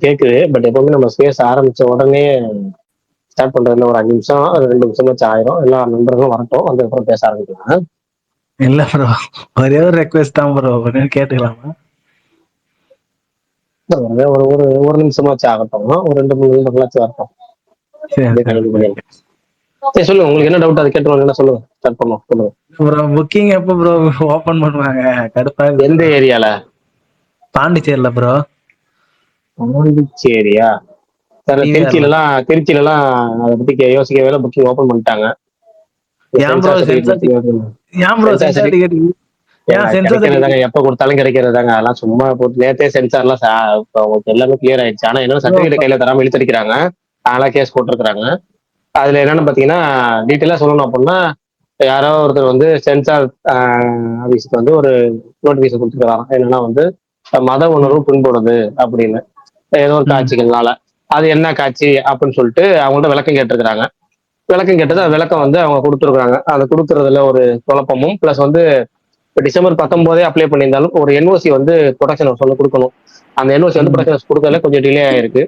கேக்குது. பட் எப்பவுமே நம்ம பேச ஆரம்பிச்ச உடனே ஸ்டார்ட் பண்றதுல ஒரு 5 நிமிஷம், 2 நிமிஷமாச்சும் ஆயிரும். எல்லா நண்பர்களும் வரட்டும். அதுக்கப்புறம் பேச ஆரம்பிக்கலாம். இல்ல ப்ரோ, ஒரே ஒரு ரெக்வெஸ்ட் தான் ப்ரோ, கேட்டுக்கலாமா? ஒரு ஒரு ஒரு நிமிஷமாச்சும் ஆகட்டும். ஒரு 2, 3 நிமிஷங்களாச்சும் வரட்டும். சரி அப்படியே சரி கண்டினியூ ஓகே. பண்ணிடலாம். சரி சொல்லுங்க. உங்களுக்கு என்ன டவுட்? அதை கேட்டுருவாங்க. என்ன சொல்லுங்க. ஸ்டார்ட் பண்ணுவோம். சொல்லுங்க. ப்ரோ புக்கிங் எப்போ ப்ரோ ஓபன் பண்ணுவாங்க? கடுப்பா இருக்கு எந்த ப்ரோ. ஏரியால? பாண்டிச்சேரியில ப்ரோ. பாண்டிச்சேரியா? சார் டிவிஆர்ல. திருச்சியிலலாம் அதை பத்தி யோசிக்கவே இல்லை. புக்கிங் ஓபன் பண்ணிட்டாங்க. ஏன் ப்ரோ சென்சார் சர்டிஃபிகேட் சென்சார் பத்தி ஏன் ப்ரோ சென்சார் சென்சார் டிக்கெட்? ஏன் சென்சார் கிடைக்கிறதாங்க. சர்டிஃபிகேட் எப்ப கொடுத்தாலும் கிடைக்கிறதாங்க. அதெல்லாம் சும்மா போட்டு நேத்தே சென்சார்லாம் இப்ப உங்களுக்கு எல்லாமே கிளியர் ஆயிடுச்சு. ஆனா என்ன ப்ரோ? சர்டிஃபிகேட் கையில தராம இழுத்தடிக்கிறாங்க. அதெல்லாம் கேஸ் போட்டிருக்கிறாங்க. அதுல என்னன்னு பாத்தீங்கன்னா, டீட்டெயிலா சொல்லணும் அப்படின்னா, யாரோ ஒருத்தர் வந்து சென்சார் ஆபீஸ்க்கு வந்து ஒரு நோட்டிபிகேஷன் கொடுத்துருக்காங்க. என்னன்னா வந்து மத உணர்வு புண்படுது அப்படின்னு ஏதோ ஒரு காட்சிகள்னால. அது என்ன காட்சி அப்படின்னு சொல்லிட்டு அவங்கள்ட்ட விளக்கம் கேட்டிருக்கிறாங்க. விளக்கம் கேட்டது விளக்கம் வந்து அவங்க கொடுத்துருக்காங்க. அதை கொடுக்கறதுல ஒரு குழப்பமும் பிளஸ் வந்து இப்போ டிசம்பர் 19 அப்ளை பண்ணியிருந்தாலும் ஒரு என்ஓசி வந்து ப்ரொடக்ஷன் சொல்ல கொடுக்கணும். அந்த என்ஓசி வந்து ப்ரொடக்ஷன் கொடுக்கறதுல கொஞ்சம் டிலே ஆயிருக்கு.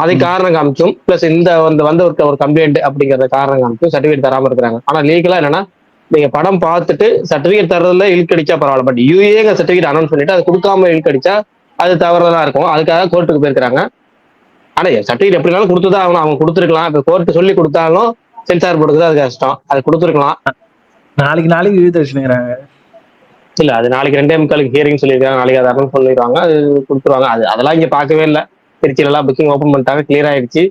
அதை காரணம் காமிச்சும் பிளஸ் இந்த வந்த ஒரு கம்ப்ளைண்ட் அப்படிங்கறத காரணம் காமிச்சும் சர்டிஃபிகேட் தராம இருக்கிறாங்க. ஆனா லீகலா என்னன்னா, நீங்க படம் பார்த்துட்டு சர்டிஃபிகேட் தர்றதுல இழுக்கடிச்சா பரவாயில்ல. பட் யூஏங்க சர்டிஃபிகேட் அனௌன்ஸ் பண்ணிட்டு அது கொடுக்காம இழுக்கடிச்சா அது தவறுதலா இருக்கும். அதுக்காக கோர்ட்டுக்கு போயிருக்காங்க. ஆனா சர்டிஃபிகேட் எப்படினாலும் கொடுத்துதான் ஆகணும். அவங்க கொடுத்துருக்கலாம். இப்ப கோர்ட்டு சொல்லி கொடுத்தாலும் சென்சார் போடுறது அது கஷ்டம். அது கொடுத்துருக்கலாம். நாளைக்கு இழுத்து வச்சுக்கிறாங்க. இல்ல அது நாளைக்கு 2:45 ஹியரிங் சொல்லியிருக்காங்க. நாளைக்கு அதை அனௌன்ஸ் பண்ணிடுவாங்க. அது கொடுத்துருவாங்க. அதெல்லாம் இங்க பார்க்கவே இல்லை. திருச்சியில எல்லாம் புக்கிங் ஓப்பன் பண்ணிட்டாங்க. கிளியர் ஆயிடுச்சு.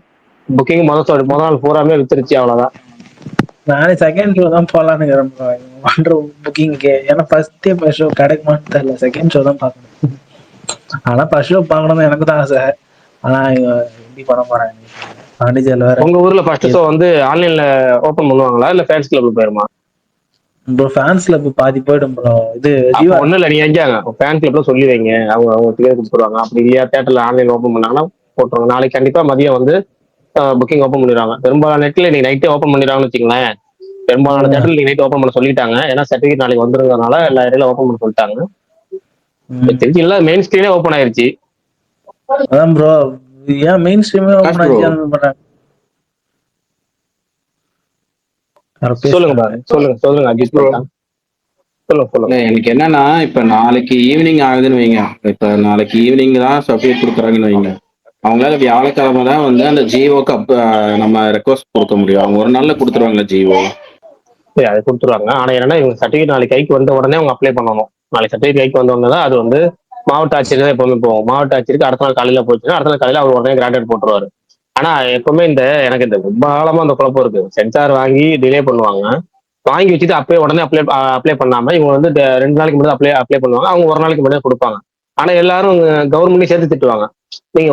புக்கிங் முதல் நாள் பூராமே வித்துருச்சு. அவ்வளவுதான். நானே செகண்ட் ஷோ தான் போலான்னு பண்ற புக்கிங்க்கு. ஏன்னா ஃபர்ஸ்ட் ஷோ கிடைக்குமான்னு தெரியல. செகண்ட் ஷோ தான் பார்க்கணும். ஆனா ஃபர்ஸ்ட் ஷோ பார்க்கணும்னு எனக்கு தான் ஆசை. ஆனா எப்படி பண்ண போறாங்க பாண்டிச்சேரியில வேற. உங்க ஊர்ல ஃபர்ஸ்ட் ஷோ வந்து ஆன்லைன்ல ஓபன் பண்ணுவாங்களா இல்ல ஃபேன்ஸ் கிளப்ல போயிருமா? ப்ரோ ஃபேன்ஸ் கிளப் பாதி போயிடும் ப்ரோ. இது அப்ப ஜீவா ஒண்ணு இல்ல, நீங்க எங்க ஃபேன் கிளப்ல சொல்லி வைங்க. அவங்க டிக்கெட் கொடுத்துருவாங்க. அப்படி இல்லையா தியேட்டர்ல ஆன்லைன் ஓபன் பண்ணாங்கன்னா போட்டுருவாங்க. நாளைக்கு கண்டிப்பா மதியம் வந்து புக்கிங் ஓபன் பண்ணிடுவாங்க. பெரும்பாலான நெட்ல நீ நைட்டே ஓபன் பண்ணிடுறாங்கன்னு வச்சுங்களேன். பெரும்பாலான தேட்டர்ல நீங்க நைட் ஓபன் பண்ண சொல்லிட்டாங்க. ஏன்னா சர்டிஃபிகேட் நாளைக்கு வந்துருங்கறதுனால எல்லா ஏரியால ஓபன் பண்ண சொல்லிட்டாங்க. திருச்சி எல்லாம் மெயின் ஸ்கிரீனே ஓபன் ஆயிருச்சு. அதான் ப்ரோ. ஏன் மெயின் ஸ்ட்ரீமே ஓபன் ப்ரோ ஆச்சு பண்றாங்க? சொல்லுங்க சொல்லுங்க அஜித் ப்ரோ பட்டான். சொல்லுங்க. எனக்கு என்னன்னா, இப்ப நாளைக்கு ஈவினிங் ஆகுதுன்னு வைங்க. இப்ப நாளைக்கு ஈவினிங் தான் சர்டிஃபிகேட் கொடுக்குறாங்கன்னு வைங்க. அவங்களால வியாழக்கிழமை தான் வந்து அந்த ஜிஓக்கு நம்ம ரெக்வஸ்ட் கொடுக்க முடியும். அவங்க ஒரு நாள்ல கொடுத்துருவாங்களா ஜிஓ? சரி, அதை கொடுத்துருவாங்க. ஆனா என்னன்னா, இவங்க சர்டிஃபிகேட் நாளைக்கு கைக்கு வந்த உடனே அவங்க அப்ளை பண்ணணும். நாளைக்கு சர்டிஃபிகேட் கைக்கு வந்த உடனே தான் அது வந்து மாவட்ட ஆட்சியர் தான் எப்பவுமே போவோம். மாவட்ட ஆட்சியருக்கு அடுத்த நாள் காலையில போச்சுன்னா அடுத்த நாள் காலையில அவர் உடனே கிராண்டட் போட்டுருவாரு. ஆனா எப்பவுமே எனக்கு இந்த ரொம்ப காலமா அந்த குழப்பம் இருக்கு. சென்சார் வாங்கி டிலே பண்ணுவாங்க. வாங்கி வச்சுட்டு அப்பயே உடனே அப்ளை பண்ணாம இவங்க வந்து 2 நாளைக்கு மட்டும் அப்ளை பண்ணுவாங்க. அவங்க ஒரு நாளைக்கு மட்டும் கொடுப்பாங்க. ஆனா எல்லாரும் கவர்மெண்ட்லயும் சேர்த்து திட்டுவாங்க. நீங்க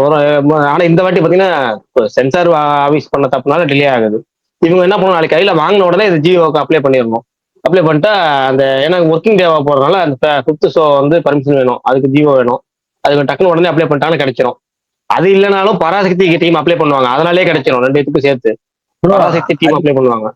ஆனா இந்த வாட்டி பாத்தீங்கன்னா சென்சார் ஆபீஸ் பண்ண தப்புனால டிலே ஆகுது. இவங்க என்ன பண்ணுவோம், நாளைக்கு கையில வாங்கின உடனே இது ஜியோக்கு அப்ளை பண்ணிடணும். அப்ளை பண்ணிட்டா அந்த ஏன்னா ஒர்க்கிங் டேவா போறதுனால அந்த 5th ஷோ வந்து பர்மிஷன் வேணும். அதுக்கு ஜியோ வேணும். அதுக்கு டக்குன்னு உடனே அப்ளை பண்ணிட்டாலும் கிடைச்சிரும். அது இல்லைனாலும் பராசக்தி டீம் அப்ளை பண்ணுவாங்க. அதனாலே கிடைச்சிரும் 2 இதுக்கும் சேர்த்து. ப்ரோ பராசக்தி டீம் அப்ளை பண்ணுவாங்க.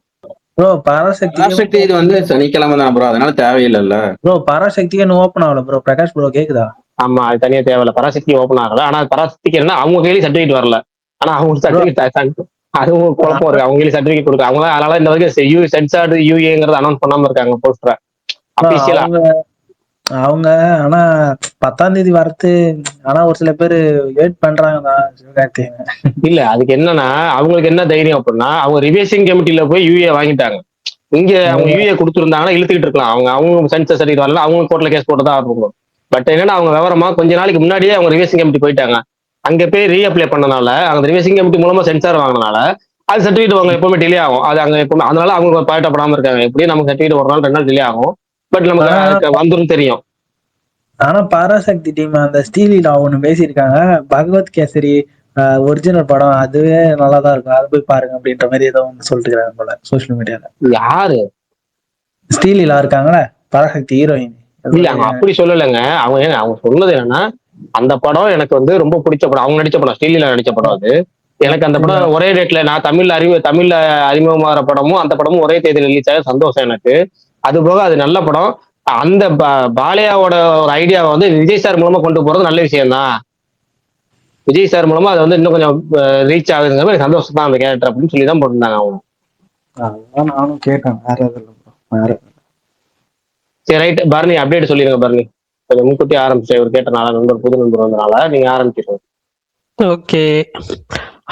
ப்ரோ பராசக்திக்கு இது வந்து சனிக்கிழமை தான் ப்ரோ, அதனால தேவையில்லைல்ல. ப்ரோ பராசக்திக்கு இன்னும் ஓப்பன் ஆகல ப்ரோ. பிரகாஷ் ப்ரோ கேக்குதா? ஆமா, அது தனியா தேவையில்ல. பராசக்தி ஓப்பன் ஆகல. ஆனா பராசக்திக்கு என்ன அவங்க கையில சர்டிஃபிகேட் வரல. ஆனா அவங்க சர்டிஃபிகேட் அதுவும் குழப்பம் இருக்கு. அவங்க கையில சர்டிஃபிகேட் கொடுக்க அவங்க அதனால இந்த வரைக்கும் சென்சார்டு யூஏங்கிறது அனௌன்ஸ் பண்ணாம இருக்காங்க போஸ்டரை அபிஷியலா. அவங்க ஆனா 10ஆம் தேதி வரது. ஆனா ஒரு சில பேர் வெயிட் பண்றாங்க தான். இல்ல அதுக்கு என்னன்னா, அவங்களுக்கு என்ன தைரியம் அப்படின்னா, அவங்க ரிவைசிங் கமிட்டில போய் யூஏ வாங்கிட்டாங்க. இங்க அவங்க யூஏ கொடுத்துருந்தாங்கன்னா இழுத்துக்கிட்டு இருக்கலாம். அவங்க சென்சர் சர்டிஃபிகேட் வரல, அவங்க கோர்ட்ல கேஸ் போட்டுதான் இருக்கும். பட் என்னன்னா அவங்க விவரமா கொஞ்ச நாளைக்கு முன்னாடியே அவங்க ரிவைசிங் கமிட்டி போயிட்டாங்க. அங்க போய் ரீஅப்ளை பண்ணனால அந்த ரிவைசிங் கமிட்டி மூலமா சென்சார் வாங்கினால அது சர்டிஃபிகேட் அவங்க எப்பவுமே டிலே ஆகும். அது அங்க எப்பவுமே அதனால அவங்க பதட்டப்படாம இருக்காங்க. எப்படியும் நமக்கு சர்டிஃபிகேட் ஒரு நாள் 2 நாள் டிலே ஆகும். பட் நமக்கு வந்துரும் தெரியும். ஆனா பராசக்தி டீம் அந்த ஸ்டீலில் ஒண்ணு பேசியிருக்காங்க. பகவத் கேசரி ஒரிஜினல் படம் அதுவே நல்லாதான் இருக்கும், அது போய் பாருங்க அப்படின்ற மாதிரி ஏதோ ஒன்று சொல்லிட்டு இருக்காங்க போல சோசியல் மீடியால. யாரு ஸ்டீலிலா இருக்காங்களே பராசக்தி ஹீரோயின். இல்ல அவங்க அப்படி சொல்லலைங்க. அவங்க சொன்னது என்னன்னா, அந்த படம் எனக்கு வந்து ரொம்ப பிடிச்ச படம். அவங்க நடிச்ச படம், ஸ்ரீலீலா நடிச்ச படம் அது. எனக்கு அந்த படம் ஒரே டேட்ல நான் தமிழ்ல அறிமுகமாகிற படமும் அந்த படமும் ஒரே தேதியில் ரிலீஸ் ஆக சந்தோஷம் எனக்கு. அது போக அது நல்ல படம். அந்த பாலையாவோட ஒரு ஐடியாவை வந்து விஜய் சார் மூலமா கொண்டு போறது நல்ல விஷயம் தான். விஜய் சார் மூலமா அது வந்து இன்னும் கொஞ்சம் ரீச் ஆகுதுங்கிற மாதிரி சந்தோஷம் தான் அந்த கேரக்டர் அப்படின்னு சொல்லி தான் போட்டிருந்தாங்க அவங்க. அதான் நானும் கேட்டேன், வேற எதுவும் இல்லை bro. வேற சரி ரைட் பரணி அப்டேட் சொல்லிடுங்க பரணி. கொஞ்சம் முன்கூட்டி ஆரம்பிச்சு ஒரு கேட்டனால நண்பர் புது நண்பர் வந்தனால நீங்க ஆரம்பிச்சிருங்க. ஓகே,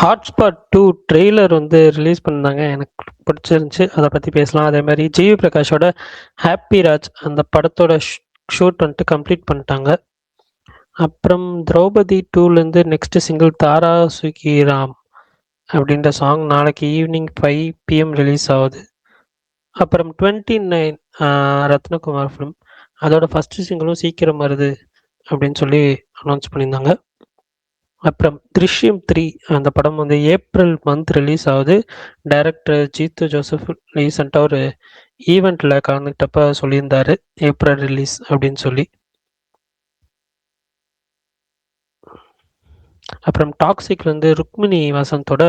ஹாட்ஸ்பாட் 2 ட்ரெய்லர் வந்து ரிலீஸ் பண்ணாங்க, எனக்கு பிடிச்சிருந்துச்சு, அதை பற்றி பேசலாம். அதே மாதிரி ஜிவி பிரகாஷோட ஹாப்பி ராஜ் அந்த படத்தோட ஷூட் வந்துட்டு கம்ப்ளீட் பண்ணிட்டாங்க. அப்புறம் திரௌபதி 2லேருந்து நெக்ஸ்ட் சிங்கிள் தாரா சுகிராம் அப்படின்ற சாங் நாளைக்கு ஈவினிங் 5 PM ரிலீஸ் ஆகுது. அப்புறம் 29 ரத்னகுமார் ஃபிலிம் அதோட ஃபர்ஸ்ட் சிங்கிளும் சீக்கிரம் வருது அப்படின்னு சொல்லி அனௌன்ஸ் பண்ணியிருந்தாங்க. அப்புறம் திருஷ்யம் 3 அந்த படம் வந்து ஏப்ரல் மந்த் ரிலீஸ் ஆகுது. டைரக்டர் ஜீத்து ஜோசப் ரீசெண்டாக ஒரு ஈவெண்ட்டில் கலந்துக்கிட்டப்ப சொல்லியிருந்தாரு ஏப்ரல் ரிலீஸ் அப்படின்னு சொல்லி. அப்புறம் டாக்ஸிக்ல இருந்து ருக்மிணி வசந்தோட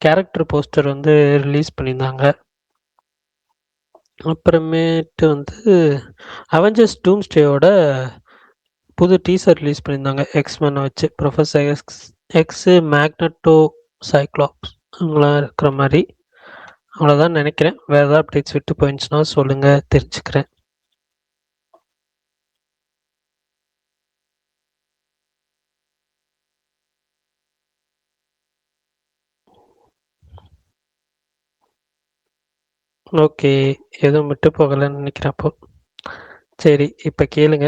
கேரக்டர் போஸ்டர் வந்து ரிலீஸ் பண்ணியிருந்தாங்க. அப்புறமேட்டு வந்து அவெஞ்சர்ஸ் டூம்ஸ்டேயோட புது டீசர் ரிலீஸ் பண்ணியிருந்தாங்க எக்ஸ்மேனை வச்சு. ப்ரொஃபஸர் எக்ஸ் மேக்னட்டோ சைக்ளாப்ஸ் அவங்களாம் இருக்கிற மாதிரி. அவ்வளோதான் நினைக்கிறேன். வேறு ஏதாவது அப்டேட்ஸ் விட்டு போயிடுச்சுன்னா சொல்லுங்கள், தெரிஞ்சுக்கிறேன். ஓகே, எதுவும் விட்டு போகலைன்னு நினைக்கிறேன். அப்போ சரி, இப்போ கேளுங்க.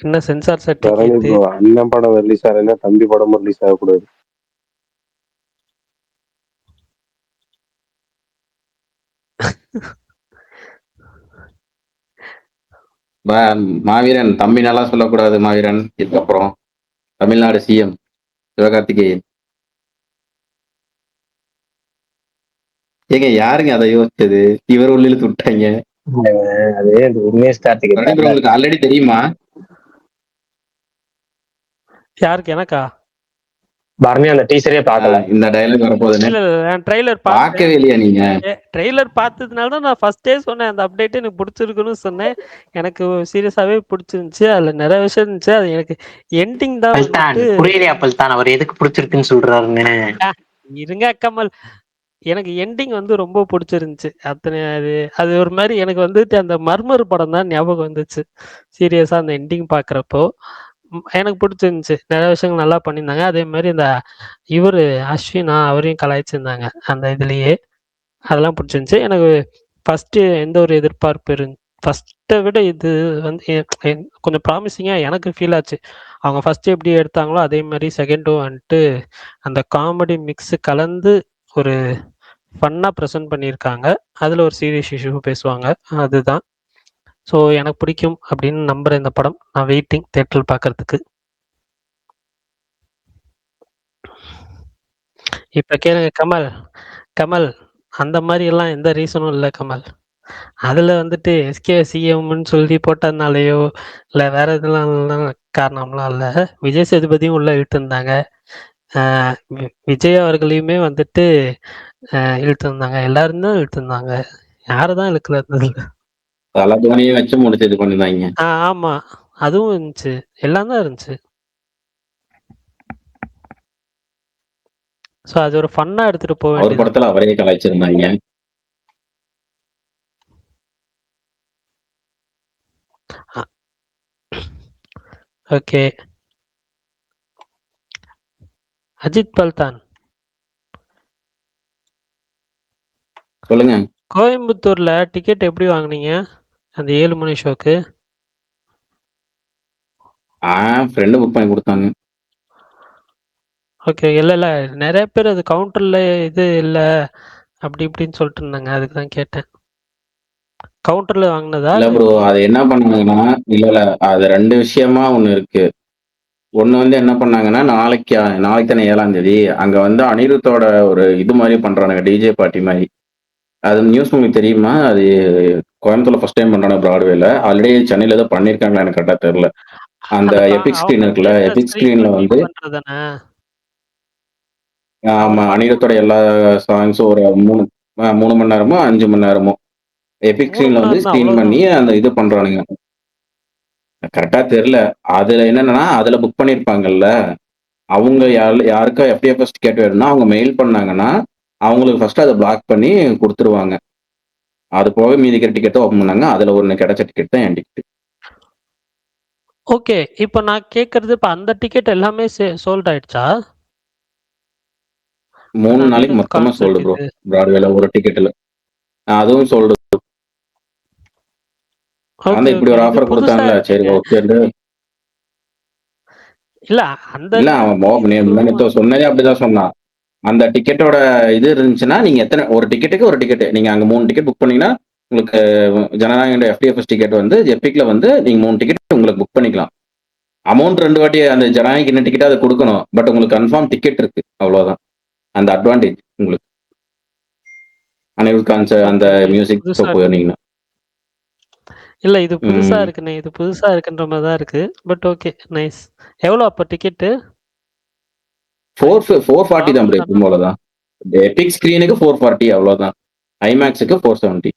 என்ன சென்சார் சர்டிஃபிகேட் அண்ணன் படம் ரிலீஸ் ஆகுதுன்னா தம்பி படமும் ரிலீஸ் ஆகக்கூடாது. மாவீரன் தம்பி நல்லா சொல்லக்கூடாது. மாவீரன் இதுக்கப்புறம் தமிழ்நாடு சிஎம் சிவகார்த்திகேயன். ஏங்க யாருங்க அதை யோசிச்சது? இவர் உள்ள இழுத்து விட்டாங்க. அது உண்மையே கார்த்திகை உங்களுக்கு ஆல்ரெடி தெரியுமா? யாருக்கு? எனக்கா? பரணி அந்த டீசரே பார்க்கல. இந்த டயலாக் வரப்போகுதுன்னு இல்ல ட்ரெய்லர் பார்க்கவே இல்லையா நீங்க? ட்ரெய்லர் பார்த்ததுனால தான் நான் ஃபர்ஸ்டே சொன்னேன் அந்த அப்டேட் எனக்கு பிடிச்சிருக்குன்னு சொன்னேன். எனக்கு சீரியஸாவே பிடிச்சிருந்துச்சு. அதுல நிறைய விஷயம் இருந்துச்சு. அது எனக்கு எண்டிங் தான் புரியலையா பல்தான் அவர் எதுக்கு பிடிச்சிருக்குன்னு சொல்றாருன்னு. இருங்க கமல், எனக்கு எண்டிங் வந்து ரொம்ப பிடிச்சிருந்துச்சு. அத்தனை அது ஒரு மாதிரி எனக்கு வந்துட்டு அந்த மர்மர் படம் தான் ஞாபகம் வந்துச்சு சீரியஸா அந்த எண்டிங் பாக்குறப்போ. எனக்கு பிடிச்சிருந்துச்சு. நிறைய விஷயங்கள் நல்லா பண்ணியிருந்தாங்க. அதே மாதிரி இந்த இவர் அஸ்வினா அவரையும் கலாய்ச்சிருந்தாங்க அந்த இதுலயே. அதெல்லாம் பிடிச்சிருந்துச்சு எனக்கு. ஃபர்ஸ்ட் எந்த ஒரு எதிர்பார்ப்பு ஃபர்ஸ்ட்டை விட இது வந்து கொஞ்சம் ப்ராமிசிங்காக எனக்கு ஃபீல் ஆச்சு. அவங்க ஃபர்ஸ்ட் எப்படி எடுத்தாங்களோ அதே மாதிரி செகண்டும் வந்துட்டு அந்த காமெடி மிக்ஸ் கலந்து ஒரு ஃபன்னாக ப்ரெசென்ட் பண்ணியிருக்காங்க. அதில் ஒரு சீரியஸ் இஷ்யூ பேசுவாங்க. அதுதான். ஸோ எனக்கு பிடிக்கும் அப்படின்னு நம்புகிறேன் இந்த படம். நான் வெயிட்டிங் தேட்டரில் பார்க்கறதுக்கு. இப்போ கேளுங்க கமல். கமல் அந்த மாதிரி எல்லாம் எந்த ரீசனும் இல்லை கமல். அதில் வந்துட்டு எஸ்கே சிஎம்னு சொல்லி போட்டதுனாலையோ இல்லை வேற இதெல்லாம் காரணம்லாம் இல்லை. விஜய் சேதுபதியும் உள்ள இழுத்து இருந்தாங்க. விஜய் அவர்களையுமே வந்துட்டு இழுத்து இருந்தாங்க. எல்லாரும் தான் இழுத்து இருந்தாங்க. யாரு தான் இழுக்கல இருந்தது? தலதோனியை வச்சு முடிச்சு இது பண்ணிருந்தாங்க. ஆமா, அதுவும் இருந்துச்சு. எல்லாம் தான் இருந்துச்சு. ஸோ அது ஒரு ஃபன்னா எடுத்துட்டு போக ஒரு வேண்டியது. படத்துல அவரே கலாய்ச்சிருந்தாங்க. ஓகே, அஜித் பல்தான் சொல்லுங்க. கோயம்புத்தூர்ல டிக்கெட் எப்படி வாங்குனீங்க அந்த 7 மணி ஷோக்கு? ஃப்ரெண்டு புக் பண்ணி கொடுத்தாங்க. ஓகே, இல்லை நிறைய பேர் அது கவுண்டர்ல இது இல்லை அப்படி இப்படின்னு சொல்லிட்டு இருந்தாங்க. அதுக்கு தான் கேட்டேன். கவுண்டர்ல வாங்கினதா? இல்ல ப்ரோ, அது என்ன பண்ணாங்கன்னா இல்ல அது ரெண்டு விஷயமா ஒண்ணு இருக்கு. ஒண்ணு வந்து என்ன பண்ணாங்கன்னா நாளைக்கு தானே 7ஆம் தேதி அங்க வந்து அனிருத்தோட ஒரு இது மாதிரி பண்றானுங்க, டிஜே பார்ட்டி மாதிரி. அது நியூஸ் உங்களுக்கு தெரியுமா? அது கோயம்புத்தூர்ல ஃபர்ஸ்ட் டைம் பண்றாங்க பிராட்வேல. ஆல்ரெடி சென்னையில ஏதோ பண்ணிருக்காங்களா எனக்கு கரெக்டா தெரியல. அந்த எபிக் ஸ்கிரீன் இருக்குல்ல, எபிக் ஸ்கிரீன்ல வந்து ஆமா அனிருத்தோட எல்லா சாங்ஸும் ஒரு 3 மணி நேரமோ 5 மணி நேரமோ எபிக் ஸ்கிரீன்ல வந்து ஸ்கிரீன் பண்ணி அந்த இது பண்றானுங்க. கரெக்டா தெரியல. அதுல என்னன்னா அதுல புக் பண்ணிருப்பாங்கல்ல, அவங்க யாருக்கா FTFS டிக்கெட் வேணும்னா அவங்க மெயில் பண்ணாங்கன்னா அவங்களுக்கு ஃபர்ஸ்ட் அதை பிளாக் பண்ணி கொடுத்துருவாங்க. அது போக மீதி இருக்கிற டிக்கெட் ஓப்பன் பண்ணாங்க. அதுல ஒன்று கிடைச்ச டிக்கெட் தான் என் டிக்கெட். ஓகே. இப்போ நான் கேட்கறது இப்போ அந்த டிக்கெட் எல்லாமே சோல்ட் ஆயிடுச்சா? 3 நாளைக்கு மொத்தமா சோல்டு ப்ரோ. பிராட்வேல ஒரு டிக்கெட்ல அதுவும் சோல்டு. அந்த இப்படி ஒரு ஆஃபர் கொடுத்தாங்கல்ல, சரி ஓகே. இல்ல அந்த இல்ல அவன் சொன்னதே அப்படிதான் சொன்னான். அந்த டிக்கெட்டோட இது இருந்துச்சுன்னா நீங்க ஒரு டிக்கெட்டுக்கு ஒரு டிக்கெட் நீங்க அங்க 3 டிக்கெட் புக் பண்ணீங்கன்னா உங்களுக்கு ஜனநாயக FTFS டிக்கெட் வந்து எப்பிக்ல வந்து நீங்க 3 டிக்கெட் உங்களுக்கு புக் பண்ணிக்கலாம். அமௌண்ட் 2 வாட்டி அந்த ஜனநாயக என்ன டிக்கெட் அதை கொடுக்கணும். பட் உங்களுக்கு கன்ஃபார்ம் டிக்கெட் இருக்கு, அவ்வளவுதான் அந்த அட்வான்டேஜ் உங்களுக்கு. அனிருத் கான்சர்ட் அந்த மியூசிக் போயிருந்தீங்கன்னா. இல்ல இது புதுசா இருக்குண்ணே. இது புதுசா இருக்குன்ற மாதிரி தான் இருக்கு. But okay, nice. எவ்வளவு அப்ப டிக்கெட்? 440 தான் ப்ரோ. எப்பவும் போலதான். எபிக் ஸ்கிரீனுக்கு 440 அவ்வளவுதான். ஐமேக்ஸுக்கு 470.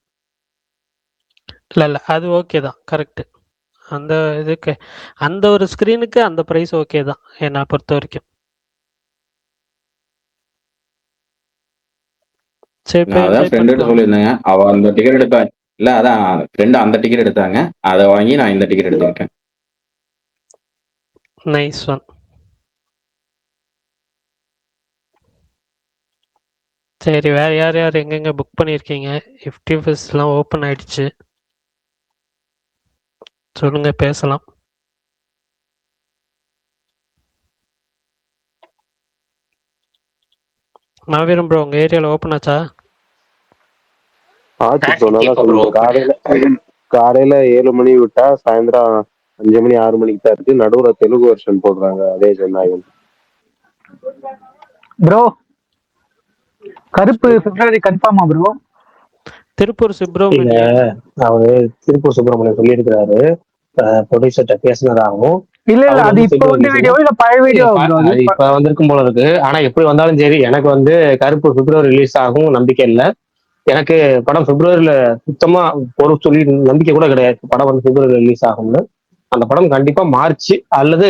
இல்ல அது ஓகே தான், கரெக்ட். அந்த இதுக்கு அந்த ஒரு ஸ்கிரீனுக்கு அந்த பிரைஸ் ஓகே தான் என்னை பொறுத்த வரைக்கும். அதான் ஃப்ரெண்டு சொல்லியிருந்தேங்க. அவ அந்த டிக்கெட் எடுத்தாங்க. இல்ல அதான் ஃப்ரெண்டு அந்த டிக்கெட் எடுத்தாங்க. அதை வாங்கி நான் இந்த டிக்கெட் எடுத்துக்கிட்டேன். Nice one. சரி, வேற யார் யார் எங்கெங்க புக் பண்ணியிருக்கீங்க? FTFSலாம் ஓப்பன் ஆயிடுச்சு, சொல்லுங்க, பேசலாம். மாவீரம் ப்ரோ, உங்க ஏரியால ஓப்பன் ஆச்சா? ஆச்சு ப்ரோ. நல்லா சொல்லுங்க. காலையில 7 மணி விட்டா சாயந்தரம் 5 மணி 6 மணிக்கு தான் இருக்கு. நடுவுல தெலுங்கு வெர்ஷன் போடுறாங்க. அதே ஜனநாயகம் ப்ரோ. கருப்பு பிப்ரவரி கன்ஃபார்மா ப்ரோ? திருப்பூர் சுப்பிரமணியன் அவரு திருப்பூர் சுப்பிரமணியன் சொல்லியிருக்கிறாரு. ப்ரொடியூசர்ட்ட பேசினதாகவும். இல்ல அது இப்ப வந்து வீடியோ இல்ல பழைய வீடியோ இப்ப வந்திருக்கும் போல இருக்கு. ஆனா எப்படி வந்தாலும் சரி, எனக்கு வந்து கருப்பு பிப்ரவரி ரிலீஸ் ஆகும் நம்பிக்கை இல்லை. எனக்கு படம் பிப்ரவரியில சுத்தமா ஒரு சொல்லி நம்பிக்கை கூட கிடையாது. படம் வந்து பிப்ரவரி ரிலீஸ் ஆகும்னு. அந்த படம் கண்டிப்பா மார்ச் அல்லது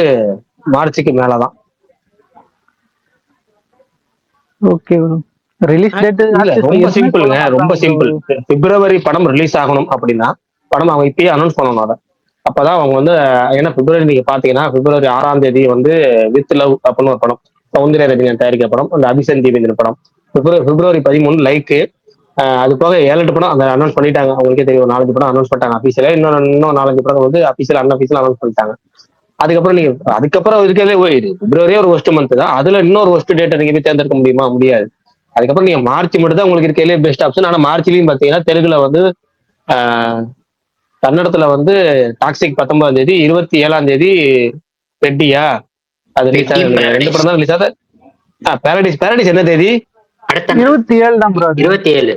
மார்ச்சுக்கு மேலதான். Okay bro. ரிலீஸ் டேட் ரொம்ப சிம்பிள்ங்க, ரொம்ப சிம்பிள். பிப்ரவரி படம் ரிலீஸ் ஆகணும் அப்படின்னா படம் அவங்க இப்பயே அனௌன்ஸ் பண்ணணும். அதை அப்பதான் அவங்க வந்து, ஏன்னா பிப்ரவரி நீங்க பாத்தீங்கன்னா பிப்ரவரி 6ஆம் தேதி வந்து வித் லவ் அப்படின்னு ஒரு படம், சௌந்தர்யா ரஜினிகாந்த் தயாரிக்க படம், அந்த அபிஷன் தேவேந்திரன் படம். பிப்ரவரி 13 லைக்கு. அது போக 7-8 படம் அந்த அனௌன்ஸ் பண்ணிட்டாங்க. அவங்களுக்கே தெரியும், 4-5 படம் அனௌன்ஸ் பண்ணிட்டாங்க அபிஷியலா. இன்னும் 4-5 படம் வந்து அபிஷியல் அன்அபிஷியல் அனௌன்ஸ் பண்ணிட்டாங்க. அதுக்கப்புறம் இருக்கிறதே போயிடுது. பிப்ரவரியே ஒரு ஒஸ்ட் மந்த் தான். அதுல இன்னொரு ஒஸ்ட் டேட்டை நீங்க தேர்ந்தெடுக்க முடியுமா? முடியாது. அதுக்கப்புறம் நீங்க மார்ச் மட்டும் தான் உங்களுக்கு இருக்கிறதுலே பெஸ்ட் ஆப்ஷன். ஆனா மார்ச்லயும் பாத்தீங்கன்னா தெலுங்குல வந்து கன்னடத்துல வந்து டாக்ஸிக் 19ஆம் தேதி, 27ஆம் தேதி பெட்டியா அது ரிலீஸ் ஆகுது. 2 படம் தான் ரிலீஸ் ஆகுது. பேரடைஸ் என்ன தேதி? 27 தான் ப்ரோ. 27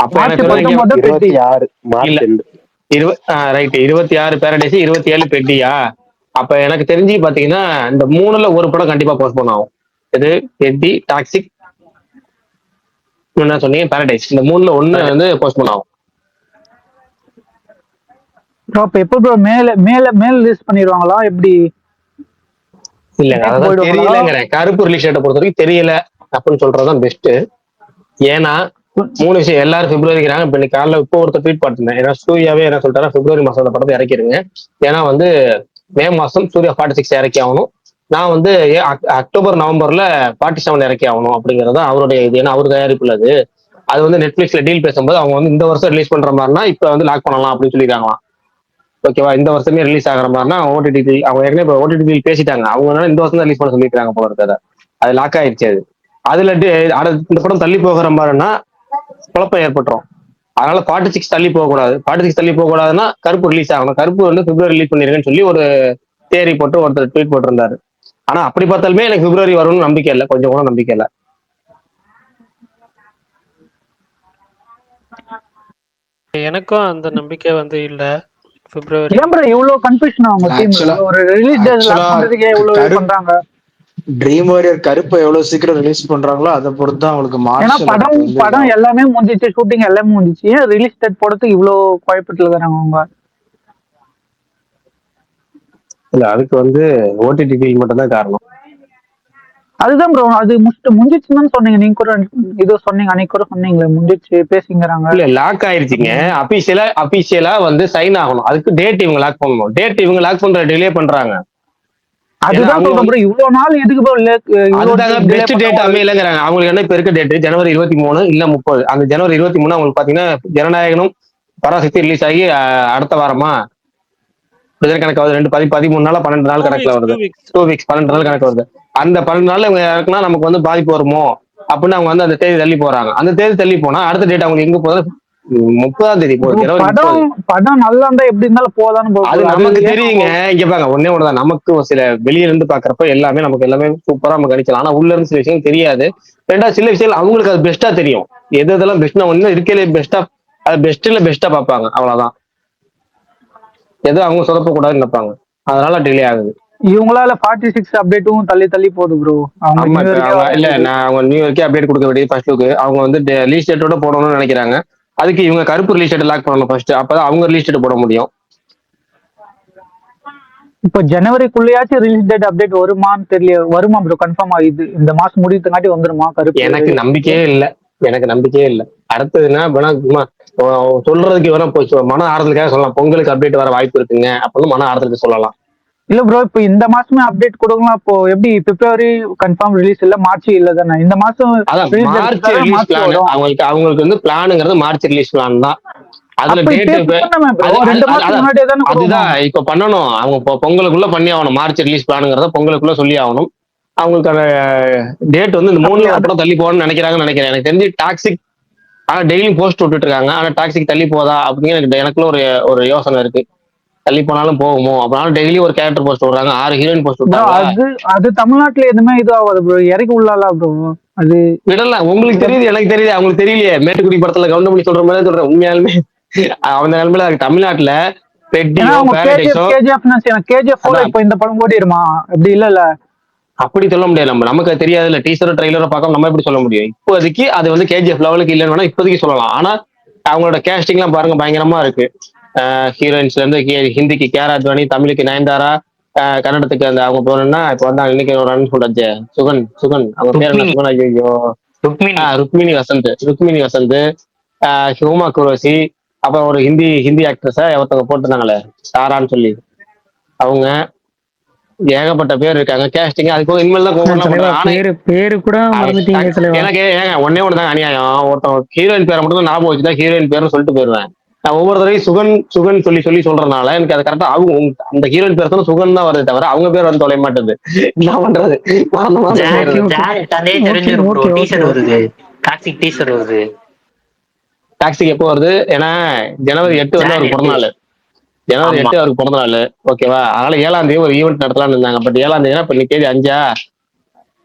அப்ப எனக்கு 26 மார்ச் ரைட். 26 பேரடைஸ், 27 பெட்டியா. அப்ப எனக்கு தெரிஞ்சு பாத்தீங்கன்னா இந்த 3ல ஒரு படம் கண்டிப்பா போஸ்ட்போன் ஆகும். இது பெட்டி, டாக்ஸிக், என்ன சொன்னீங்க, பேரடைஸ். இந்த 3ல ஒண்ணு வந்து போஸ்ட்போன் ஆகும். அப்ப எப்ப ப்ரோ மேல ரிலீஸ் பண்ணிடுவாங்களா எப்படி? இல்லங்க, அதான் தெரியலங்கிறேன். கருப்பு ரிலீஸ் டேட்டை பொறுத்த வரைக்கும் தெரியல அப்படின்னு சொல்றதுதான் பெஸ்ட். ஏன்னா 3 விஷயம். எல்லாரும் பிப்ரவரிக்கிறாங்க. இப்ப இன்னைக்கு காலைல இப்போ ஒருத்தர் ட்வீட் பார்த்திருந்தேன். ஏன்னா சூர்யாவே என்ன சொல்லிட்டாரா, பிப்ரவரி மாசம் அந்த படத்தை இறக்கிடுங்க. ஏன்னா வந்து மே மாசம் சூர்யா 46 இறக்கி ஆகணும். நான் வந்து அக்டோபர் நவம்பர்ல 47 இறக்கி ஆகணும் அப்படிங்கறது அவருடைய இது. ஏன்னா அவர் தயாரிப்புல அது வந்து நெட்ஃபிளிக்ஸ்ல டீல் பேசும்போது அவங்க வந்து இந்த வருஷம் ரிலீஸ் பண்ற மாதிரினா இப்ப வந்து லாக் பண்ணலாம் அப்படின்னு சொல்லிருக்காங்களாம். ஓகேவா? இந்த வருஷமே ரிலீஸ் ஆகிற மாதிரினா OTT அவங்க ஏற்கனவே OTT பேசிட்டாங்க. அவங்க இந்த வருஷம் தான் ரிலீஸ் பண்ண சொல்லிருக்காங்க போல இருக்காது. அது லாக் ஆயிடுச்சு. அதுல இந்த படம் தள்ளி போகிற மாதிரினா குழப்பம் ஏற்பட்டுரும். அதனால 46 தள்ளி போகக்கூடாது. 46 தள்ளி போகக்கூடாதுன்னா கருப்பு ரிலீஸ் ஆகணும். கருப்பு வந்து பிப்ரவரி ரிலீஸ் பண்ணிருக்கேன்னு சொல்லி ஒரு தேரி போட்டு ஒருத்தர் ட்வீட் போட்டிருந்தாரு. ஆனா அப்படி பார்த்தாலுமே எனக்கு பிப்ரவரி வரும்னு நம்பிக்கை இல்லை, கொஞ்சம் கூட நம்பிக்கை இல்லை. எனக்கும் அந்த நம்பிக்கை வந்து இல்ல. பிப்ரவரி ஏன் ப்ரோ இவ்வளவு கன்ஃபியூஷன் அவங்க டீம்ல? ஒரு ரிலீஸ் டேட் லாக் பண்றதுக்கு இவ்வளவு பண்றாங்க. ட்ரீம் வாரியர் கருப்பு எவ்வளவு சீக்கிரம் ரிலீஸ் பண்றாங்களோ அதை பொறுத்து தான் அவங்களுக்கு மார்ச். படம் எல்லாமே முடிஞ்சிச்சு, ஷூட்டிங் எல்லாமே முடிஞ்சிச்சு. ஏன் ரிலீஸ் டேட் போடுறதுக்கு இவ்வளவு குழப்பத்துல இருக்காங்க அவங்க? இல்ல அதுக்கு வந்து ஓடிடி மட்டும் தான் காரணம். அதுதான் ப்ரோ, அது முடிஞ்சிச்சுன்னு சொன்னீங்க. நீங்க கூட ஏதோ சொன்னீங்க, அன்னைக்கு கூட சொன்னீங்களே முடிஞ்சிச்சு பேசிங்கிறாங்க. இல்ல லாக் ஆயிருச்சுங்க. அபிஷியலா வந்து சைன் ஆகணும். அதுக்கு டேட் இவங்க லாக் பண்ணணும். டேட் இவங்க லாக் பண்ற டிலே பண்றாங்க. அதுதான் சொல்றேன் ப்ரோ, இவ்வளவு நாள் எதுக்கு ப்ரோ அதுதாங்க பெஸ்ட் டேட் அமையலங்கிறாங்க. அவங்களுக்கு என்ன இப்ப இருக்க டேட் ஜனவரி 23 இல்ல 30. அந்த ஜனவரி 23 அவங்களுக்கு பாத்தீங்கன்னா ஜனநாயகனும் பராசக்தி ரிலீஸ் ஆகி அடுத்த வாரமா கணக்கு வருது. 13 நாள் 12 நாள் கணக்குல வருது. 2 வீக்ஸ் 12 நாள் கணக்கு வருது. அந்த 12 நாள்ல இவங்க இருக்குன்னா நமக்கு வந்து பாதிப்பு வருமோ அப்படின்னு அவங்க வந்து அந்த தேதி தள்ளி போறாங்க. அந்த தேதி தள்ளி போனா அடுத்த டேட் அவங்களுக்கு எங்க போகுது? 30ஆம் தேதி போகுது. படம் நல்லா இருந்தா எப்படி இருந்தாலும் போதான்னு அது நமக்கு தெரியுங்க. இங்க பாங்க ஒன்னே ஒண்ணுதான், நமக்கு சில வெளியில இருந்து பாக்குறப்ப எல்லாமே நமக்கு எல்லாமே சூப்பரா நம்ம கணிச்சலாம். ஆனா உள்ள இருந்து சில விஷயம் தெரியாது. ரெண்டா சில விஷயம் அவங்களுக்கு அது பெஸ்டா தெரியும். எது இதெல்லாம் பெஸ்ட் ஒண்ணு இருக்கையில பெஸ்டா, அது பெஸ்ட்ல பெஸ்டா பார்ப்பாங்க. அவ்வளவுதான். எதுவும் அவங்க சொதப்ப கூடாதுன்னு நினைப்பாங்க. அதனால டிலே ஆகுது. இவங்களால 46 அப்டேட்டும் தள்ளி தள்ளி போகுது ப்ரோ. ஆமா, இல்ல நான் அவங்க நியூ இயர்க்கே அப்டேட் கொடுக்க வேண்டியது ஃபர்ஸ்ட் லுக்கு. அவங்க வந்து ரிலீஸ் டேட்டோட போடணும்னு நினைக்கிறாங்க. அதுக்கு இவங்க கருப்பு ரிலீஸ் டேட் லாக் பண்ணணும் ஃபர்ஸ்ட். அப்பதான் அவங்க ரிலீஸ் டேட் போட முடியும். இப்போ ஜனவரிக்குள்ளேயாச்சும் ரிலீஸ் டேட் அப்டேட் வருமான்னு தெரியல. வருமா ப்ரோ கன்ஃபார்ம் ஆகுது? இந்த மாசம் முடியறதுக்காட்டி வந்துருமா கருப்பு? எனக்கு நம்பிக்கையே இல்ல. அடுத்ததுன்னா சொல்றதுக்கு வேணா போய் மன ஆறுதலுக்காக சொல்லலாம். பொங்கலுக்கு அப்டேட் வர வாய்ப்பு இருக்குங்க அப்படின்னு மன ஆறுதலுக்கு சொல்லலாம். இல்ல ப்ரோ, இப்போ இந்த மாசமே அப்டேட் கொடுக்கலாம். அப்போ எப்படி பிப்ரவரி கன்ஃபார்ம் ரிலீஸ் இல்ல, மார்ச் இல்ல தானே? இந்த மாசம் மார்ச் ரிலீஸ் பிளான். அவங்களுக்கு வந்து பிளானுங்கிறது மார்ச் ரிலீஸ் பிளான் தான். அதுல டேட் அதுதான் இப்ப பண்ணணும். அவங்க பொங்கலுக்குள்ள பண்ணி ஆகணும். மார்ச் ரிலீஸ் பிளானுங்கிறத பொங்கலுக்குள்ள சொல்லி ஆகணும். அவங்களுக்கான டேட் வந்து இந்த 3 படம் தள்ளி போகணும்னு நினைக்கிறாங்கன்னு நினைக்கிறேன். எனக்கு தெரிஞ்சு டாக்ஸிக் ஆனா டெய்லியும் போஸ்ட் விட்டுட்டு இருக்காங்க. ஆனா டாக்ஸிக் தள்ளி போதா அப்படின்னு எனக்குள்ள ஒரு யோசனை இருக்கு. தள்ளி போனாலும் போகுமோ அப்படினாலும் டெய்லி ஒரு கேரக்டர் போஸ்ட் விடுறாங்க. 6 ஹீரோயின் போஸ்ட் விடுறாங்க. அது தமிழ்நாட்டுல எதுவுமே இது ஆகாது ப்ரோ, இறக்கி உள்ளால ப்ரோ. அது விடலாம். உங்களுக்கு தெரியுது, எனக்கு தெரியுது, அவங்களுக்கு தெரியலையே. மேட்டுக்குடி படத்துல கவுண்டமணி சொல்ற மாதிரி சொல்றேன். உண்மையாலுமே அந்த நிலைமையில தமிழ்நாட்டுல இப்ப இந்த படம் ஓடிடுமா? அப்படி இல்ல அப்படி சொல்ல முடியாது. நமக்கு தெரியாது இல்ல. டீசர் ட்ரெய்லரை பார்க்க நம்ம எப்படி சொல்ல முடியும்? இப்போதைக்கு அது வந்து கேஜிஎஃப் லெவலுக்கு இல்லைன்னு வேணா இப்போதைக்கு சொல்லலாம். ஆனா அவங்களோட கேஸ்டிங் எல்லாம் பாருங்க பயங்கரமா இருக்கு. ஹீரோயின்ஸ்ல இருந்து ஹிந்திக்கு கேரா அத்வானி, தமிழுக்கு நயன்தாரா, கன்னடத்துக்கு அந்த அவங்க போனா இப்ப வந்து இன்னைக்கு ஒரு ரன் சொல்றாச்சு சுகன் அவங்க பேர் என்ன? சுகன். ஐயோ, ருக்மிணி வசந்த், ஹுமா குரோசி, அப்புறம் ஒரு ஹிந்தி ஆக்ட்ரஸா ஒருத்தவங்க போட்டுருந்தாங்களே சாரான்னு சொல்லி, அவங்க ஏகப்பட்ட பேர் இருக்காங்க கேஸ்டிங். அதுக்கு இனிமேல் தான் பேரு கூட எனக்கு ஒன்னே ஒண்ணுதான் அநியாயம். ஒருத்தவங்க ஹீரோயின் பேரை மட்டும் தான் ஞாபகம் வச்சுதான் ஹீரோயின் பேர்னு சொல்லிட்டு போயிருவேன். நான் ஒவ்வொரு தடவையும் சுகன் சொல்லி சொல்றதுனால எனக்கு அது கரெக்டா அவங்க அந்த ஹீரோயின் பேர் தான் சுகன் தான் வருது தவிர அவங்க பேர் வந்து தொலை மாட்டேது. என்ன பண்றது? டாக்ஸிக் எப்போ வருது? ஏன்னா ஜனவரி 8 வந்து அவருக்கு பிறந்த நாள். ஜனவரி 8 அவருக்கு பிறந்த நாள். ஓகேவா? அதனால 7ஆம் தேதி ஒரு ஈவெண்ட் நடத்தலாம்னு இருந்தாங்க. பட் 7ஆம் தேதி இப்ப தேதி 5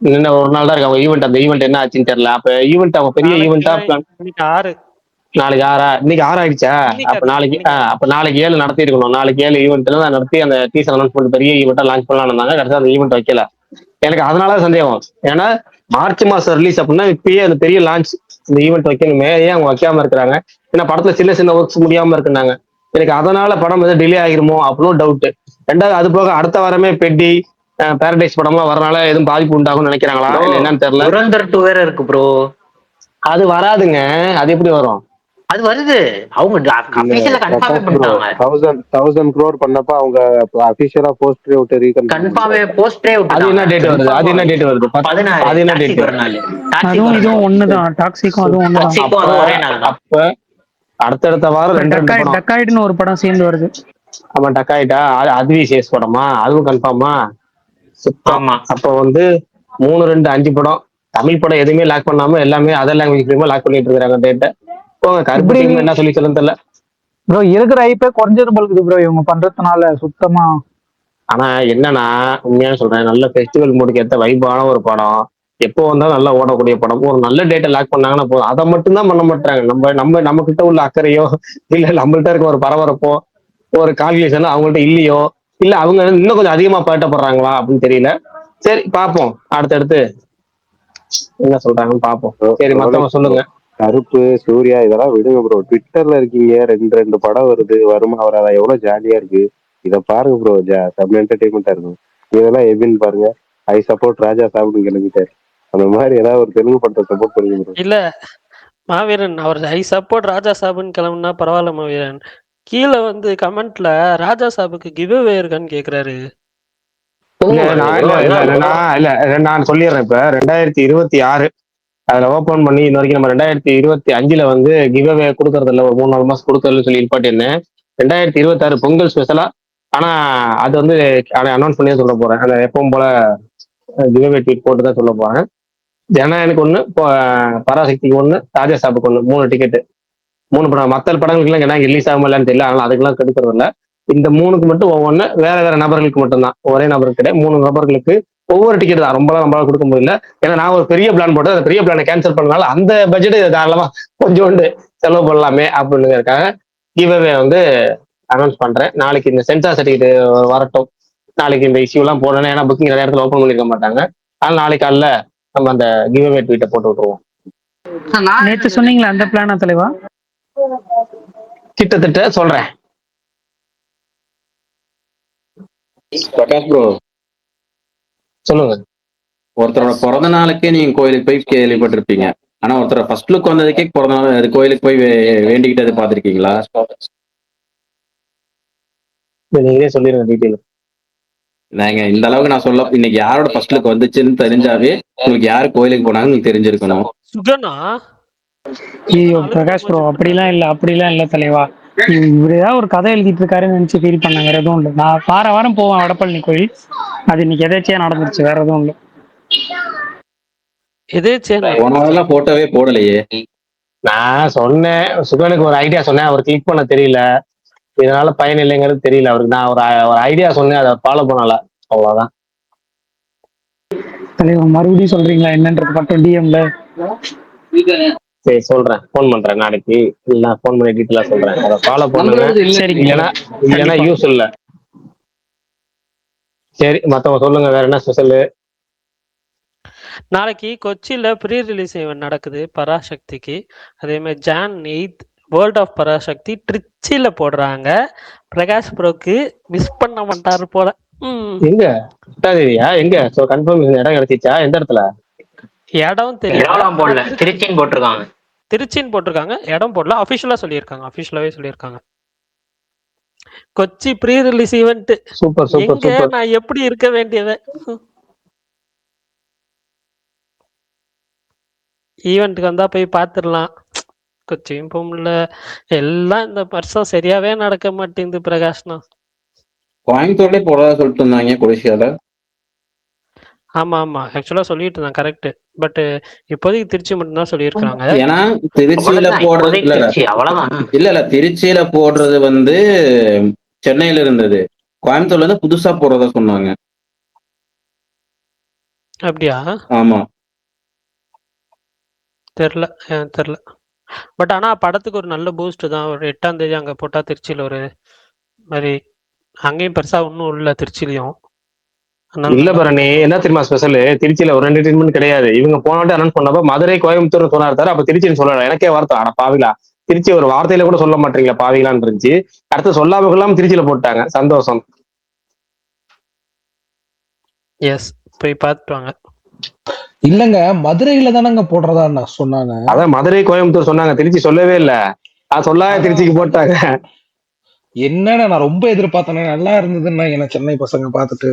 இன்னும் ஒரு நாள் தான் இருக்கு. அவங்க ஈவெண்ட் அந்த ஈவெண்ட் என்ன ஆச்சுன்னு தெரியல. அப்ப ஈவெண்ட் அவங்க பெரிய ஈவெண்டா நாளைக்கு 6 இன்னைக்கு 6 ஆயிடுச்சா? அப்ப நாளைக்கு 7 நடத்தி இருக்கணும். நாளைக்கு 7 ஈவெண்ட் நடத்தி அந்த டீசர் அனௌன்ஸ்மெண்ட் பெரிய ஈவெண்டா லான்ச் பண்ணலாம் இருந்தாங்க. கடைசியா அந்த ஈவெண்ட் வைக்கல. எனக்கு அதனால சந்தேகம். ஏன்னா மார்ச் மாசம் ரிலீஸ் அப்படின்னா இப்பயே அந்த பெரிய லான்ச் இந்த ஈவெண்ட் வைக்கணுமே, ஏன் அவங்க வைக்காம இருக்கிறாங்க? ஏன்னா படத்துல சின்ன ஒர்க்ஸ் முடியாம இருக்குனாங்க. எனக்கு அதனால படம் வந்து டிலே ஆகிருமோ அப்படின்னு டவுட். ரெண்டாவது அது போக அடுத்த வாரமே பெட்டி பாரடைஸ் படம்லாம் வரனால எதுவும் பாதிப்பு உண்டாகும்னு நினைக்கிறாங்களா என்னன்னு தெரியல. துரந்தர் 2 வேற இருக்கு ப்ரோ. அது வராதுங்க. அது எப்படி வரும்? அது வருது. அவங்க அபிஷியலா கன்ஃபார்ம் பண்ணிட்டாங்க. 1000 crore பண்ணப்ப அவங்க அபிஷியலா போஸ்டரே விட்டு கன்ஃபார்மே போஸ்டரே விட்டு. அது என்ன டேட் வருது? அது என்ன டேட் வருது? 16. அது என்ன டேட்? அதுவும் இதுவும் ஒண்ணுதான். டாக்ஸிக்கும் அதுவும் ஒண்ணுதான். ஒரே நாள் தான். அப்ப அடுத்தடுத்த வாரம் டக்காய்டுன்னு ஒரு படம் சேர்ந்து வருது. ஆமா, டக்காயிட்டா அதுவி சேஸ் படமா? அதுவும் கன்ஃபார்மா? ஆமா. அப்ப வந்து 3, 2, 5 படம் தமிழ் படம் எதுவுமே லாக் பண்ணாம எல்லாமே அதர் லாங்குவேஜ் லாக் பண்ணிட்டு இருக்காங்க டேட்டை. கருப்பு என்ன சொல்லி தெரியல ப்ரோ. இருக்கிற ஐப்பே குறைஞ்சிரும் போலுக்குது ப்ரோ இவங்க பண்றதுனால சுத்தமா. ஆனா என்னன்னா உண்மையான சொல்றேன், நல்ல ஃபெஸ்டிவல் மூடுக்கு ஏற்ற வைபான ஒரு படம், எப்போ வந்தாலும் நல்லா ஓடக்கூடிய படம், ஒரு நல்ல டேட்டை லாக் பண்ணாங்கன்னா போதும். அதை மட்டும் தான் பண்ண மாட்டாங்க. நம்ம கிட்ட உள்ள அக்கறையோ இல்ல நம்மள்ட்ட இருக்க ஒரு பரபரப்போ ஒரு கால்குலேஷன் அவங்கள்ட்ட இல்லையோ, இல்ல அவங்க இன்னும் கொஞ்சம் அதிகமா பட்டப்படுறாங்களா அப்படின்னு தெரியல. சரி பார்ப்போம், அடுத்தடுத்து என்ன சொல்றாங்கன்னு பார்ப்போம். சரி மத்தவங்க சொல்லுங்க. கருப்பு, சூர்யா இதெல்லாம் விடுங்க ப்ரோ. ட்விட்டர்ல இருக்கீங்க, 2 படம் வருது வருமா வராதா? எவ்வளவு ஜாலியா இருக்கு. இத பாருங்க ப்ரோ, செம்ம என்டர்டைன்மெண்டா இருக்கும். இதெல்லாம் எபின் பாருங்க, ஐ சப்போர்ட் ராஜா சாப்பிட்டு கிளம்பிட்டாரு. அந்த மாதிரி ஏதாவது ஒரு தெலுங்கு படத்தை சப்போர்ட் பண்ணுங்க ப்ரோ. இல்ல மாவீரன் அவர் ஐ சப்போர்ட் ராஜா சாபுன்னு கிளம்புனா பரவாயில்ல மாவீரன். கீழே வந்து கமெண்ட்ல ராஜா சாபுக்கு கிவ் அவே இருக்கான்னு கேக்குறாரு. நான் சொல்லிடுறேன். இப்ப 2026 அதுல ஓபன் பண்ணி இன்ன வரைக்கும் நம்ம 2025 வந்து கிவ் அவே கொடுக்கறது இல்ல, ஒரு 3-4 மாசம் கொடுக்கறதுன்னு சொல்லி நிப்பாட்டிருந்தேன். 2026 பொங்கல் ஸ்பெஷலா ஆனா அது வந்து அனௌன்ஸ் பண்ணியே சொல்ல போறேன். அந்த எப்பவும் போல கிவ் அவே ட்வீட் போட்டு தான் சொல்ல போறேன். ஜனநாயகனுக்கு 1, பராசக்திக்கு 1, ராஜா சாபுக்கு 1, 3 டிக்கெட். 3 படம். மற்ற படங்களுக்கு எல்லாம் ரிலீஸ் ஆகும் இல்லைன்னு தெரியல, அதனால அதுக்கெல்லாம் கெடுக்கிறது இல்ல. இந்த 3க்கு மட்டும் ஒவ்வொன்று வேற வேற நபர்களுக்கு மட்டும்தான், ஒரே நபருக்கு கிடையாது, 3 நபர்களுக்கு ஒவ்வொரு டிக்கெட் தான். ரொம்பலாம் நம்மளால கொடுக்க முடியல, ஏன்னா நான் ஒரு பெரிய பிளான் போட்டு அந்த பெரிய பிளானை கேன்சல் பண்ணனால அந்த பட்ஜெட் தாராளமா கொஞ்சோண்டு செலவு பண்ணலாமே அப்படிங்கிறதுக்காக கிவ் அவே வந்து அனௌன்ஸ் பண்றேன். நாளைக்கு இந்த சென்சார் சர்டிஃபிகேட் வரட்டும், நாளைக்கு இந்த இஷ்யூ எல்லாம் போடணும், ஏன்னா புக்கிங் நிறைய இடத்துல ஓப்பன் பண்ணிருக்க மாட்டாங்க. அதனால நாளைக்கு காலைல நம்ம அந்த கிவ் அவே ட்வீட்டை போட்டு விட்டுருவோம். நேத்து சொன்னீங்களா அந்த பிளானா தலைவா? கிட்டத்தட்ட சொல்றேன். பிரகாஷ் ப்ரோ, சொல்லுங்க. ஒருத்தரோட பிறந்த நாளுக்கே நீங்க கோயிலுக்கு போய் கேள்விப்பட்டிருப்பீங்க. ஆனா ஒருத்தர் ஃபர்ஸ்ட் லுக் வந்ததுக்கே பிறந்த நாள் அது கோயிலுக்கு போய் வேண்டிக்கிட்டது பாத்திருக்கீங்களா? நீங்களே சொல்லிருங்க டீட்டெயில். நாங்க இந்த அளவுக்கு நான் சொல்ல, இன்னைக்கு யாரோட ஃபர்ஸ்ட் லுக் வந்துச்சுன்னு தெரிஞ்சாவே உங்களுக்கு யாரு கோயிலுக்கு போனாங்க உங்களுக்கு தெரிஞ்சிருக்கணும். சுகனா ஐயோ பிரகாஷ் ப்ரோ, அப்படிலாம் இல்ல தலைவா. இவர் ஏதாவது ஒரு கதை எழுதிட்டு இருக்காருன்னு நினைச்சு ஃபீல் பண்ண, வேற எதுவும் இல்லை. நான் வாரம் போவேன் வடபழனி கோயில், அது இன்னைக்கு எதாச்சியா நடந்துருச்சு, வேற எதுவும் இல்லை. போனதெல்லாம் போட்டோவே போடலையே. நான் சொன்னேன் சுகனுக்கு ஒரு ஐடியா சொன்னேன், அவர் கிளிக் பண்ண தெரியல, இதனால பயன் இல்லைங்கிறது தெரியல அவருக்கு. நான் ஒரு ஐடியா சொன்னேன், அதை ஃபாலோ பண்ணல, அவ்வளவுதான். தலைவா மறுபடியும் சொல்றீங்களா என்னன்றது மட்டும் டிஎம்ல? சரி சொல்றேன், போன் பண்றேன் நாளைக்கு, இல்ல போன் பண்ணி டீட்டெயிலா சொல்றேன், அதை ஃபாலோ பண்ணுங்க. இல்லைன்னா யூஸ் இல்ல. சரி மத்தவங்க சொல்லுங்க, வேற என்ன ஸ்பெஷல்? நாளைக்கு கொச்சியில ப்ரீ ரிலீஸ் ஈவென்ட் நடக்குது பராசக்திக்கு. அதே மாதிரி Jan 8 வேர்ல்ட் ஆஃப் பராசக்தி ட்ரிச்சில போடுறாங்க. பிரகாஷ் ப்ரோக்கு மிஸ் பண்ண மாட்டாரு போல. எங்க தேதியா எங்க கன்ஃபார்ம் இடம் கிடைச்சிச்சா? எந்த இடத்துல? இடம் தெரியல, போடல, திருச்சின்னு போட்டிருக்காங்க. திருச்சின்னு போட்டிருக்காங்க, இடம் போடல. அபிஷியலா சொல்லியிருக்காங்க, அபிஷியலாவே சொல்லியிருக்காங்க. Kochi pre release event. Super super super. நான் எப்படி இருக்க வேண்டியது? ஈவெண்ட்டுக்கு வந்தா போய் பார்த்துடலாம். கொச்சியும் போகல, எல்லாம் இந்த வருஷம் சரியாவே நடக்க மாட்டேங்குது பிரகாஷ்னா. கோயம்புத்தூர்லயே போறதா சொல்லிட்டு இருந்தாங்க கொடிசியால. ஆமா ஆக்சுவலா சொல்லிட்டு இருந்தாங்க, கரெக்ட். பட் இப்போதைக்கு திருச்சி மட்டும் தான் சொல்லியிருக்காங்க. ஏன்னா திருச்சியில போடுறது இல்ல திருச்சியில போடுறது வந்து சென்னையில இருந்தது, கோயம்புத்தூர்ல இருந்து புதுசா போறதா சொன்னாங்க. அப்படியா? ஆமா தெரியல. பட் ஆனா படத்துக்கு ஒரு நல்ல பூஸ்ட் தான். ஒரு 8ஆம் தேதி அங்க போட்டா திருச்சியில ஒரு மாதிரி, அங்கேயும் பெருசா ஒன்றும் இல்ல திருச்சிலையும். இல்ல பரணி, என்ன தெரியுமா ஸ்பெஷல்? திருச்சியில ஒரு என்டர்டைன்மெண்ட் கிடையாது. இவங்க போனாட்டு அனௌன்ஸ் பண்ணப்ப மதுரை கோயம்புத்தூர் சொன்னாரு, அப்ப திருச்சின்னு சொல்லல. எனக்கே வார்த்தை, ஆனா பாவிலா, திருச்சி ஒரு வார்த்தையில கூட சொல்ல மாட்டீங்களா பாவிலான்னு இருந்துச்சு. அடுத்து சொல்லாம திருச்சியில போட்டாங்க. சந்தோஷம். எஸ், போய் பார்த்துட்டு வாங்க. இல்லங்க மதுரையில தானங்க போடுறதா நான் சொன்னாங்க. அதான் மதுரை கோயம்புத்தூர் சொன்னாங்க, திருச்சி சொல்லவே இல்ல. நான் சொல்லாத திருச்சிக்கு போட்டாங்க. என்னன்னா நான் ரொம்ப எதிர்பார்த்தேன், நல்லா இருந்ததுன்னா என்ன சென்னை பசங்க பார்த்துட்டு.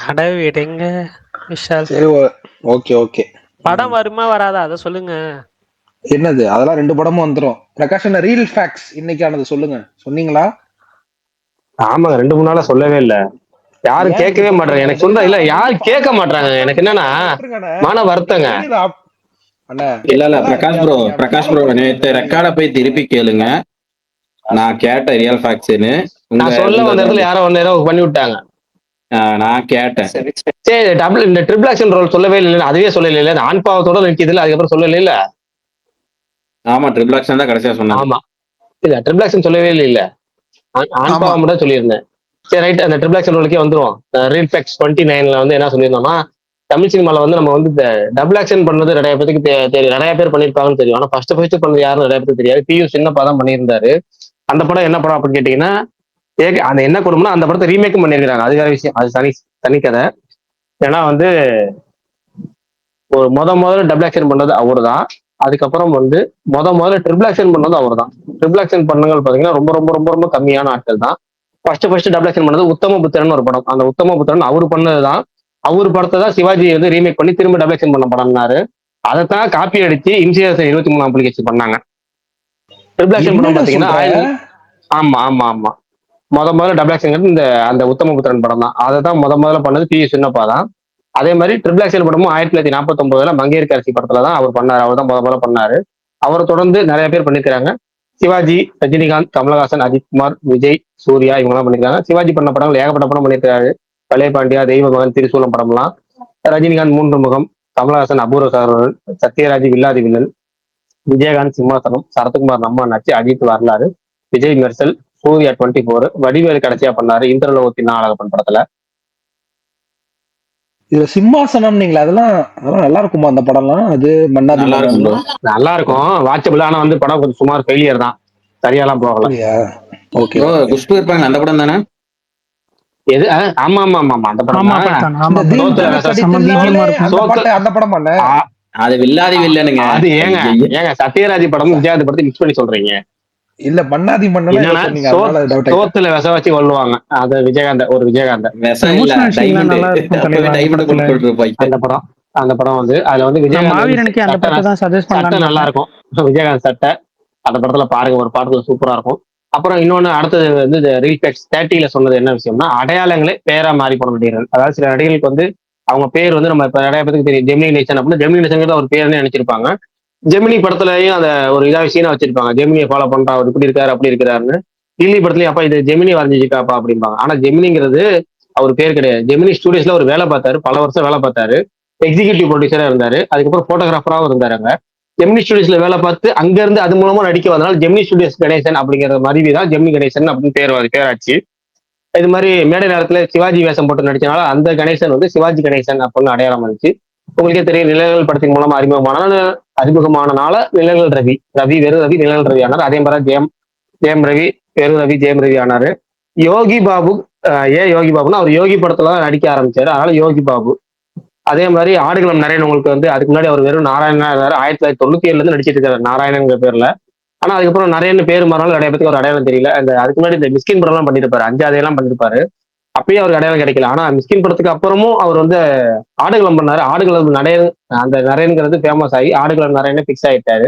அடவிடுங்க விஷால். சரி ஓகே. படம் வருமா வராதா அதை சொல்லுங்க. என்னது அதெல்லாம் 2 படமும் வந்துரும். பிரகாஷ் என்ன ரீல் ஃபேக்ட்ஸ் இன்னைக்கானது சொல்லுங்க, சொன்னீங்களா? ஆமாங்க, 2-3 நாளா சொல்லவே இல்ல. யாரும் கேட்கவே மாட்டாங்க. எனக்கு சொல்ற இல்ல, யாரும் கேட்க மாட்டாங்க. எனக்கு என்னன்னா மன வருத்தங்க. இல்ல பிரகாஷ் ப்ரோ நேத்து ரெக்கார்ட போய் திருப்பி கேளுங்க. நான் கேட்ட ரியல் ஃபேக்ட்ஸ்னு நான் சொல்ல வந்த இடத்துல யாரோ ஒன்னு பண்ணி விட்டாங்க. நான் கேட்டேன். சரி, இந்த ட்ரிபிள் ஆக்ஷன் ரோல் சொல்லவே இல்லை, அதுவே சொல்லல இல்ல. ஆண் பாவத்தோட நிற்கிது, அதுக்கப்புறம் சொல்லல இல்ல. ஆமா ட்ரிபிள் ஆக்ஷன் தான் கடைசியா சொன்னாங்க. ஆமா இல்ல, ட்ரிபிள் ஆக்ஷன் சொல்லவே இல்ல. ஆண் பாவம் மட்டும் சொல்லியிருந்தேன். சரி ரைட், அந்த ட்ரிபிள் ஆக்ஷன் ரோலுக்கே வந்துருவோம். ரீல் ஃபேக்ட்ஸ் 29ல வந்து என்ன சொல்லியிருந்தோம்னா, தமிழ் சினிமால வந்து நம்ம வந்து இந்த டபுள் ஆக்ஷன் பண்ணது நிறைய பேருக்கு தெரியும், நிறைய பேர் பண்ணியிருப்பாங்கன்னு தெரியும். ஆனா ஃபர்ஸ்ட் பண்ணது யாரும் நிறைய பேருக்கு தெரியாது. பியூ சின்னப்பா தான் பண்ணியிருந்தாரு. அந்த படம் என்ன படம் அப்படின்னு கேட்டீங்கன்னா, அந்த என்ன கொடுமைனா அந்த படத்தை ரீமேக்கும் பண்ணியிருக்காங்க. அது வேற விஷயம், அது தனி கதை. ஏன்னா வந்து ஒரு முதல்ல டபுள் ஆக்ஷன் பண்ணது அவரு தான். அதுக்கப்புறம் வந்து முதல்ல ட்ரிபிள் ஆக்ஷன் பண்ணது அவர் தான். ட்ரிபிள் ஆக்ஷன் பண்ணவங்க பாத்தீங்கன்னா ரொம்ப ரொம்ப ரொம்ப ரொம்ப கம்மியான ஆட்கள் தான். ஃபர்ஸ்ட் டபுள் ஆக்ஷன் பண்ணது உத்தமபுத்திரன் ஒரு படம். அந்த உத்தமபுத்திரன் அவரு பண்ணதுதான். அவரு படத்தை தான் சிவாஜி வந்து ரீமேக் பண்ணி திரும்ப டபுள் ஆக்ஷன் பண்ண படம்னாரு. அதைத்தான் காப்பி அடிச்சு இம்சியாசன் 23 அப்ளிகேஷன் பண்ணாங்க. ட்ரிபிள் ஆக்ஷன் படம் பாத்தீங்கன்னா ஆமா ஆமா ஆமா முதல்ல டபுள் ஆக்ஷன் இந்த அந்த உத்தமபுத்திரன் படம் தான். அதை தான் முதல்ல பண்ணது பி சின்னப்பா தான். அதே மாதிரி ட்ரிபிள் ஆக்ஷன் படமும் 1949 மங்கையர்கரசி படத்துல தான் அவர் பண்ணாரு. அவர் தான் முதல்ல பண்ணாரு. அவரை தொடர்ந்து நிறைய பேர் பண்ணிருக்காங்க. சிவாஜி, ரஜினிகாந்த், கமலஹாசன், அஜித்குமார், விஜய், சூர்யா இவங்கெல்லாம் பண்ணிருக்காங்க. சிவாஜி பண்ண படங்கள் ஏகப்பட்ட படம் பண்ணிருக்காரு. பழைய பாண்டியா, தெய்வ மகன், திரிசூலம் படம்லாம். ரஜினிகாந்த் 3 முகம், கமலஹாசன் அபூர்வ சகோதரன், சத்யராஜ் வில்லாதி வில்லன், விஜயகாந்த் சிம்மாசனம், சரத்குமார் நம்ம நச்சு, அஜித் வரலாறு, விஜய் மெர்சல், சூர்யா 24, வடிவேலு கடைசியா பண்ணாரு இந்திரலோகத்தின் நாடகப்பன் படத்துல. இதுல சிம்மாசனம் நீங்களா, அதெல்லாம் நல்லா இருக்குமா அந்த படம்லாம்? அது மன்னாதி நல்லா இருக்கும் bro. நல்லா இருக்கும் வாட்சபிள். ஆனா வந்து படம் கொஞ்சம் சுமார் ஃபெயிலியர் தான், சரியாலாம் போகல. ஓகே. bro குஷ்பு இருப்பாங்க அந்த படம் தானே? எது ஆமா ஆமா ஆமா ஆமா அந்த படம் ஆமா தான். அப்படித்தான். ஆமா இந்த bro. தீம் சோத்துல செம்ம BGM ஆ இருக்கும். அந்த படம் பண்ண அது வில்லாதி வில்லனுங்க. அது ஏங்க சத்யராஜ் படம் விஜயாந்த் படத்தை மிக்ஸ் பண்ணி சொல்றீங்க. இல்ல மன்னாதி மன்னன் என்னன்னா சொன்னீங்க, அதனால டவுட் ஆயிடுச்சு. சோத்துல விச வச்சு கொள்ளுவாங்க. அது விஜயகாந்த் ஒரு விஜயகாந்த் விஷம் இல்ல, Emotional scene எல்லாம் diamond. நல்லா இருக்கும் அப்பவே தலைவா அந்த diamond படத்துல. கொடுத்துருப்பாங்க. அந்த படம் வந்து அதுல வந்து நான் விஜயகாந்த் மாவீரனுக்கு அந்த படத்தை தான் சஜஸ்ட் சட்டை பண்ணலாம்னு நல்லா இருக்கும். விஜயகாந்த் சட்டை அந்த படத்துல பாருங்க, ஒரு பாடத்துல சூப்பரா இருக்கும். அப்புறம் இன்னொன்னு அடுத்தது வந்து ரீஃபேக்ஸ் 30ல சொன்னது என்ன விஷயம்னா, அடையாளங்களே பேரா மாறி போன நடிகர்கள். அதாவது சில நடிகர்களுக்கு வந்து அவங்க பேர் வந்து நம்ம இப்ப நிறைய பேருக்கு தெரியும், ஜெமினி நேசன் அப்படின்னு. ஜெமினி நேசன் ஒரு பேருன்னு நினைச்சிருப்பாங்க. ஜெமினி படத்துலயும் அந்த ஒரு இதா விஷயம் வச்சிருப்பாங்க, ஜெமினியை ஃபாலோ பண்றா, அவர் இப்படி இருக்காரு அப்படி இருக்கிறாருன்னு. டில்லி படத்துலயும் அப்பா இது ஜெமினி வரைஞ்சிருக்காப்பா அப்படிம்பாங்க. ஆனா ஜெமினிங்கிறது அவர் பேர் கிடையாது. ஜெமினி ஸ்டூடியோஸ்ல ஒரு வேலை பார்த்தாரு, பல வருஷம் வேலை பார்த்தாரு. எக்ஸிகியூட்டிவ் ப்ரொடியூசரா இருந்தாரு. அதுக்கப்புறம் போட்டோகிராஃபராகவும் இருந்தாருங்க. ஜெமினி ஸ்டுடியோஸ்ல வேலை பார்த்து அங்க இருந்து அது மூலமா நடிக்க வந்தனால ஜெமினி ஸ்டுடியோஸ் கணேசன் அப்படிங்கிற மாதிரி தான் ஜெமினி கணேசன் அப்படின்னு பேராச்சு. இது மாதிரி மேடை நேரத்துல சிவாஜி வேஷம் போட்டு நடிச்சனால அந்த கணேசன் வந்து சிவாஜி கணேசன் அப்படின்னு அடையாளம் வந்துச்சு. உங்களுக்கே தெரியும், நிழல்கள் படத்தின் மூலமா அறிமுகமானனால நிழல்கள் ரவி வெறு ரவி நிழல் ரவி ஆனார். அதே மாதிரி ஜெயம் ரவி வெறு ரவி ஜெயம் ரவி ஆனாரு. யோகி பாபு யோகி பாபுன்னா அவர் யோகி படத்துல தான் நடிக்க ஆரம்பிச்சாரு, அதனால யோகி பாபு. அதே மாதிரி ஆடுகளம் நரேன் உங்களுக்கு வந்து அதுக்கு முன்னாடி அவர் வெறும் நாராயணனா இருந்தாரு. 1997 இருந்து நடிச்சிட்டு இருக்காரு நாராயணங்கிற பேர்ல. ஆனா அதுக்கப்புறம் நரேன் பேர் மாறாலும் நிறைய பேருக்கு ஒரு அடையாளம் தெரியல. அதுக்கு முன்னாடி இந்த மிஸ்கின் படம் எல்லாம் பண்ணிருப்பாரு, 5 அதையெல்லாம் பண்ணிருப்பாரு. அப்பயே அவருக்கு அடையாளம் கிடைக்கல. ஆனா மிஸ்கின் படத்துக்கு அப்புறமும் அவர் வந்து ஆடுகளம் பண்ணாரு. ஆடுகளம் நரேன், அந்த நரேன்ங்கிறது ஃபேமஸ் ஆகி ஆடுகளம் நரேன் பிக்ஸ் ஆயிட்டாரு.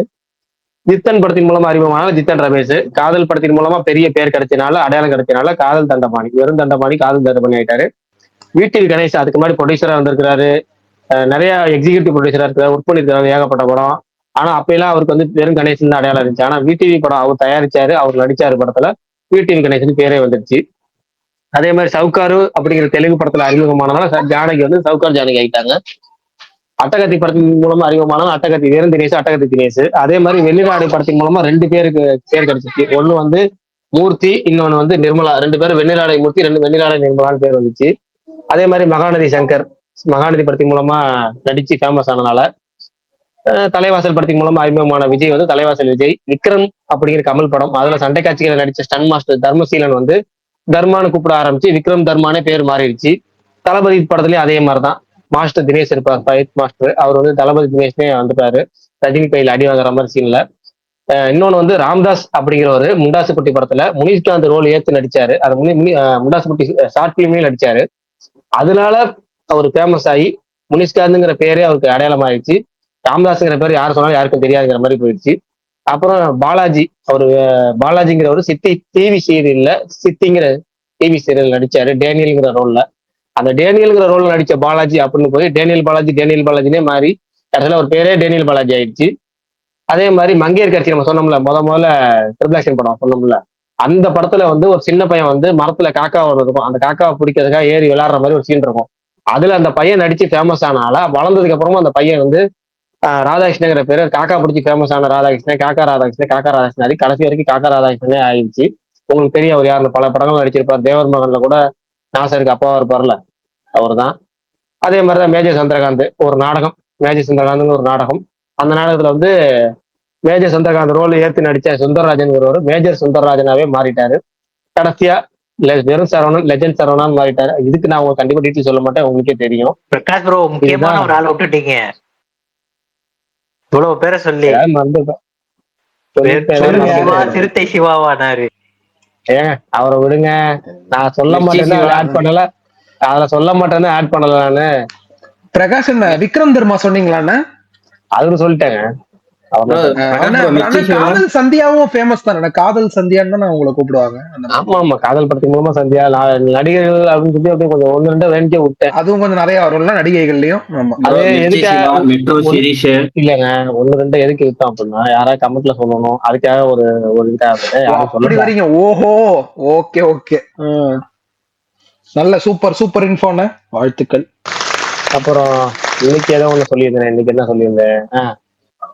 ஜித்தன் படத்தின் மூலமா அறிமுகமான ஜித்தன் ரமேஷ். காதல் படத்தின் மூலமா பெரிய பேர் கிடைச்சனால அடையாளம் கிடைச்சனால காதல் தண்டபாணி, வெறும் தண்டபாணி காதல் தண்டபாணி ஆயிட்டாரு. வீட்டில் கணேஷ் அதுக்கு முன்னாடி ப்ரொடியூசரா வந்திருக்கிறாரு. நிறைய எக்ஸிகியூட்டிவ் ப்ரொடியூசரா இருக்கிறார், ஒர்க் பண்ணிருக்காரு ஏகப்பட்ட படம். ஆனா அப்பெல்லாம் அவருக்கு வந்து வெறும் கணேசன் தான் அடையாளம் இருந்துச்சு. ஆனா விடிவி படம் அவர் தயாரிச்சாரு, அவர் நடிச்சாரு படத்துல, விடிவி கணேசன் பேரே வந்துருச்சு. அதே மாதிரி சவுக்காரு அப்படிங்கிற தெலுங்கு படத்துல அறிமுகமானதால ஜானகி வந்து சவுக்கார் ஜானகி ஆயிட்டாங்க. அட்டகத்தி படத்தின் மூலமா அறிமுகமானது அட்டகத்தி வேறு தினேஷ், அட்டகத்தி தினேஷ். அதே மாதிரி வெண்ணிலாடை படத்தின் மூலமா 2 பேருக்கு பேர் கிடைச்சிச்சு. ஒண்ணு வந்து மூர்த்தி, இன்னொன்னு வந்து நிர்மலா. 2 பேரும் வெண்ணிலாடை மூர்த்தி, 2 வெண்ணிலாடை நிர்மலான்னு பேர் வந்துச்சு. அதே மாதிரி மகாநதி சங்கர் மகாநதி படத்தின் மூலமா நடிச்சு ஃபேமஸ் ஆனதுனால. தலைவாசல் படத்தின் மூலமா அறிமுகமான விஜய் வந்து தலைவாசல் விஜய். விக்ரம் அப்படிங்கிற கமல் படம், அதுல சண்டை காட்சிகளை நடிச்ச ஸ்டன் மாஸ்டர் தர்மசீலன் வந்து தர்மான்னு கூப்பிட ஆரம்பிச்சு விக்ரம் தர்மானே பேர் மாறிடுச்சு. தளபதி படத்துலயும் அதே மாதிரிதான் மாஸ்டர் தினேஷ் இருப்பார், ஃபைட் மாஸ்டர். அவர் வந்து தளபதி தினேஷ்னே வந்துட்டாரு, ரஜினி கையில் அடி வாங்குற மாதிரி சீன்ல. இன்னொன்னு வந்து ராம்தாஸ் அப்படிங்கிற ஒரு முண்டாசுப்பட்டி படத்துல முனிஷ்காந்த் ரோல் ஏத்து நடிச்சாரு. அது முண்டாசுப்பட்டி ஷார்ட் பிலிமே நடிச்சாரு. அதனால அவர் ஃபேமஸ் ஆகி முனிஷ்காந்துங்கிற பேரே அவருக்கு அடையாளம் ஆயிடுச்சு. ராமதாஸுங்கிற பேர் யார் சொன்னாலும் யாருக்கும் தெரியாதுங்கிற மாதிரி போயிடுச்சு. அப்புறம் பாலாஜி, அவரு பாலாஜிங்கிற ஒரு சித்தி டிவி சீரியல்ல சித்திங்கிற டிவி சீரியல் நடிச்சாரு டேனியல்ங்கிற ரோல்ல. அந்த டேனியல்ங்கிற ரோல்ல நடிச்ச பாலாஜி அப்படின்னு போய் டேனியல் பாலாஜினே மாறி கடைசியில ஒரு பேரே டேனியல் பாலாஜி ஆயிடுச்சு. அதே மாதிரி மங்கையர் கட்சி நம்ம சொன்னோம்ல, முதல்ல ட்ரிபிள் ஆக்ஷன் படம் சொன்னோம்ல, அந்த படத்துல வந்து ஒரு சின்ன பையன் வந்து மரத்துல காக்கா இருக்கும், அந்த காக்காவை பிடிக்கிறதுக்காக ஏறி விளையாடுற மாதிரி ஒரு சீன் இருக்கும். அதுல அந்த பையன் நடிச்சு ஃபேமஸ் ஆனால வளர்ந்ததுக்கு அப்புறமா அந்த பையன் வந்து ராதாகிருஷ்ணங்கிற பேரு காக்கா பிடிச்சி ஃபேமஸ் ஆன ராதாகிருஷ்ணன், காக்கா ராதாகிருஷ்ணன் கடைசி வரைக்கும் காக்கா ராதாகிருஷ்ணனே ஆயிடுச்சு. உங்களுக்கு தெரியும் அவர் யாருன்னு, பல படங்கள் நடிச்சிருப்பார். தேவர் மகன்ல கூட நாசருக்கு அப்பாவா இருப்பார்ல, அவர் தான். அதே மாதிரிதான் மேஜர் சந்திரகாந்த் ஒரு நாடகம், மேஜர் சந்திரகாந்த்னு ஒரு நாடகம். அந்த நாடகத்துல வந்து மேஜர் சந்திரகாந்த் ரோல் ஏற்று நடிச்ச சுந்தரராஜன் ஒருவர் மேஜர் சுந்தரராஜனாவே மாறிட்டாரு. கடைசியா வெறும் சரவணன் லெஜெண்ட் சரவணன் மாறிட்டாரு. இதுக்கு நான் உங்களுக்கு கண்டிப்பா டீட்டெயில் சொல்ல மாட்டேன், உங்களுக்கே தெரியும். பிரகாஷ் ப்ரோ முக்கியமான இதுதான் ஒரு ஆளை விட்டுட்டீங்க இவ்வளவு பேரை சொல்லி. ஏதாவது மறந்துருப்பேன். சொல்லிட்டு ஏதாவது சிறுத்தை சிவா மறந்துருப்பேன். சிறுத்தை சிவாவானாரு. ஏங்க அவரை விடுங்க. நான் சொல்ல மிர்ச்சி மாட்டேன்னு சிவா. ஆட் பண்ணல. அதுல சொல்ல மாட்டேன்னு ஆட் பண்ணல நானு. பிரகாஷ் அண்ணா விக்ரம் தர்மா சொன்னீங்களாண்ணா? அதுன்னு சொல்லிட்டேங்க. அவர் Bro, மட்டும். பிரகாஷ் அண்ணா, bro, அண்ணா, மிர்ச்சி சிவா. காதல் சந்தியாவும் ஃபேமஸ் தானே. காதல் சந்தியான்னு தான் உங்களை கூப்பிடுவாங்க. அந்த மாதிரி. ஆமா ஆமா, காதல் படத்தின் மூலமா சந்தியா நடிகர்கள் அப்படின்னு சொல்லி அப்படியே கொஞ்சம் ஒன்று ரெண்டு வேண்டிய விட்டேன். அதுவும் கொஞ்சம் நிறைய வரும்ல நடிகைகள்லயும். ஆமா. Bro, அது மிர்ச்சி எதுக்கா சிவா, மெட்ரோ சிரீஷ். இல்லைங்க, ஒன்று ரெண்டு எதுக்கு விட்டோம் அப்படின்னா யாராவது கமெண்ட்ல சொல்லணும், அதுக்காக ஒரு ஒரு இதுக்காக யாரும் அப்படி சொல்லல. வரீங்க. ஓஹோ, ஓகே ஓகே. நல்ல சூப்பர் சூப்பர் இன்ஃபோண்ணே, வாழ்த்துக்கள். அப்புறம் இன்னைக்கு ஏதோ ஒண்ணு சொல்லியிருந்தேன். இன்னைக்கு என்ன சொல்லியிருந்தேன்?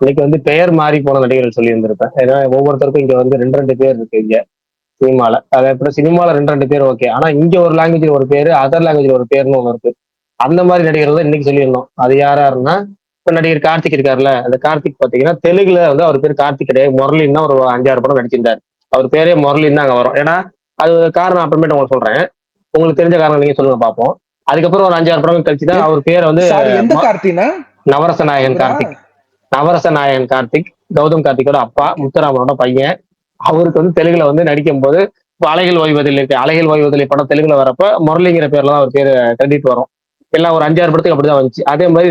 இன்னைக்கு வந்து பெயர் மாறி போன நடிகர்கள் சொல்லியிருந்திருப்பேன். ஏன்னா ஒவ்வொருத்தருக்கும் இங்க வந்து ரெண்டு ரெண்டு பேர் இருக்கு இங்க சினிமால. அதே போல சினிமால ரெண்டு ரெண்டு பேர் ஓகே, ஆனா இங்க ஒரு லாங்குவேஜ்ல ஒரு பேரு, அதர் லாங்குவேஜ்ல ஒரு பேர்னு ஒண்ணு இருக்கு. அந்த மாதிரி நடிகர்கள் தான் இன்னைக்கு சொல்லியிருந்தோம். அது யாருன்னா, இப்ப நடிகர் கார்த்திக் இருக்காருல்ல, அந்த கார்த்திக் பாத்தீங்கன்னா தெலுங்குல வந்து அவர் பேர் கார்த்திக் கிடையாது, முரளின்னு ஒரு 5-6 படம் நடிச்சிருந்தாரு. அவர் பேரே முரளின்னு தான் அங்க வரும். ஏன்னா அது காரணம் அப்புறமேட்டு உங்களுக்கு சொல்றேன். உங்களுக்கு தெரிஞ்ச காரணம் நீங்க சொல்லுங்க பார்ப்போம். அதுக்கப்புறம் ஒரு 5-6 படம் கழிச்சு தான் அவர் பேரை வந்து எந்த கார்த்தினா? நவரச நாயகன் கார்த்திக். நவரச நாயகன் கார்த்திக் கௌதம் கார்த்திகோட அப்பா, முத்துராமனோட பையன். அவருக்கு வந்து தெலுங்குல வந்து நடிக்கும் போது அலைகள் ஓய்வதில் இருக்கு, அலைகள் ஓய்வதில் படம் தெலுங்குல வரப்ப முரளிங்கிற பேர்ல தான் அவர் பேர் கிரெடிட் வரும். எல்லாம் ஒரு 5-6 படத்துக்கு அப்படிதான் வந்துச்சு. அதே மாதிரி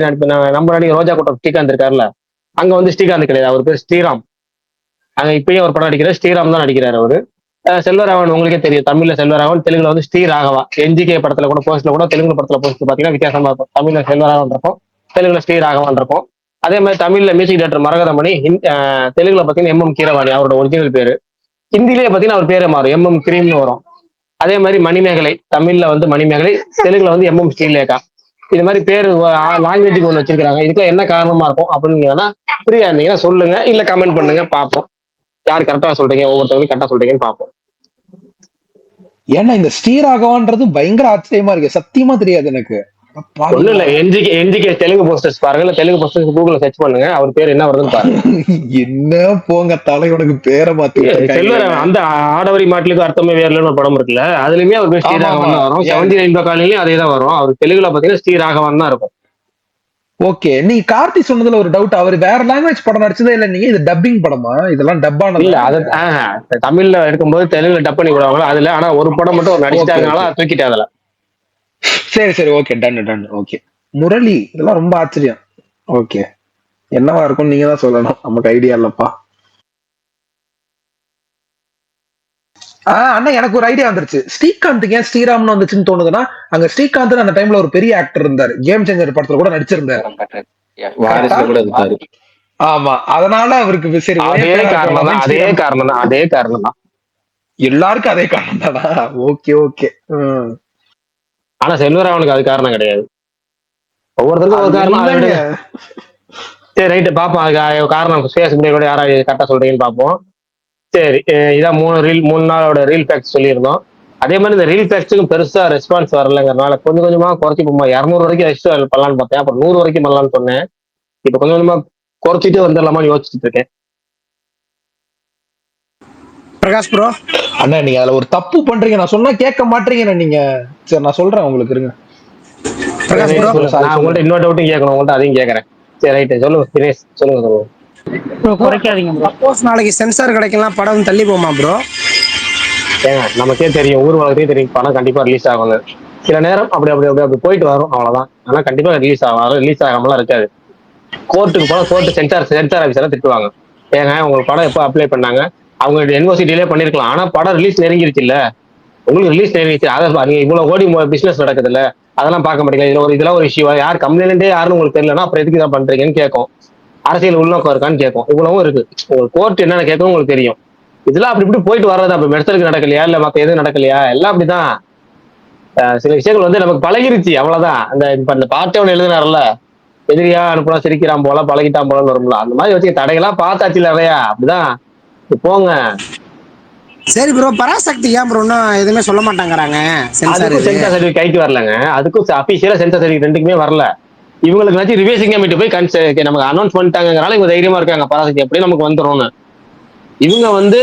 நம்ம நடிகர் ரோஜா கோட்டம் ஸ்ரீகாந்த் இருக்காருல்ல, அங்க வந்து ஸ்ரீகாந்த் கிடையாது, அவர் பேர் ஸ்ரீராம். அங்க இப்பயும் ஒரு படம் நடிக்கிறார், ஸ்ரீராம் தான் நடிக்கிறாரு அவரு. செல்வராகவன் உங்களுக்கே தெரியும், தமிழ்ல செல்வராகவன், தெலுங்குல வந்து ஸ்ரீராகவா. என்ஜிகே படத்துல கூட போஸ்ட்ல கூட தெலுங்கு படத்துல போஸ்ட் பாத்தீங்கன்னா வித்தியாசமா இருக்கும். தமிழ்ல செல்வராகவன் இருக்கும், தெலுங்குல ஸ்ரீராகவன் இருக்கும். அதே மாதிரி தமிழ்ல மியூசிக் டைரக்டர் மரகதமணி, தெலுங்குல பாத்தீங்கன்னா MM கீரவாணி அவரோட ஒரிஜினல் பேரு. ஹிந்திலேயே பாத்தீங்கன்னா அவர் பேரே மாறும், MM கிரீம்னு வரும். அதே மாதிரி மணிமேகலை, தமிழ்ல வந்து மணிமேகலை, தெலுங்குல வந்து MM ஸ்ரீலேகா. இது மாதிரி பேர் லாங்குவேஜுக்கு ஒன்று வச்சிருக்காங்க. இதுக்கு என்ன காரணமா இருக்கும் அப்படின்னு ஃப்ரீயா இருந்தீங்கன்னா சொல்லுங்க, இல்ல கமெண்ட் பண்ணுங்க, பார்ப்போம் யார் கரெக்டா சொல்றீங்க, ஒவ்வொருத்தவங்களும் கரெக்டா சொல்றீங்கன்னு பார்ப்போம். ஏன்னா இந்த ஸ்ரீராகவான்றது பயங்கர ஆச்சரியமா இருக்கு, சத்தியமா தெரியாது எனக்கு. ஒண்ணும் இல்ல, என்ஜிகே தெலுங்கு போஸ்டர்ஸ் பாருங்க, இல்ல தெலுங்கு போஸ்டர்ஸ் கூகுள்ல சர்ச் பண்ணுங்க, அவர் பேர் என்ன வருதுன்னு பாருங்க. என்ன போங்க தலைவனுக்கு பேரை மாத்தி செல்வராகவன் அந்த ஆடவரி மாட்டுக்கு அர்த்தமே வேறலன்னு ஒரு படம் இருக்குல்ல, அதுலயுமே அவர் பேர் ஸ்ரீராகவன் தான் வரும். 79 காலையிலயும் அதே தான் வரும். அவர் தெலுங்குல பாத்தீங்கன்னா ஸ்ரீராகவன் தான் இருக்கும். ஓகே, நீ கார்த்தி சொன்னதுல ஒரு டவுட், அவர் வேற லாங்குவேஜ் படம் நடிச்சதே இல்ல, நீங்க இது டப்பிங் படமா? இதெல்லாம் டப்பானது இல்ல, அது தமிழ்ல எடுக்கும்போது தெலுங்குல டப் பண்ணி விடுவாங்க அதுல. ஆனா ஒரு படம் மட்டும் ஒரு நடிச்சிட்டாங்கனால தூக்கிட்டேன் அதுல. சரி சரி, ஓகே, டன். ஓகே, முரளி இதெல்லாம் ரொம்ப ஆச்சரியம். ஓகே, என்னவா இருக்கும் நீங்க தான் சொல்லணும், நமக்கு ஐடியா இல்லப்பா. அண்ணா எனக்கு ஒரு ஐடியா வந்துருச்சு. ஸ்ரீகாந்த் ஏன் ஸ்ரீராம்னு வந்துச்சுன்னு தோணுதுன்னா, அங்க ஸ்ரீகாந்த் அந்த டைம்ல ஒரு பெரிய ஆக்டர் இருந்தாரு, கேம் சேஞ்சர் படத்துல கூட நடிச்சிருந்தாரு. வாரிசுல கூட இருந்தாரு. ஆமா, அதனால அவருக்கு சரி அதே காரணம் தான். எல்லாருக்கும் அதே காரணம் தானா? Okay okay. ஆனா செல்வராகவனுக்கு அது காரணம் கிடையாது, ஒவ்வொருத்தருக்கும் ஒரு காரணம். சரி ரைட்டு, பாப்போம் அதுக்கு காரணம் கூட யாராவது கரெக்டா சொல்றீங்கன்னு பாப்போம். சரி, இதான் 3 நாளோட ரீல் ஃபேக்ட்ஸ் சொல்லியிருந்தோம். அதே மாதிரி இந்த ரீல் ஃபேக்ட்ஸுக்கும் பெருசா ரெஸ்பான்ஸ் வரலங்கிறதுனால கொஞ்சம் கொஞ்சமா குறைச்சி 200 வரைக்கும் எக்ஸ்ட்ரா பண்ணலான்னு பார்த்தேன். அப்புறம் 100 வரைக்கும் பண்ணலான்னு சொன்னேன். இப்ப கொஞ்சம் கொஞ்சமா குறைச்சிட்டு வந்துடலாமான்னு யோசிச்சுட்டு இருக்கேன். பிரகாஷ் ப்ரோ, அண்ணா நீங்க அதுல ஒரு தப்பு பண்றீங்க, நான் சொன்னா கேட்க மாட்டீங்கண்ணா நீங்க. சரி நான் சொல்றேன் உங்களுக்கு, இருங்க. பிரகாஷ் ப்ரோ, நான் உங்கள்ட்ட இன்னொரு டவுட்டும் கேட்கணும், உங்கள்ட்ட அதையும் கேட்கறேன். சரி ரைட்டு, சொல்லுங்க தினேஷ், சொல்லுங்க. குறைக்காதீங்க ப்ரோ. சப்போஸ் நாளைக்கு சென்சார் கிடைக்கலாம், படம் தள்ளி போமா ப்ரோ? ஏங்க நமக்கே தெரியும், ஊர் வளர்த்தே தெரியும், படம் கண்டிப்பா ரிலீஸ் ஆகுங்க. சில நேரம் அப்படி போயிட்டு வரும், அவ்வளவுதான். ஆனா கண்டிப்பா ரிலீஸ் ஆகாமலாம் இருக்காது. கோர்ட்டுக்கு போனா கோர்ட்டு சென்சார் ஆஃபீஸர் திட்டுவாங்க. ஏங்க உங்களுக்கு படம் எப்போ அப்ளை பண்ணாங்க, அவங்க NOC டிலே பண்ணிருக்கலாம், ஆனா படம் ரிலீஸ் நெருங்கிருச்சு இல்ல, உங்களுக்கு ரிலீஸ் நெருங்கிச்சு, அதை நீங்க இவ்வளவு கோடி பிசினஸ் நடக்குது இல்ல, அதெல்லாம் பார்க்க மாட்டீங்களா? இதெல்லாம் ஒரு இஷ்யூவா? யார் கம்ப்ளைண்டே யாருன்னு உங்களுக்கு தெரியலன்னா அப்புறம் எதுக்கு இதான் பண்றீங்கன்னு கேட்கும். அரசியல் உள்நோக்கம் இருக்கான்னு கேட்கும். இவ்வளவும் இருக்கு. உங்களுக்கு கோர்ட் என்னென்ன கேட்கும் உங்களுக்கு தெரியும். இதெல்லாம் அப்படி இப்படி போயிட்டு வர்றதா. இப்ப மெர்சலுக்கு நடக்கலையா, இல்ல மத்த எதுவும் நடக்கலையா, எல்லாம் அப்படிதான். சில விஷயங்கள் வந்து நமக்கு பழகிருச்சு, அவ்வளவுதான். இந்த பாட்டை ஒன்று எழுதினார்ல, எதிரியா அனுப்புனா சிரிக்கிறான் போல பழகிட்டான் போலன்னு வரும்ல, அந்த மாதிரி வச்சு தடைகள்லாம் பார்த்தாச்சு நிறையா. அப்படிதான் போங்க. சரி ப்ரோ, பராசக்தி ஏன் ப்ரோ இன்னும் எதுவுமே சொல்ல மாட்டாங்கறாங்க? அதுக்கும் சென்சார் சர்டிஃபிகேட் கைக்கு வரலங்க, அதுக்கும் அபிஷியலா சென்சார் சர்டிஃபிகேட் ரெண்டுக்குமே வரல. இவங்களுக்கு வச்சு ரிவைசிங் கமிட்டி போய் நமக்கு அனௌன்ஸ் பண்ணிட்டாங்கிறனால இவங்க தைரியமா இருக்காங்க, பராசக்தி அப்படியே நமக்கு வந்துரும்னு. இவங்க வந்து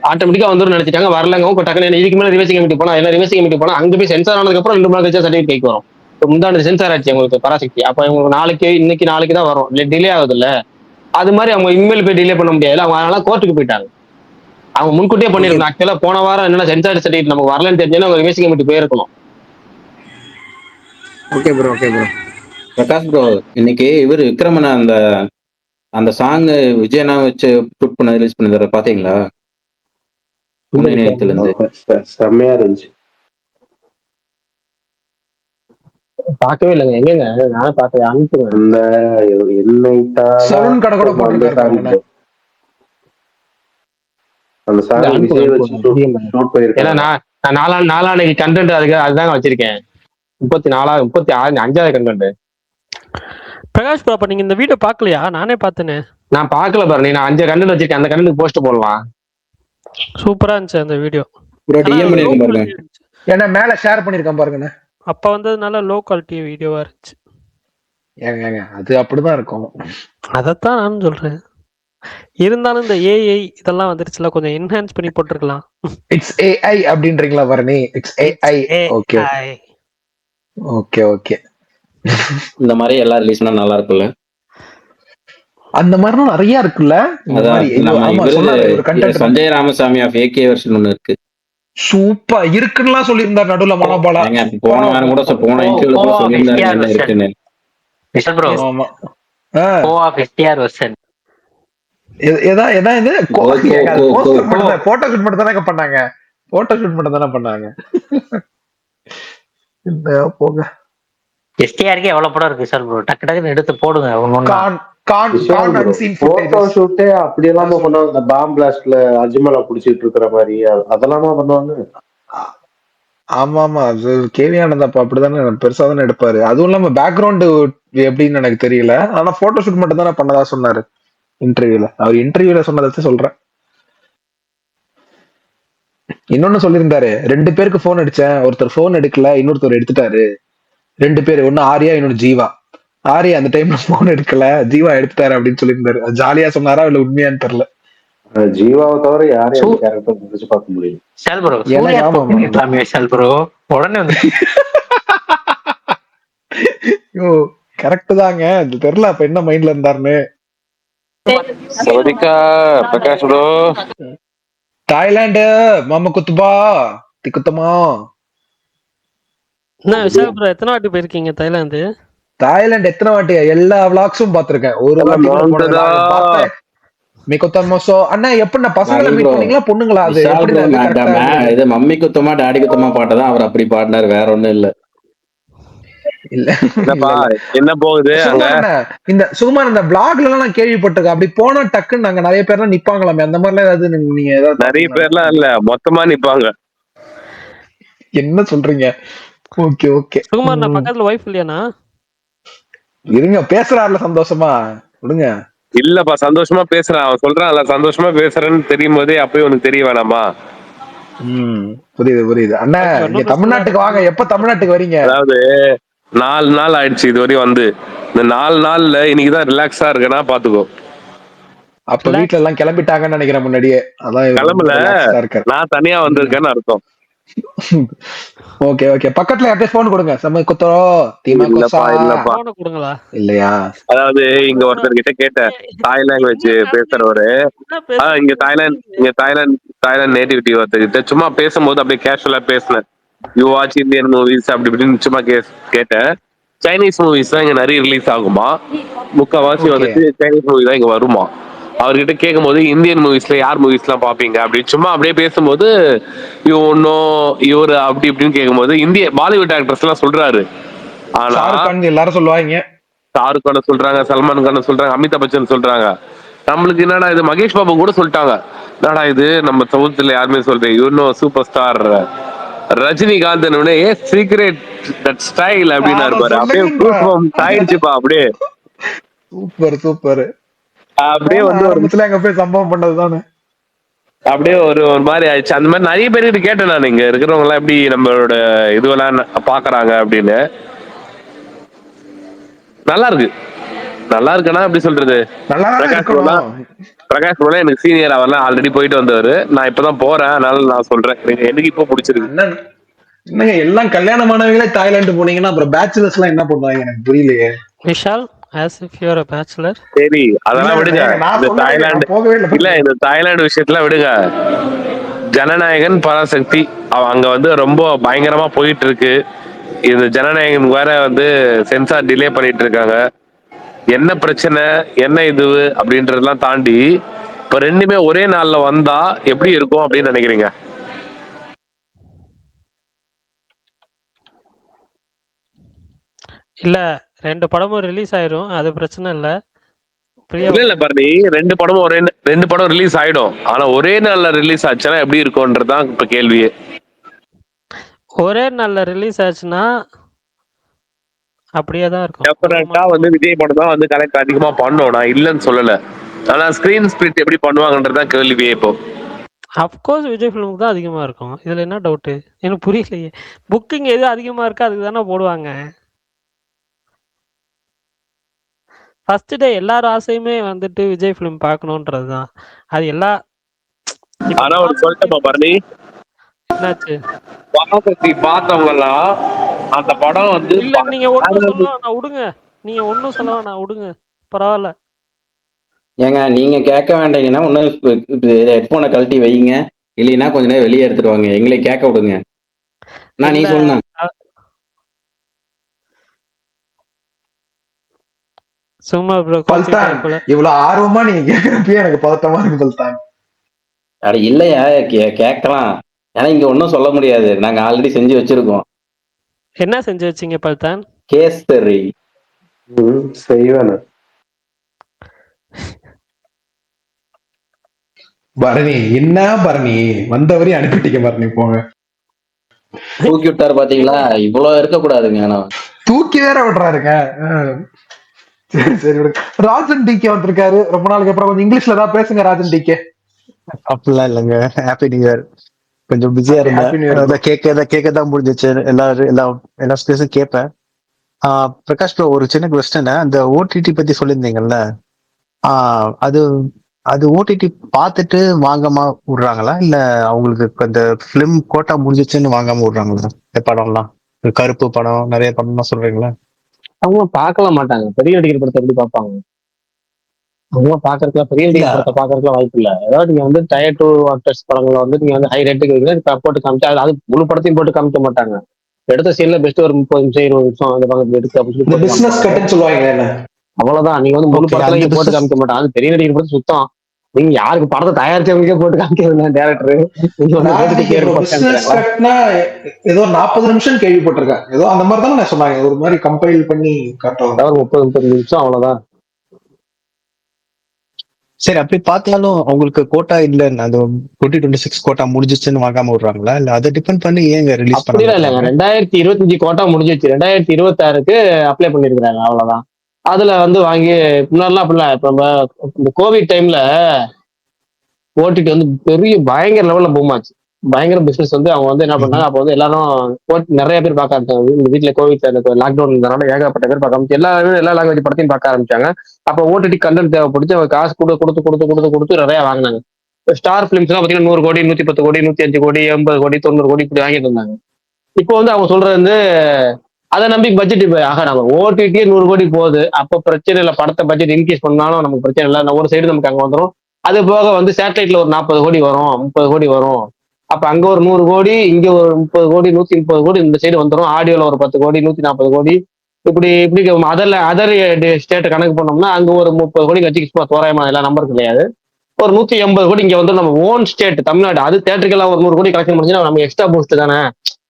ஆட்டோமேட்டிக்கா வந்துடும் நினைச்சிட்டாங்க, வரலங்க. டக்குனு இதுக்கு மேல ரிவர்சிங் கமிட்டி போனா எல்லாம் ரிவர்சிங் கமிட்டி போனா அங்க போய் சென்சார் ஆனதுக்கு அப்புறம் 2 நாள் கழிச்சா சர்டிஃபிகேட் கைக்கு வரும். முந்தாண்டு சென்சார் ஆச்சு உங்களுக்கு பராசக்தி. அப்ப இவங்களுக்கு நாளைக்கு தான் வரும், டிலே ஆகுது இல்ல. அது மாதிரி அவங்க இனிமேல் போய் டிலே பண்ண முடியாது, அவங்க அதனால கோர்ட்டுக்கு போயிட்டாங்க. அவங்க முன்கூட்டியே பண்ணிருக்கணும். ஆக்சுவலா போன வாரம் என்னன்னா சென்சார் சர்டிஃபிகேட் நமக்கு வரலன்னு தெரிஞ்சா அவங்க ரிவர்சிங் கமிட்டி போயிருக்கணும். Okay bro, okay bro. Prakash bro, இன்னைக்கு இவர் விக்ரமன் அந்த சாங் விஜயனா வச்சு ஷூட் பண்ண ரிலீஸ் பண்ணிருந்தாரு, பாத்தீங்களா? புனை நேயத்துல இருந்து செம்மையா இருந்துச்சு. பார்க்கவே இல்லைங்க, எங்கங்க நானே பார்த்து அனுப்புவேன். அந்த என்னை சலூன் கடை கூட போட்டிருக்காரு. அந்த சாங் விஜய் வச்சு ஷூட் பண்ணிருக்காங்க. ஏன்னா நான் நாளானைக்கு கண்டென்ட் அதுதாங்க வச்சிருக்கேன். 35வது கண்டென்ட். பிரகாஷ் ப்ரோ, அப்ப நீங்க இந்த வீடியோ பாக்கலையா? நானே பார்த்தேனே. நான் பார்க்கல பாரு, நான் 5 கண்டென்ட் வச்சிருக்கேன். அந்த கண்டென்ட் போஸ்ட் போடலாம். சூப்பரா இருந்துச்சு அந்த வீடியோ. ப்ரோ டிஎம் பண்ணிருக்கேன் பாருங்க. ஏன்னா மேல ஷேர் பண்ணிருக்கேன் பாருங்கண்ணே. அப்ப வந்ததுனால லோ குவாலிட்டி வீடியோவா இருந்துச்சு. ஏங்க அது அப்படிதான் இருக்கும். அதத்தான் நானும் சொல்றேன். இருந்தாலும் இந்த ஏஐ இதெல்லாம் வந்துருச்சுல, கொஞ்சம் என்ஹான்ஸ் பண்ணி போட்டுருக்கலாம். இட்ஸ் ஏஐ அப்படின்றீங்களா Bharani? It's AI. Okay okay okay. இந்த மாதிரி எல்லாம் ரிலீஸ் பண்ணா நல்லா இருக்கும்ல. அந்த மாதிரிலாம் நிறைய இருக்குல்ல. Sanjay Ramasamy of A K version ஒன்னு இருக்கு, சூப்பர் இருக்குன்னு சொல்லியிருந்தார் நடுவுல மனோபாலா. போன வாரம் கூட போன இன்டர்வியூல கூட சொல்லியிருந்தாரு என்ன இருக்குன்னு. போட்டோ ஷூட் மட்டும் தானே பண்ணாங்க. போட்டோ ஷூட் மட்டும் தானே பண்ணாங்க. போங்க. எஸ்டிஆருக்கு எவ்வளவு படம் இருக்கு சார் ப்ரோ? டக்கு டக்குன்னு எடுத்து போடுங்க. போட்டோ ஷூட்டே அப்படி எல்லாம் பண்ணுவாங்க. இந்த பாம் பிளாஸ்ட்ல அஜ்மலா புடிச்சிட்டு இருக்கிற மாதிரி அதெல்லாமா பண்ணுவாங்க. ஆமா ஆமா, அது கேவி ஆனந்தப்பா அப்படிதானே பெருசா தானே எடுப்பாரு. அதுவும் இல்லாம பேக்ரவுண்ட் எப்படின்னு எனக்கு தெரியல. ஆனா போட்டோ ஷூட் மட்டும் தானே பண்ணதா சொன்னாரு இன்டர்வியூல. அவர் இன்டர்வியூல சொன்னதை சொல்றேன். இன்னொன்னு சொல்லியிருந்தாரு, 2 பேருக்கு போன் அடிச்சேன், ஒருத்தர் போன் எடுக்கல, இன்னொருத்தர் எடுத்துட்டாரு. 2 பேரு, ஒன்னு ஆர்யா இன்னொன்னு ஜீவா. ஆர்யா அந்த டைம்ல போன் எடுக்கல, ஜீவா எடுத்துட்டாரு அப்படின்னு சொல்லியிருந்தாரு. ஜாலியா சொன்னாரா இல்ல உண்மையான்னு தெரியல. ஜீவாவை தவிர யாரையும் கேரக்டர் நினைச்சு பார்க்க முடியும். உடனே கரெக்ட் தாங்க. அது தெரியல அப்ப என்ன மைண்ட்ல இருந்தாருன்னு. பிரகாஷ் ப்ரோ, தாய்லாந்து மாமா குத்துபா திக்குத்தமா. என்ன விஷயம் ப்ரோ, எத்தனை வாட்டி போயிருக்கீங்க தாய்லாந்து? தாய்லாந்து எத்தனை வாட்டி? எல்லா விளாக்ஸும் பாத்திருக்கேன். ஒரு வாட்டி அண்ணா எப்படின்னா பசங்களை மீட் பண்ணீங்களா பொண்ணுங்களா? அது இது மம்மி குத்தமா டாடி குத்தமா பாட்டதான் அவர் அப்படி பாடினாரு, வேற ஒண்ணும் இல்ல. என்ன போகுது இந்த சுகுமார் இந்த பிளாக்ல எல்லாம் நான் கேள்விப்பட்டிருக்கேன். அப்படி போனா டக்குன்னு நாங்க நிறைய பேர்லாம் நிப்பாங்களாமே, அந்த மாதிரிலாம் ஏதாவது நீங்க ஏதாவது? நிறைய பேர்லாம் இல்ல, மொத்தமா நிப்பாங்க. என்ன சொல்றீங்க? Okay okay. சுகுமார், நான் பக்கத்துல வைஃப் இல்லையானா? இருங்க, பேசுறாருல சந்தோஷமா விடுங்க. இல்லப்பா, சந்தோஷமா பேசுறான். அவன் சொல்றான்ல சந்தோஷமா பேசுறேன்னு தெரியும் போதே அப்பயும் உனக்கு தெரிய வேணாமா? புரியுது புரியுது. அண்ணா நீங்க தமிழ்நாட்டுக்கு வாங்க. எப்ப தமிழ்நாட்டுக்கு வரீங்க? அதாவது 4 நாள் ஆயிடுச்சு இது வரையும் வந்து. இந்த 4 நாள்ல இன்னைக்குதான் ரிலாக்ஸா இருக்கேன்னா பாத்துக்கோ. அப்ப வீட்டுல எல்லாம் கிளம்பிட்டாங்கன்னு நினைக்கிறேன் முன்னாடியே. அதான் கிளம்பல, நான் தனியா வந்திருக்கேன்னு அர்த்தம். Okay okay. பக்கத்துல யார்கிட்ட போன் கொடுங்க. சம குத்தோ கொடுங்களா? இல்லையா? அதாவது இங்க ஒருத்தர் கிட்ட கேட்டேன், தாய் லாங்குவேஜ் பேசுறவரு. இங்க தாய்லாந்து நேட்டிவிட்டி ஒருத்தர்கிட்ட சும்மா பேசும்போது அப்படியே கேஷுவலா பேசினேன். யூ வாட்ச் இந்தியன் மூவிஸ் அப்படி இப்படின்னு சும்மா கேட்டேன். சைனீஸ் மூவிஸ் தான் இங்க நிறைய ரிலீஸ் ஆகுமா, முக்கால்வாசி வந்துட்டு சைனீஸ் மூவி தான் இங்க வருமா. அவர்கிட்ட கேட்கும் போது இந்தியன் மூவிஸ்ல யார் மூவிஸ் எல்லாம் பாப்பீங்க அப்படின்னு சும்மா அப்படியே பேசும்போது இவரு அப்படி இப்படின்னு கேட்கும்போது இந்திய பாலிவுட் ஆக்டர்ஸ் எல்லாம் சொல்றாரு. ஆனா எல்லாரும் சொல்லுவாங்க, ஷாருக் கான சொல்றாங்க, சல்மான் கான சொல்றாங்க, அமிதாப் பச்சன் சொல்றாங்க. நம்மளுக்கு என்னடா இது, மகேஷ் பாபு கூட சொல்லிட்டாங்க. என்னடா இது நம்ம சவுத்துல யாருமே சொல்றேன், இன்னும் super star Rajinikanth secret that style அப்படின்னு இருப்பாரு. அப்படியே ஆயிடுச்சுப்பா. அப்படியே சூப்பர் சூப்பர். அப்படியே வந்து அங்க போய் சம்பவம் பண்ணதுதானே. அப்படியே ஒரு மாதிரி ஆயிடுச்சு. அந்த மாதிரி நிறைய பேருக்கு கேட்டேன் நான், இங்க இருக்கிறவங்க எல்லாம் எப்படி நம்மளோட இதுவெல்லாம் பாக்குறாங்க அப்படின்னு. நல்லா இருக்கு. நல்லா இருக்குன்னா எப்படி சொல்றது, நல்லா பிரகாஷ் ப்ரோலாம் இருக்கணும். பிரகாஷ் ப்ரோலாம் எனக்கு சீனியர், அவர்லாம் ஆல்ரெடி போயிட்டு வந்தவர். நான் இப்பதான் போறேன், அதனால நான் சொல்றேன் எனக்கு இப்போ பிடிச்சிருக்கு. அண்ணன் என்னங்க எல்லாம் கல்யாணமானவங்களே தாய்லாந்து போனீங்கன்னா அப்புறம் பேச்சுலர்ஸ் எல்லாம் என்ன பண்ணுவாங்க எனக்கு புரியலையே. Vishal, as if you are a bachelor. சரி இல்ல அதெல்லாம் விடுங்க, நான் இந்த சொல்லலைங்க, தாய்லாந்து நான் போகவே இல்லை. இல்ல இந்த தாய்லாந்து விஷயத்துல விடுங்க. ஜனநாயகன் பராசக்தி அங்க வந்து ரொம்ப பயங்கரமா போயிட்டு இருக்கு. இந்த ஜனநாயகன் வேற வந்து சென்சார் டிலே பண்ணிட்டு இருக்காங்க. என்ன பிரச்சனை என்ன இது அப்படின்றதெல்லாம் தாண்டி இப்ப ரெண்டுமே ஒரே நாள்ல வந்தா எப்படி இருக்கும் அப்படின்னு நினைக்கிறீங்க? இல்ல 2 படமும் ரிலீஸ் ஆயிரும், அது பிரச்சனை இல்ல. பிரியா இல்ல பரணி, ரெண்டு படம் ரிலீஸ் ஆயிடும். ஆனா ஒரே நாள்ல ரிலீஸ் ஆச்சுன்னா எப்படி இருக்கும்ன்றதுதான் இப்ப கேள்வியே. ஒரே நாள்ல ரிலீஸ் ஆச்சுன்னா அப்படியே தான் இருக்கும். டெஃபினட்டா வந்து விஜய் படம் தான் வந்து கலெக்ட் அதிகமா பண்ணும், நான் இல்லைன்னு சொல்லல. ஆனா ஸ்கிரீன் ஸ்பிரிட் எப்படி பண்ணுவாங்கன்றதுதான் கேள்வியே இப்போ. அஃப்கோர்ஸ் விஜய் ஃபிலிமுக்கு தான் அதிகமா இருக்கும், இதுல என்ன டவுட்டு? எனக்கு புரியலையே. புக்கிங் எது அதிகமா இருக்கோ அதுக்கு தானே போடுவாங்க. ஃபர்ஸ்ட் டே எல்லாரும் ஆசையுமே வந்துட்டு விஜய் ஃபிலிம் பார்க்கணுன்றதுதான். அது எல்லா ஆனா ஒரு சொல்லிட்டேன் பரணி, என்னாச்சு? பராசக்தி பார்த்தவங்க எல்லாம் அந்த படம் வந்து இல்ல நீங்க ஒன்னும் சொல்ல வேணாம் விடுங்க, நீங்க ஒன்னும் சொல்ல வேணாம் விடுங்க, பரவாயில்ல. ஏங்க நீங்க கேட்க வேண்டீங்கன்னா இன்னும் ஹெட்போனை கழட்டி வைங்க, இல்லைன்னா கொஞ்ச நேரம் வெளியே எடுத்துட்டு வாங்க, எங்களை கேட்க விடுங்க. நான் நீ இல்ல, சொல்லணும். சும்மா ப்ரோ பல்தான் இவ்வளவு ஆர்வமா நீங்க கேட்கறப்பயே எனக்கு பதட்டமா இருக்கு பல்தான். அட இல்லையா, கேட்கலாம். ஏன்னா இங்க ஒன்றும் சொல்ல முடியாது, நாங்க ஆல்ரெடி செஞ்சு வச்சிருக்கோம். என்ன செஞ்சு வச்சீங்க பல்தான்? கேசரி செய்வேன். பரணி என்ன பரணி வந்தவரையும் அனுப்பிட்டீங்க பரணி, போங்க. தூக்கி விட்டாரு பாத்தீங்களா, இவ்வளவு இருக்கக்கூடாதுங்க. ஆனா தூக்கி வேற விடுறாருங்க. சரி சரி விடுங்க. ராஜன் டிகே வந்திருக்காரு ரொம்ப நாளுக்கு அப்புறம். கொஞ்சம் இங்கிலீஷ்ல தான் பேசுங்க ராஜன் டிகே. அப்படிலாம் இல்லைங்க, ஹாப்பி நியூ இயர். கொஞ்சம் பிஸியா இருந்தேன், அதை கேட்க தான் முடிஞ்சிச்சு. எல்லா ஸ்பேஸும் கேட்பேன். பிரகாஷ் ப்ரோ, ஒரு சின்ன கொஸ்டின். அந்த ஓடிடி பத்தி சொல்லியிருந்தீங்கல்ல, அது அது ஓடிடி பார்த்துட்டு வாங்காம விடுறாங்களா, இல்ல அவங்களுக்கு அந்த பிலிம் கோட்டா முடிஞ்சிச்சுன்னு வாங்காம விடுறாங்களா? இந்த படம்லாம், கருப்பு படம் நிறைய படம்லாம் சொல்றீங்களா? அவங்க பார்க்கலாம் மாட்டாங்க. பெரிய நடிகர் படத்தை எப்படி பார்ப்பாங்க? அவங்க பாக்குறதுலாம் பெரிய நடிகர் படத்தை பாக்குறதுலாம் வாய்ப்பு இல்ல. ஏதாவது நீங்க வந்து டயர் 2 ஆக்டர்ஸ் படங்களை வந்து நீங்க வந்து ஹை ரேட்டுக்கு வைக்கிறீங்க, போட்டு காமிச்சா அது முழு படத்தையும் போட்டு காமிக்க மாட்டாங்க. எடுத்த சீன்ல பெஸ்ட் ஒரு 30 நிமிஷம் 20 நிமிஷம் அந்த பக்கத்துல எடுத்து அப்படின்னு இந்த சொல்லி பிசினஸ் கட்டுன்னு சொல்லுவாங்க என்ன, அவ்வளவுதான். நீங்க வந்து முழு படத்துல நீங்க போட்டு காமிக்க மாட்டாங்க. அது பெரிய நடிகர் படத்தை சுத்தம். நீங்க யாருக்கு படத்தை தயாரிச்சவங்களுக்கே போட்டு காமிக்கிறது டேரக்டர். பிசினஸ் கட்னா ஏதோ 40 நிமிஷம் கேள்விப்பட்டிருக்கேன், ஏதோ அந்த மாதிரி தானே நான் சொன்னாங்க. ஒரு மாதிரி கம்பைல் பண்ணி காட்டுவாங்க. 30 நிமிஷம் அவ்வளவுதான். சரி, அப்படி பார்த்தாலும் அவங்களுக்கு கோட்டா இல்லைன்னு, அது 2026 கோட்டா முடிஞ்சிச்சுன்னு வாங்காம விடுறாங்களா, இல்ல அதை டிபெண்ட் பண்ணி ஏங்க ரிலீஸ் அப்படிலாம் இல்லைங்க. 2025 கோட்டா முடிஞ்சிச்சு, 2026க்கு அப்ளை பண்ணிருக்காங்க, அவ்வளவுதான். அதுல வந்து வாங்கி முன்னாடிலாம் அப்படிலாம் இப்ப நம்ம இந்த கோவிட் டைம்ல ஓட்டிட்டு வந்து பெரிய பயங்கர லெவல்ல பூம் ஆச்சு. பயங்கர பிசினஸ் வந்து அவங்க வந்து என்ன பண்ணாங்க, அப்போ வந்து எல்லாரும் நிறைய பேர் பார்க்க ஆரம்பிச்சாங்க. இந்த வீட்டுல கோவிட் லாக்டவுன் இருந்தனால ஏகப்பட்ட பேர் பார்க்க ஆரம்பிச்சு எல்லா லாங்குவேஜ் படத்தையும் பார்க்க ஆரம்பிச்சாங்க. அப்போ ஓடிடி கண்டென்ட் தேவைப்படுச்சு, அவங்க காசு கொடுத்து நிறைய வாங்கினாங்க. ஸ்டார் பிலிம்ஸ் எல்லாம் பாத்தீங்கன்னா 100 கோடி 110 கோடி 105 கோடி 80 கோடி 90 கோடி இப்படி வாங்கிட்டு இருந்தாங்க. இப்போ வந்து அவங்க சொல்றது வந்து அதை நம்பி பட்ஜெட் ஆக நம்ம ஓடிடியே 100 கோடி போகுது. அப்போ பிரச்சனை இல்லை, படத்தை பட்ஜெட் இன்க்ரீஸ் பண்ணாலும் நமக்கு பிரச்சனை இல்லை. ஒரு சைடு நமக்கு அங்க வந்துடும். அது போக வந்து சேட்டலைட்ல ஒரு 40 கோடி வரும், 30 கோடி வரும். அப்ப அங்க ஒரு 100 கோடி, இங்க ஒரு 30 கோடி 130 கோடி இந்த சைடு வந்துடும். ஆடியோல ஒரு 10 கோடி 140 கோடி இப்படி அதர் ஸ்டேட்டை கணக்கு பண்ணோம்னா அங்க ஒரு 30 கோடி வச்சு தோராயமா எல்லாம் நம்பர் கிடையாது. ஒரு 180 கோடி இங்க வந்து நம்ம ஓன் ஸ்டேட் தமிழ்நாடு, அது தேட்டருக்கெல்லாம் ஒரு 100 கோடி கலெக்ஷன் பண்ணிச்சுன்னா நம்ம எக்ஸ்ட்ரா பூஸ்ட் தானே.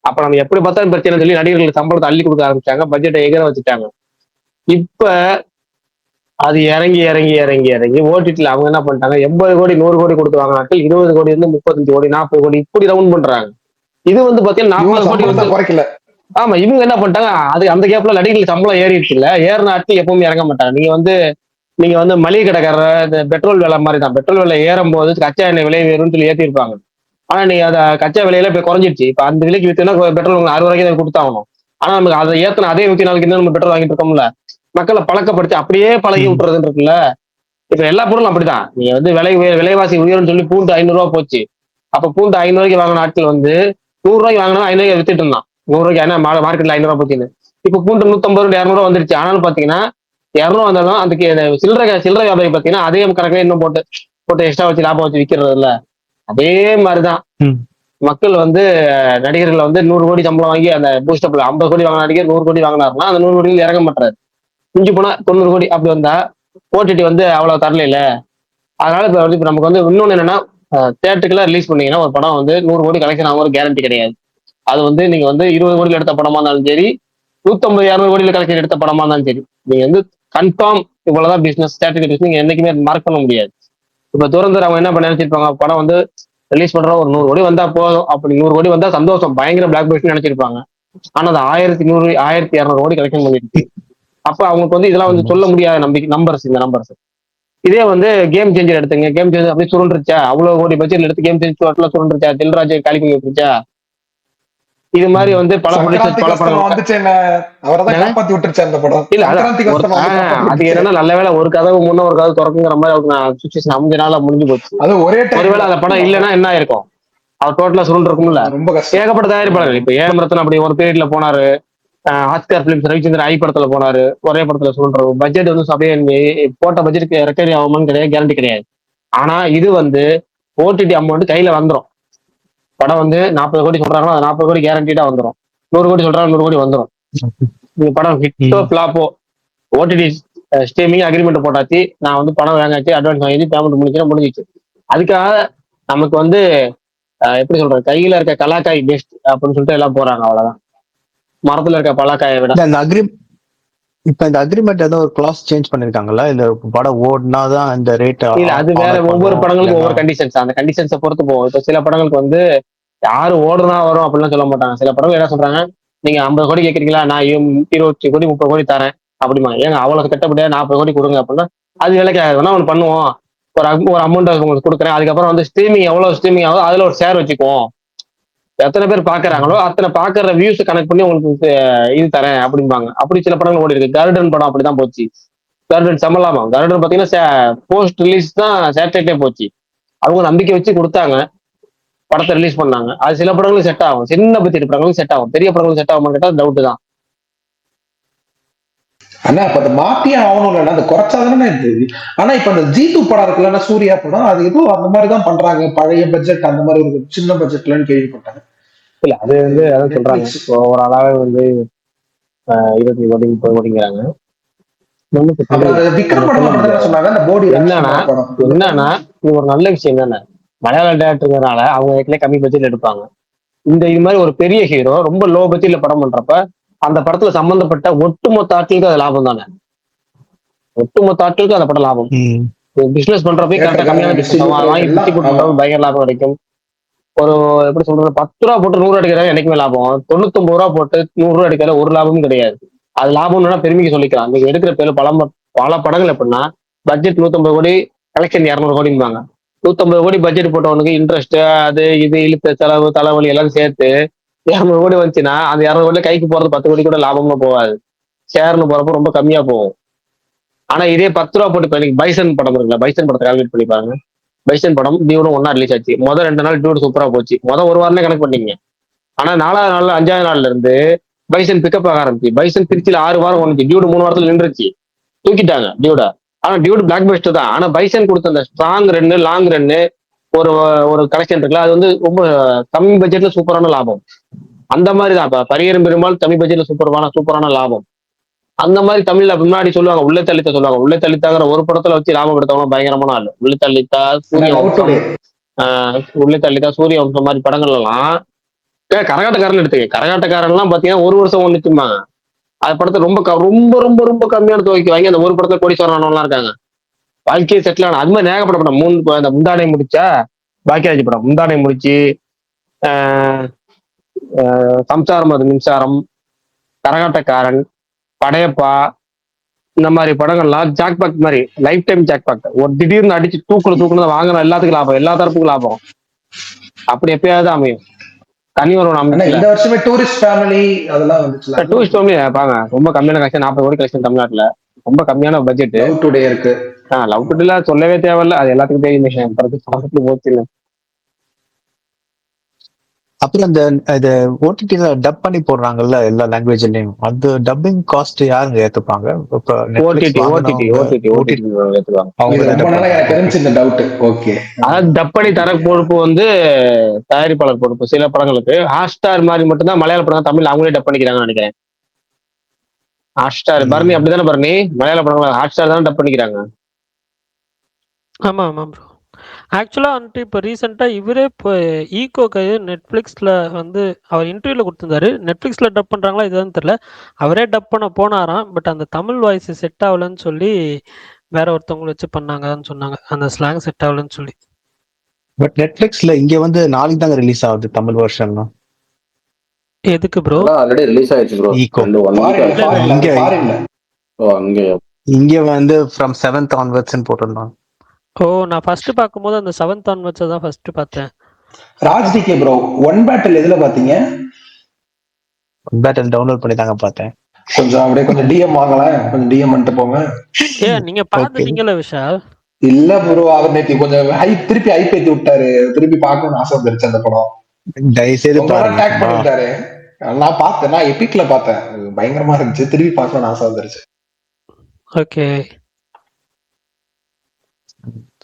அப்ப நம்ம எப்படி பார்த்தாலும் பிரச்சனை சொல்லி நடிகர்களுக்கு சம்பளத்தை அள்ளி கொடுக்க ஆரம்பிச்சாங்க, பட்ஜெட்டை எகிர வச்சுட்டாங்க. இப்ப அது இறங்கி இறங்கி இறங்கி இறங்கி ஓடிடில அவங்க என்ன பண்ணிட்டாங்க, 80 கோடி 100 கோடி கொடுத்து வாங்கினாக்கள் 20 கோடி வந்து 35 கோடி 40 கோடி இப்படி ரவுண்ட் பண்றாங்க. இது வந்து பாத்தீங்கன்னா 40 கோடி வந்து குறைக்கல. ஆமா, இவங்க என்ன பண்ணிட்டாங்க, அது அந்த கேப்ல நடிகர்களுக்கு சம்பளம் ஏறிடுச்சு இல்ல, ஏறின ஆட்கள் எப்பவுமே இறங்க மாட்டாங்க. நீங்க வந்து மளிகை கடைக்காரர இந்த பெட்ரோல் விலை மாதிரி தான். பெட்ரோல் விலை ஏறும் போது கச்சா எண்ணெய் விலை வேறும்னு சொல்லி ஏற்றிருப்பாங்க. ஆனா நீங்க அதை கச்சா விலையில இப்ப குறைஞ்சிருச்சு. இப்ப அந்த விலைக்கு வித்துனா பெட்ரோல் உங்களுக்கு 60 ரூபாய்க்கு கொடுத்தாகணும். ஆனா நமக்கு அதை ஏத்தன அதே 104 நம்ம பெட்ரோல் வாங்கிட்டு இருக்கோம்ல. மக்களை பழக்கப்படுத்தி அப்படியே பழகி விட்டுறதுன்னு இருக்குல்ல. இப்ப எல்லா பொருளும் அப்படிதான். நீங்க வந்து விலைவாசி உயர்னு சொல்லி பூண்டு 500 ரூபா போச்சு. அப்ப பூண்டு 500 ரூபாய்க்கு வாங்கின ஆட்கள் வந்து 100 ரூபாய்க்கு வாங்கினா 500 ரூபாய்க்கு வித்துட்டு இருந்தான். 100 ரூபாய்க்கு ஏன்னா மார்க்கெட்ல 500 ரூபாய் போச்சுன்னு. இப்ப பூண்டு 150 200 ரூபா வந்துருச்சு. ஆனாலும் பாத்தீங்கன்னா 200 வந்தாலும் அதுக்கு சில்லறை வியாபாரி பாத்தீங்கன்னா அதே கணக்கில் இன்னும் போட்டு எக்ஸ்ட்ரா வச்சு லாபம் வச்சு விற்கிறது இல்ல. அதே மாதிரிதான் மக்கள் வந்து நடிகர்கள் வந்து 100 கோடி சம்பளம் வாங்கி அந்த பூஸ்டப்ல 50 கோடி வாங்கின நடிகர் 100 கோடி வாங்கினாருன்னா அந்த 100 கோடியில் இறங்க மாட்டாரு. மிஞ்சி போனா 90 கோடி அப்படி வந்தா ஓடிடி வந்து அவ்வளவு தரல இல்ல. அதனால இப்ப நமக்கு வந்து இன்னொன்னு என்னன்னா, தியேட்டருக்குலாம் ரிலீஸ் பண்ணீங்கன்னா ஒரு படம் வந்து 100 கோடி கலெக்ஷன் ஆகும் ஒரு கேரண்டி கிடையாது. அது வந்து நீங்க வந்து 20 கோடியில் எடுத்த படமா இருந்தாலும் சரி, 150 200 கோடியில் கலெக்ஷன் எடுத்த படமா இருந்தாலும் சரி, நீங்க வந்து கன்ஃபார்ம் இவ்வளவுதான் பிசினஸ் தியேட்டருக்கு பிசினஸ் நீங்க என்னைக்குமே மார்க் பண்ண முடியாது. இப்ப துரந்தர் அவங்க என்ன பண்ண நினைச்சிருப்பாங்க, படம் வந்து ரிலீஸ் பண்றோம் ஒரு 100 கோடி வந்தா போதும், அப்படி 100 கோடி வந்தா சந்தோஷம் பயங்கர பிளாக் பஸ்ட் நினைச்சிருப்பாங்க. ஆனா அது 1100 1200 கோடி கலெக்ஷன் பண்ணிருக்கு. அப்ப அவங்களுக்கு வந்து இதெல்லாம் வந்து சொல்ல முடியாத நம்பர்ஸ். இந்த நம்பர்ஸ் இதே வந்து கேம் சேஞ்சர் எடுத்துங்க. கேம் சேஞ்சர் அப்படியே சுருண்டுருச்சா, அவ்வளவு கோடி பட்ஜெட்ல எடுத்து கேம் சேஞ்சர் சுருண்டுருச்சா, தில்ராஜ் காலி பண்ணி விட்டுருச்சா. இது மாதிரி வந்து பல படங்கள் இல்ல. அது என்னன்னா நல்ல வேலை ஒரு கதவு முன்ன ஒரு கதவு திறக்குங்கிற மாதிரி சுச்சுவேஷன் அமைஞ்சனால முடிஞ்சு போச்சு. ஒருவேளை அந்த படம் இல்லைன்னா என்ன இருக்கும், அவர் டோட்டலா சுருண்டு இருக்கும்ல. ஏகப்பட்ட தயாரிப்பாளர்கள் இப்ப ஏஎம் ரத்னம் அப்படி ஒரு பீரியட்ல போனாரு. ஆஸ்கார் பிலிம்ஸ் ரவிச்சந்திரன் ஐ படத்துல போனாரு, ஒரே படத்துல சொல்றோம். பட்ஜெட் வந்து அப்படியே போட்ட பட்ஜெட்டுக்கு ரெக்கவரி ஆகுமான்னு கிடையாது, கேரண்டி கிடையாது. ஆனா இது வந்து ஓடிடி அமௌண்ட் கையில வந்துடும். படம் வந்து 40 கோடி சொல்றாங்கன்னா 40 கோடி கேரண்டீடா வந்துடும். 100 கோடி சொல்றாங்க 100 கோடி வந்துடும். நீங்க படம் ஹிட்டோ பிளாப்போ ஓடிடி ஸ்ட்ரீமிங் அக்ரிமெண்ட் போட்டாச்சு, நான் வந்து படம் வாங்காச்சு, அட்வான்ஸ் வாங்கி பேமெண்ட் முடிஞ்சிச்சு. அதுக்காக நமக்கு வந்து எப்படி சொல்றது, கையில இருக்க கலாக்காய் பெஸ்ட் அப்படின்னு சொல்லிட்டு எல்லாம் போறாங்க. அவ்வளவுதான். மரத்துல இருக்க பலாக்காயை விட இப்ப இந்த அக்ரிமெண்ட் ஏதோ ஒரு கிளாஸ் சேஞ்ச் பண்ணிருக்காங்கல்ல, இந்த படம் ஓடுனாதான் இந்த ரேட் இல்ல. அது வேற, ஒவ்வொரு படங்களுக்கும் ஒவ்வொரு கண்டிஷன்ஸ். அந்த கண்டிஷன்ஸை பொறுத்து போகும். இப்ப சில படங்களுக்கு வந்து யாரு ஓடுனா வரும் அப்படிலாம் சொல்ல மாட்டாங்க. சில படங்கள் என்ன சொல்றாங்க, நீங்க 50 கோடி கேட்கறீங்களா, நான் 20 கோடி 30 கோடி தரேன் அப்படிமா. ஏங்க அவ்வளவு கட்டப்படியா 40 கோடி கொடுங்க அப்படின்னா அது விலைக்கு ஆகுதுன்னா ஒன்று பண்ணுவோம், ஒரு அமௌண்ட் உங்களுக்கு கொடுக்குறேன், அதுக்கப்புறம் வந்து ஸ்ட்ரீமிங் எவ்வளவு ஸ்ட்ரீமிங் ஆகுதோ அதுல ஒரு ஷேர் வச்சுக்குவோம், எத்தனை பேர் பாக்குறாங்களோ அத்தனை பாக்குற வியூஸ் கனெக்ட் பண்ணி உங்களுக்கு இது தரேன் அப்படிம்பாங்க. அப்படி சில படங்கள் ஓடி இருக்கு. கருடன் படம் அப்படிதான் போச்சு. கருடன் சமலாமா. கருடன் பாத்தீங்கன்னா போஸ்ட் ரிலீஸ் தான் சேட்டலைட்டே போச்சு. அவங்க நம்பிக்கை வச்சு கொடுத்தாங்க, படத்தை ரிலீஸ் பண்ணாங்க. அது சில படங்களும் செட் ஆகும், சின்ன பட்ஜெட் படங்களும் செட் ஆகும், பெரிய படங்களும் செட் ஆகும்னு கேட்டா டவுட் தான். ஆனா இப்ப அந்த மாத்தியே ஆகணும், அந்த குறைச்சாதானே இருந்தது. ஆனா இப்ப அந்த G2 படம் இருக்குல்ல, சூர்யா படம், அது எதுவும் அந்த மாதிரிதான் பண்றாங்க. பழைய பட்ஜெட் அந்த மாதிரி ஒரு சின்ன பட்ஜெட்லன்னு கேள்விப்பட்டாங்க. இல்ல அது வந்து அதான் சொல்றாங்க, ஒரு அளவு வந்து 20 கோடி 30 கோடிங்கிறாங்க. என்னன்னா இது ஒரு நல்ல விஷயம். என்னன்னா மலையாள டேரக்டருங்கிறனால அவங்க ஏற்கனவே கம்மி பட்ஜெட்ல எடுப்பாங்க. இது மாதிரி ஒரு பெரிய ஹீரோ ரொம்ப லோ பட்ஜெட்ல படம் பண்றப்ப அந்த படத்துல சம்பந்தப்பட்ட ஒட்டுமொத்த ஆட்களுக்கு அது லாபம் தானே. ஒட்டுமொத்த ஆட்களுக்கு அந்த படம் லாபம். பிசினஸ் பண்றப்ப கரெக்டா கம்மியான பிசினஸ் வாங்கி பிச்சு போட்டு பயங்கர லாபம் கிடைக்கும். ஒரு எப்படி சொல்றது, 10 ரூபா போட்டு 100 ரூபா எடுக்கிறாங்க என்னைக்குமே லாபம். 99 ரூபா போட்டு 100 ரூபா எடுக்கிற ஒரு லாபமும் கிடையாது. அது லாபம்னா பெருமைக்கு சொல்லிக்கலாம். நீங்க எடுக்கிற பேரு பல படங்கள் எப்படின்னா பட்ஜெட் 150 கோடி கலெக்ஷன் 200 கோடிம்பாங்க. 150 கோடி பட்ஜெட் போட்டவனுக்கு இன்ட்ரெஸ்ட் அது இது இழுத்த செலவு தலைவலி எல்லாம் சேர்த்து 200 கோடி வந்துச்சுன்னா அந்த 200 கோடி கைக்கு போறது 10 கோடி கூட லாபம்னு போகாது. ஷேர்னு போறப்போ ரொம்ப கம்மியா போகும். ஆனா இதே 10 ரூபா போட்டு இப்ப பைசன் படம் இருக்குல்ல, பைசன் படத்தை கால்குலேட் பண்ணி பாருங்க. பைசன் படம் டியூடும் ஒன்னா ரிலீஸ் ஆச்சு. முதல் 2 நாள் டியூடு சூப்பரா போச்சு. ஒரு வாரமே கணக்கு பண்ணீங்க. ஆனா 4வது நாள்ல 5வது நாள்ல இருந்து பைசன் பிக்கப் ஆக ஆரம்பிச்சு. பைசன் திருச்சியில 6 வாரம் ஒண்ணுச்சு. டியூடு 3 வாரத்துல நின்றுச்சு, தூக்கிட்டாங்க டியூட. ஆனா டியூடு பிளாக் பஸ்டர் தான். ஆனா பைசன் கொடுத்த அந்த ஸ்ட்ராங் ரன்னு லாங் ரன்னு ஒரு கலெக்ஷன் இருக்குல்ல, அது வந்து ரொம்ப கம்மி பட்ஜெட்ல சூப்பரான லாபம். அந்த மாதிரி தான் இப்ப பரியரும் பெருமாள் கம்மி பட்ஜெட்ல சூப்பரான லாபம். அந்த மாதிரி தமிழ்ல முன்னாடி சொல்லுவாங்க உள்ள தள்ளித்த சொல்லுவாங்க. உள்ள தள்ளித்தாங்கிற ஒரு படத்துல வச்சு லாபம் எடுத்தவங்க பயங்கரமான ஆளு. உள்ள தள்ளித்தா, சூரிய வம்சம், உள்ள தள்ளித்தா, சூரிய வம்சம் மாதிரி படங்கள் எல்லாம் கரகாட்டக்காரன் எடுத்துக்க. கரகாட்டக்காரன் எல்லாம் பாத்தீங்கன்னா ஒரு வருஷம் ஒண்ணுச்சுமாங்க. அது படத்தை ரொம்ப ரொம்ப ரொம்ப ரொம்ப கம்மியான துவைக்கு வாங்கி அந்த ஒரு படத்துல கோடீஸ்வரன் இருக்காங்க. வாழ்க்கையை செட்டில் ஆன அது மாதிரி நேகப்பட படம். அந்த முந்தானை முடிச்சா பாக்கியராஜ் படம் முந்தானை முடிச்சு, சம்சாரம் அது மின்சாரம், கரகாட்டக்காரன், படையப்பா, இந்த மாதிரி படங்கள்லாம் ஜாக்பாக் மாதிரி லைஃப் டைம் ஜாக்பாக். ஒரு திடீர்னு அடிச்சு தூக்குன்னு வாங்கின எல்லாத்துக்கும் லாபம், எல்லா தரப்புக்கும் லாபம். அப்படி எப்பயாவது அமையும். தனி ஒரு ஆனா அமைப்புல இந்த வருஷமே டூரிஸ்ட் ஃபேமிலி அதெல்லாம் வந்துச்சுல, டூரிஸ்ட் ஃபேமிலி பாங்க ரொம்ப கம்மியான கலெக்ஷன் 40 கோடி கலெக்ஷன் தமிழ்நாட்டுல ரொம்ப கம்மியான பட்ஜெட். லவ் டுடே இருக்கு. லவ் டுடேல சொல்லவே தேவையில்ல, அது எல்லாத்துக்கும் தெரியும் விஷயம். படத்துக்கு போச்சு இல்ல. அப்புறம் அந்த இது ஓடிடில டப் பண்ணி போடுறாங்கல்ல எல்லா லாங்குவேஜ்லயும், அது டப்பிங் காஸ்ட் யாருங்க ஏத்துப்பாங்க? இப்ப நெட்ஃபிளிக்ஸ் ஓடிடி வாங்கினவங்க ஓடிடி ஏத்துவாங்க. அவங்க இது தான் ரொம்ப டப் நாளா எனக்கு பண்றாங்க. தெரிஞ்சு இந்த டவுட். ஓகே. அதாவது டப் பண்ணி தர பொறுப்பு வந்து தயாரிப்பாளர் பொறுப்பு. சில படங்களுக்கு ஹாட்ஸ்டார் மாதிரி மட்டும்தான் மலையாள படம் தமிழ் அவங்களே டப் பண்ணிக்கிறாங்கன்னு நினைக்கிறேன். ஹாட்ஸ்டார் பரணி அப்படிதானே? பரணி மலையாள படங்கள் ஹாட்ஸ்டார் தானே டப் பண்ணிக்கிறாங்க. ஆமா ஆமா ப்ரோ. ஆக்சுவலா வந்துட்டு இப்போ ரீசெண்டா இவரே இப்போ ஈகோக்கு நெட்ஃபிளிக்ஸ்ல வந்து அவர் இன்டர்வியூல கொடுத்திருந்தாரு. நெட்ஃபிளிக்ஸ்ல டப் பண்றாங்களா இதுதான் தெரியல. அவரே டப் பண்ண போனாராம். பட் அந்த தமிழ் வாய்ஸ் செட் ஆகலன்னு சொல்லி வேற ஒருத்தவங்களை வச்சு பண்ணாங்கன்னு சொன்னாங்க. அந்த ஸ்லாங் செட் ஆகலன்னு சொல்லி. பட் நெட்ஃபிளிக்ஸ்ல இங்க வந்து நாளைக்கு தாங்க ரிலீஸ் ஆகுது தமிழ் வெர்ஷன்லாம். எதுக்கு ப்ரோ? ஆல்ரெடி ரிலீஸ் ஆயிடுச்சு ப்ரோ. ஈகோ இங்க வந்து ஃப்ரம் 7th onwards போட்டிருந்தாங்க. ஓ, நான் ஃபர்ஸ்ட் பார்க்கும்போது அந்த 7th onwards தான் ஃபர்ஸ்ட் பார்த்தேன். ராஜ்டிகே ப்ரோ, ஒன் பேட்டில் எதுல பாத்தீங்க? பேட்டில் டவுன்லோட் பண்ணி தாங்க பார்த்தேன். கொஞ்சம் அப்படியே கொஞ்சம் டிஎம் வாங்கலாம், கொஞ்சம் டிஎம் பண்ணிட்டு போங்க. நீங்க பார்த்துட்டீங்களா விஷால்? இல்ல ப்ரோ, அவர் நேற்று கொஞ்சம் திருப்பி ஹைப் ஏத்தி விட்டாரு. திருப்பி பார்க்கணும்னு ஆசை வந்துருச்சு அந்த படம். தயவுசெய்து பாருங்க. டேக் பண்ணிட்டாரு. நான் பார்த்தேன், நான் எபிக்ல பார்த்தேன், பயங்கரமா இருந்துச்சு. திருப்பி பார்க்கணும்னு ஆசை வந்துருச்சு. ஓகே.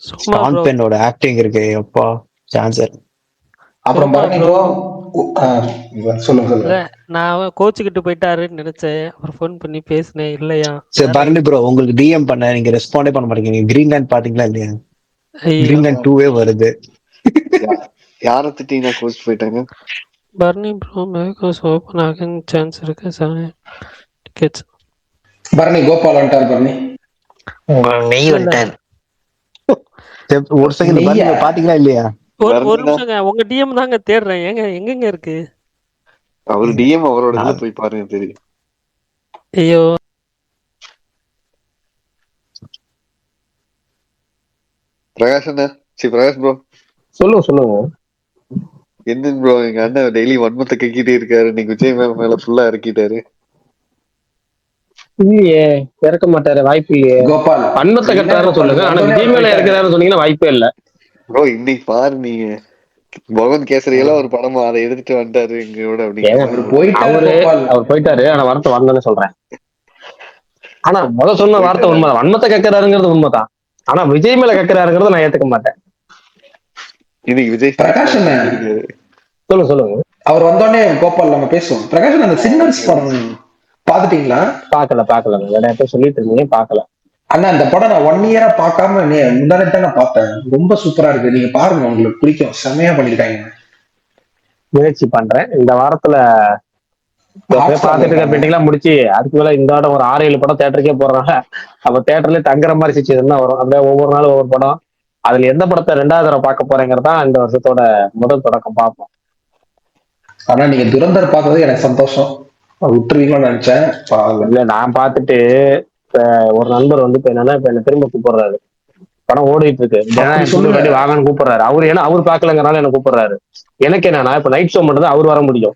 ஸ்டான் பென்னோட ஆக்டிங் இருக்கு அப்பா, சான்சர். அப்புறம் சொல்லுங்க. நான் கோச்சுக்கிட்டு போயிட்டாருன்னு நினைச்சேன். அப்புறம் ஃபோன் பண்ணி பேசினேன். இல்லையா சரி பரணி ப்ரோ, உங்களுக்கு டிஎம் பண்ண நீங்க ரெஸ்பாண்டே பண்ண மாட்டீங்க. கிரீன்லேண்ட் பாத்தீங்களா இல்லையா? கிரீன்லேண்ட் 2 வருது. யார திட்டினா கோச் போயிட்டாங்க? பர்னி ப்ரோ மேக்கர்ஸ் ஓபன் ஆக சான்ஸ் இருக்கு சார். டிக்கெட்ஸ் பர்னி கோபால் வந்துட்டார். பர்னி நெய் வந்துட்டார். ஒரு செகண்ட் பர்னி பாத்தீங்களா இல்லையா? ஒரு நிமிஷங்க, உங்க டிஎம் தாங்க தேடுறேன். ஏங்க எங்கங்க இருக்கு அவர் டிஎம்? அவரோட இதுல போய் பாருங்க தெரியும். ஐயோ பிரகாஷ் அண்ணா, பிரகாஷ் ப்ரோ சொல்லுங்க. என்ன ப்ரோ, எங்க அண்ணன் டெய்லி வன்மத்தை கேக்கிட்டே இருக்காரு. நீங்க விஜய் மேம் மேல ஃபுல்லா இறக்கிட்டாரு. இல்லையே, இறக்க மாட்டாரு, வாய்ப்பு இல்லையே. கோபால் வன்மத்தை கட்டாருன்னு சொல்லுங்க, ஆனா விஜய் மேல இறக்குறாருன்னு சொன்னீங்கன்னா வாய்ப்பே இல்ல ப்ரோ. இன்னைக்கு பாரு, நீங்க பகவந்த் கேசரி எல்லாம் ஒரு படமா அதை எடுத்துட்டு வந்துட்டாரு எங்களோட. அவர் போயிட்டாரு, ஆனா வார்த்தை வரலன்னு சொல்றேன். ஆனா சொன்ன வார்த்தை உண்மைதான், வன்மத்தை கேட்கிறாருங்கிறது உண்மைதான். ஆனா விஜய் மேல கேட்கிறாருங்கிறத நான் ஏத்துக்க மாட்டேன். இன்னைக்கு விஜய் பிரகாஷ் சொல்லுங்க. அவர் வந்தோடனே கோபால் நம்ம பேசுவோம். பிரகாஷ், அந்த சின்னர்ஸ் படம் பாத்துட்டீங்களா? பாக்கல நிறைய பேர் சொல்லிட்டு இருந்தீங்க, பாக்கல. அண்ணா அந்த படம் நான் 1 இயரா பார்க்காம முந்தானே நான் பார்த்தேன். ரொம்ப சூப்பரா இருக்கு, நீங்க பாருங்க, உங்களுக்கு பிடிக்கும். செமையா பண்ணிருக்காங்க. முயற்சி பண்றேன் இந்த வாரத்துல. பாத்துட்டு இருக்க பெண்டிங்லாம் முடிச்சு அதுக்கு மேல இந்த வாரம் ஒரு 6-7 படம் தேட்டருக்கே போடுறாங்க. அப்ப தேட்டர்ல தங்குற மாதிரி சிச்சுவேஷன் தான் வரும். அப்படியே ஒவ்வொரு நாளும் ஒவ்வொரு படம். அதுல எந்த படத்தை 2வது தடவை பார்க்க போறேங்கிறதா இந்த வருஷத்தோட முதல் தொடக்கம். பார்ப்போம். ஆனா நீங்க துரந்தர் பார்த்தது எனக்கு சந்தோஷம். விட்டுருவீங்கன்னு நினைச்சேன். இல்ல, நான் பார்த்துட்டு ஒரு நண்பர் வந்து இப்ப என்னன்னா இப்ப என்ன திரும்ப கூப்பிடுறாரு. படம் ஓடிட்டு இருக்கு, வாங்கன்னு கூப்பிடுறாரு. அவரு ஏன்னா அவர் பாக்கலங்கிறனால என்ன கூப்பிடுறாரு. எனக்கு என்னன்னா இப்ப நைட் ஷோ மட்டும் தான் அவர் வர முடியும்.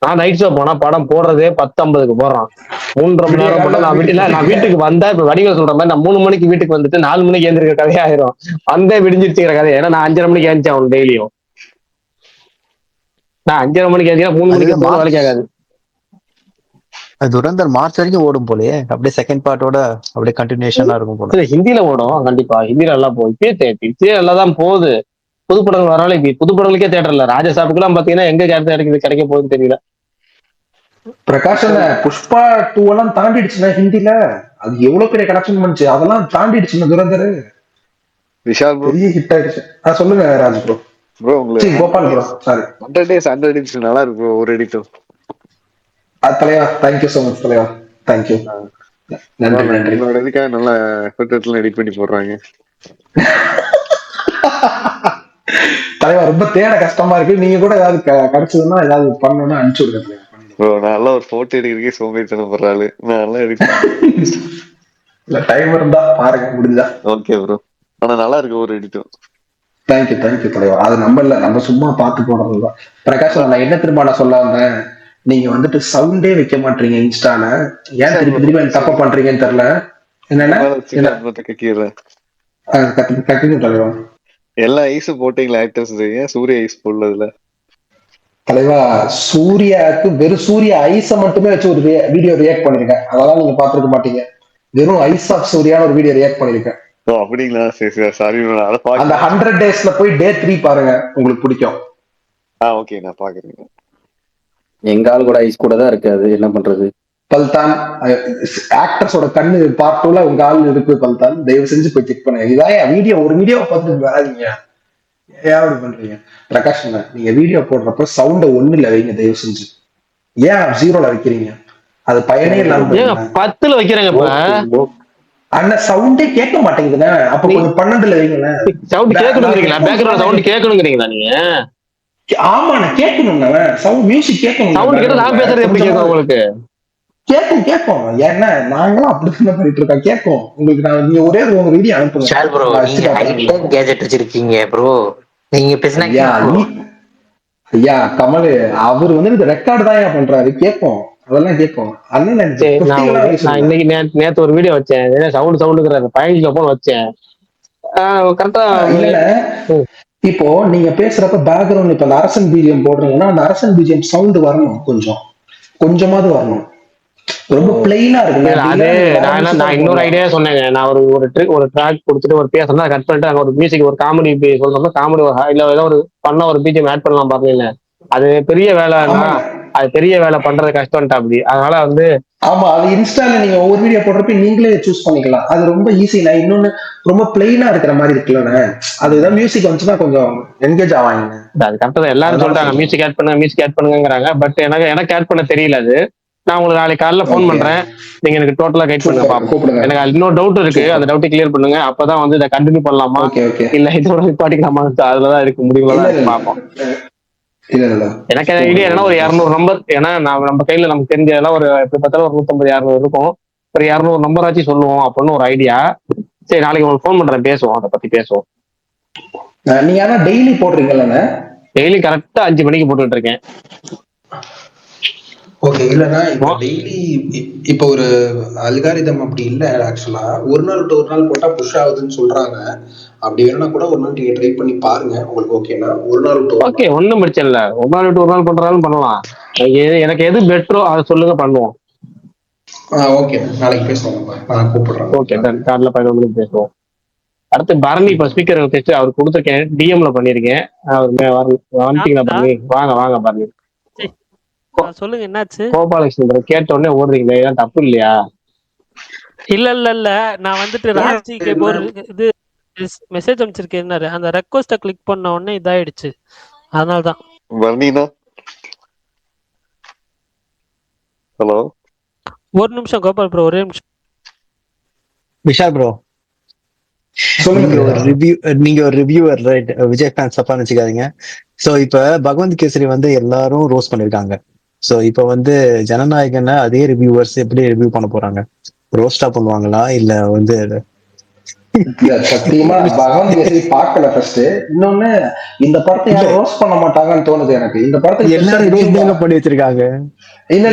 நான் நைட் ஷோ போனா படம் போடுறதே 10:50 போடுறான். 3.5 மணி நேரம் போட்டு நான் வீட்டுக்கு வந்தா இப்ப வடிவ சொல்ற மாதிரி நான் 3 மணிக்கு வீட்டுக்கு வந்துட்டு 4 மணிக்கு எழுந்திருக்க கதையாயிரும். வந்தே விடிஞ்சிருச்சுங்கிற கதை. ஏன்னா நான் 5:30 மணிக்கு எழுந்தேன் அவன் டெய்லியும். நான் 5:30 மணிக்கு எழுந்தினா 3 மணிக்கு போக வேலைக்கு ஆகாது. துரந்தர் மார்ச் வரைக்கும் ஓடும் போலயே. அப்படியே செகண்ட் பார்ட்டோட அப்படியே கண்டினியூஷனா இருக்கும் போல. ஹிந்தியில ஓடும் கண்டிப்பா. ஹிந்தியில நல்லா போகும். இப்பயே நல்லாதான் போகுது. புது படங்கள் வரனால இப்ப புது படங்களுக்கே தேட்டர் இல்ல. ராஜசாப்புக்கு பாத்தீங்கன்னா எங்க கிடைக்க போகுதுன்னு தெரியல. பிரகாஷ், புஷ்பா 2 எல்லாம் தாண்டிடுச்சுன்னா ஹிந்தில அது எவ்வளவு பெரிய கலெக்ஷன் பண்ணுச்சு. அதெல்லாம் தாண்டிடுச்சுன்னா துரந்தர் விஷால் ப்ரோ பெரிய ஹிட் ஆயிடுச்சு. சொல்லுங்க ராஜ் ப்ரோ. ப்ரோ உங்களுக்கு Gopal bro, sorry 100 days 100 edits நல்லா இருக்கு ப்ரோ. ஒரு எடிட்டோ தலைவா, தேங்க்யூ சோ மச் தலைவா, தேங்க்யூ. நன்றி. உங்களோட இதுக்காக நல்லா எஃபர்ட் எடிட் பண்ணி போடுறாங்க தலைவா. ரொம்ப தேட கஷ்டமா இருக்கு. நீங்க கூட ஏதாவது கிடைச்சதுன்னா ஏதாவது பண்ணணும்னா அனுப்பிச்சு விடுங்க ப்ரோ. நல்லா ஒரு போட்டோ எடுக்கிறதுக்கே சோம்பேறித்தனம் பண்றாரு. நல்லா எடிட் இல்ல, டைம் இருந்தா பாருங்க முடிஞ்சா. Okay bro. ஆனா நல்லா இருக்கு ஒரு எடிட்டோ. தேங்க்யூ தலைவா. அது நம்ம இல்ல, நம்ம சும்மா பார்த்து போடுறதுதான். பிரகாஷ் நான் என்ன திரும்ப நான் சொல்ல வந்தேன், நீங்க வந்துட்டு சவுண்டே வைக்க மாட்டீங்க இன்ஸ்டால, ஏன் திருப்பி திருப்பி தப்ப பண்றீங்கன்னு தெரியல. என்னன்னா கண்டினியூ தலைவா. எல்லா ஐஸும் போட்டீங்களா ஆக்டர்ஸ், ஏன் சூரிய ஐஸ் போடல? தலைவா சூர்யாவுக்கு வெறும் சூர்யா ஐஸ மட்டுமே வச்சு ஒரு வீடியோ ரியாக்ட் பண்ணிருக்கேன், அதெல்லாம் நீங்க பாத்துருக்க மாட்டீங்க. வெறும் ஐஸ் ஆஃப் சூர்யான்னு ஒரு வீடியோ ரியாக்ட் பண்ணிருக்கேன். ஓ அப்படிங்களா? சரி சாரி. அந்த 100 daysல போய் டே 3 பாருங்க, உங்களுக்கு பிடிக்கும். ஓகே நான் பாக்குறேன். எங்க ஆள் கூட ஐஸ் கூட தான் இருக்காது, என்ன பண்றது? பல்தான் ஆக்டர்ஸோட கண்ணு பார்ட் 2ல உங்க ஆள் இருக்கு பல்தான், தயவு செஞ்சு போய் செக் பண்ணுங்க. இதான் வீடியோ, ஒரு வீடியோ பார்த்துட்டு வராதீங்க, ஏன் பண்றீங்க? பிரகாஷ் நீங்க வீடியோ போடுறப்ப சவுண்ட 1ல வைங்க தயவு செஞ்சு. ஏன் 0ல வைக்கிறீங்க? அது பயனே இல்லாம 10ல வைக்கிறேங்க. அண்ணன் சவுண்டே கேட்க மாட்டேங்குதுண்ணே, அப்ப கொஞ்சம் 12ல வைங்களேன். சவுண்ட் கேட்கணுங்கிறீங்களா? பேக்ரவுண்ட் சவுண்ட் கேட்கணுங்கிறீங்களா நீங்க? ஆமாண்ணே கேட்கணும், சவுண்ட் மியூசிக் கேட்கணும். சவுண்ட் கேட்டா நான் பேசுறது எப்படி கேட்கும் உங்களுக்கு? கேட்கும். ஏன்னா நாங்களும் அப்படிதான் பண்ணிட்டு இருக்கோம், கேட்கும் உங்களுக்கு. நான் நீங்க ஒரே உங்க வீடியோ அனுப்புங்க. கேஜெட் வச்சிருக்கீங்க ப்ரோ, நீங்க பேசினா ஐயா கமல் அவர் வந்து இந்த ரெக்கார்டு தான் பண்றாரு, கேட்போம், அதெல்லாம் கேட்போம். நான் இன்னைக்கு நேத்து ஒரு வீடியோ வச்சேன், சவுண்டுங்கிற 15 போன் வச்சேன் கரெக்டா. இப்போ நீங்க பேசுறப்ப பேக்ரவுண்ட் இப்ப அந்த அரசன் பிஜிஎம் போடுறீங்கன்னா அந்த அரசன் பிஜிஎம் சவுண்ட் வரணும், கொஞ்சமாவது வரணும். ரொம்ப பிளைனா இருக்கு. நான் இன்னொரு ஐடியா சொன்னேங்க. நான் ஒரு ட்ராக் கொடுத்துட்டு ஒரு பேசுறேன், கட் பண்ணிட்டு அங்க ஒரு மியூசிக், ஒரு காமெடி சொல்றோம்னா காமெடி இல்ல ஏதோ ஒரு பண்ண ஒரு பிஜிஎம் ஆட் பண்ணலாம் பாருங்க. அது பெரிய வேலைன்னா அது பெரிய வேலை பண்றது கஷ்டம்ட்டா அப்படி. அதனால வந்து ஆமா, அது இன்ஸ்டால நீங்க ஒவ்வொரு வீடியோ போடுறப்ப நீங்களே சூஸ் பண்ணிக்கலாம், அது ரொம்ப ஈஸி. நான் இன்னொன்னு ரொம்ப பிளைனா இருக்கிற மாதிரி இருக்குல்லண்ணே, அதுதான் மியூசிக் வந்துச்சுன்னா கொஞ்சம் என்கேஜ் ஆவாங்க. அது கரெக்டா தான் எல்லாரும் சொல்றாங்க, மியூசிக் ஆட் பண்ணுங்கிறாங்க. பட் எனக்கு ஆட் பண்ண தெரியல. அது நான் உங்களுக்கு நாளைக்கு காலைல போன் பண்றேன், நீங்க எனக்கு டோட்டலா கைட் பண்ணுங்க பாப்போம். எனக்கு இன்னொரு டவுட் இருக்கு, அந்த டவுட்டை கிளியர் பண்ணுங்க. அப்பதான் வந்து இதை கண்டினியூ பண்ணலாமா இல்ல இதோட நிப்பாட்டிக்கலாமா, அதுலதான் இருக்கு முடிவுல பார்ப்போம். எனக்கு ஐடியா என்னன்னா ஒரு 200 நம்பர், ஏன்னா நம்ம கையில நமக்கு தெரிஞ்சதெல்லாம் ஒரு எப்படி பார்த்தாலும் ஒரு 150-200 இருக்கும், ஒரு 200 நம்பர் ஆச்சு சொல்லுவோம் அப்படின்னு ஒரு ஐடியா. சரி நாளைக்கு உங்களுக்கு போன் பண்றேன், பேசுவோம், அதை பத்தி பேசுவோம். நீங்க ஆனா டெய்லி போடுறீங்கல்ல? டெய்லி கரெக்டா 5 மணிக்கு போட்டுட்டு இருக்கேன். ஓகே. இல்லைன்னா இப்போ டெய்லி இப்போ ஒரு அல்காரிதம் அப்படி இல்லை ஆக்சுவலா, ஒரு நாள் விட்டு ஒரு நாள் போட்டா புஷ் ஆகுதுன்னு சொல்றாங்க. அப்படி வேணா கூட ஒரு நாள் நீங்க ட்ரை பண்ணி பாருங்க, உங்களுக்கு ஓகேனா ஒரு நாள் விட்டு ஓகே, ஒன்றும் பிரச்சனை இல்லை. ஒரு நாள் விட்டு ஒரு நாள் பண்றாலும் பண்ணலாம். எனக்கு எது பெட்டரோ அதை சொல்லுங்க, பண்ணுவோம். ஓகே, நாளைக்கு பேசுவோம், நான் கூப்பிடுறேன். ஓகே, காலைல 11 மணிக்கு பேசுவோம். அடுத்து பரணி இப்ப ஸ்பீக்கர் டெஸ்ட் அவர் கொடுத்துருக்கேன், டிஎம்ல பண்ணிருக்கேன். வந்துட்டீங்களா பரணி? வாங்க பரணி. சொல்லுங்க, என்னாச்சு? கோபாலகிருஷ்ணன் கேட்ட உடனே ஓடுறீங்களே, ஏன் தப்பு இல்லையா? இல்ல நான் வந்துட்டு ராஜ்ஜிக்கு இது மெசேஜ் அனுப்பிச்சிருக்கேன், அந்த ரெக்வெஸ்ட கிளிக் பண்ண உடனே இதாயிடுச்சு, அதனாலதான். ஹலோ, ஒரு நிமிஷம் கோபால் ப்ரோ, ஒரே நிமிஷம். விஷால் ப்ரோ, நீங்க ஒரு ரிவ்யூவர் ரைட்? விஜய் ஃபேன்ஸ் தப்பா நினைச்சுக்காதீங்க. சோ இப்ப பகவந்த் கேசரி வந்து எல்லாரும் ரோஸ் பண்ணிருக்காங்க. சோ இப்ப வந்து ஜனநாயகனை அதே ரிவ்யூவர்ஸ் எப்படி ரிவ்யூ பண்ண போறாங்க? ரோஸ்டா பண்ணுவாங்களா இல்ல வந்து? சத்தியமா பகவந்த் கேசரி பார்க்கல ஃபர்ஸ்ட். இன்னொன்னு இந்த படத்தை யாரும் ரோஸ்ட் பண்ண மாட்டாங்கன்னு தோணுது எனக்கு. இந்த படத்தை எல்லாரும் பண்ணி வச்சிருக்காங்க. இல்ல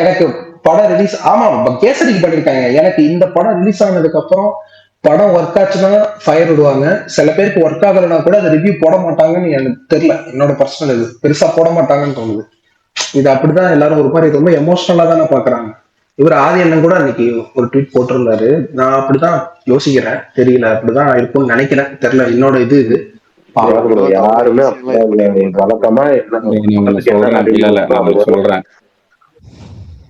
எனக்கு படம் ரிலீஸ், ஆமா கேசரிக்கு பண்ணிருக்காங்க. எனக்கு இந்த படம் ரிலீஸ் ஆனதுக்கு அப்புறம் படம் ஒர்க் ஆச்சுன்னா ஃபயர் விடுவாங்க, சில பேருக்கு ஒர்க் ஆகலைன்னா கூட அதை ரிவ்யூ போட மாட்டாங்கன்னு எனக்கு தெரியல. என்னோட பர்சனல் இது பெருசா போட மாட்டாங்கன்னு தோணுது. இது அப்படிதான் எல்லாரும் ஒரு மாதிரி ரொம்ப எமோஷனலா தானே பாக்குறாங்க. இவர் ஆதி அண்ணன் கூட அன்னைக்கு ஒரு ட்வீட் போட்டிருந்தாரு, நான் அப்படிதான் யோசிக்கிறேன், தெரியல அப்படிதான் இருக்கும்னு நினைக்கிறேன், தெரியல, என்னோட இது யாருமே வழக்கமா சொல்றேன்.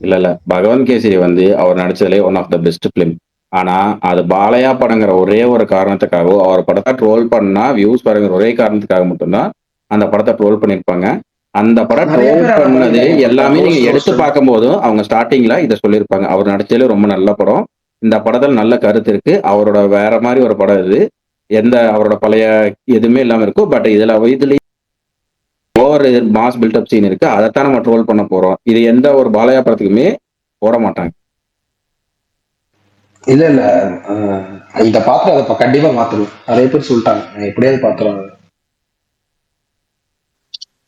இல்ல பகவந்த் கேசரி வந்து அவர் நடிச்சதுலே one of the best film. ஆனா அது பாலையா படங்கிற ஒரே ஒரு காரணத்துக்காகவோ, அவர் படத்தை ட்ரோல் பண்ணா வியூஸ் பாருங்கிற ஒரே காரணத்துக்காக மட்டும்தான் அந்த படத்தை ட்ரோல் பண்ணிருப்பாங்க. அந்த படம் ட்ரோல் பண்ணது எல்லாமே நீங்க எடுத்து பார்க்கும் போதும் அவங்க ஸ்டார்டிங்ல இதை சொல்லியிருப்பாங்க, அவர் நடிச்சதுல ரொம்ப நல்ல படம், இந்த படத்துல நல்ல கருத்து இருக்கு, அவரோட வேற மாதிரி ஒரு படம் இது, எந்த அவரோட பழைய எதுவுமே இல்லாம இருக்கும், பட் இதுல ஓவர் மாஸ் பில்டப் சீன் இருக்கு, அதைத்தான் நம்ம ட்ரோல் பண்ண போறோம். இது எந்த ஒரு பாலையா படத்துக்குமே போட மாட்டாங்க. இல்ல இத பார்த்து அதை கண்டிப்பா மாத்தணும். நிறைய பேர் சொல்லிட்டாங்க நான் எப்படியாவது பாத்துருவாங்க.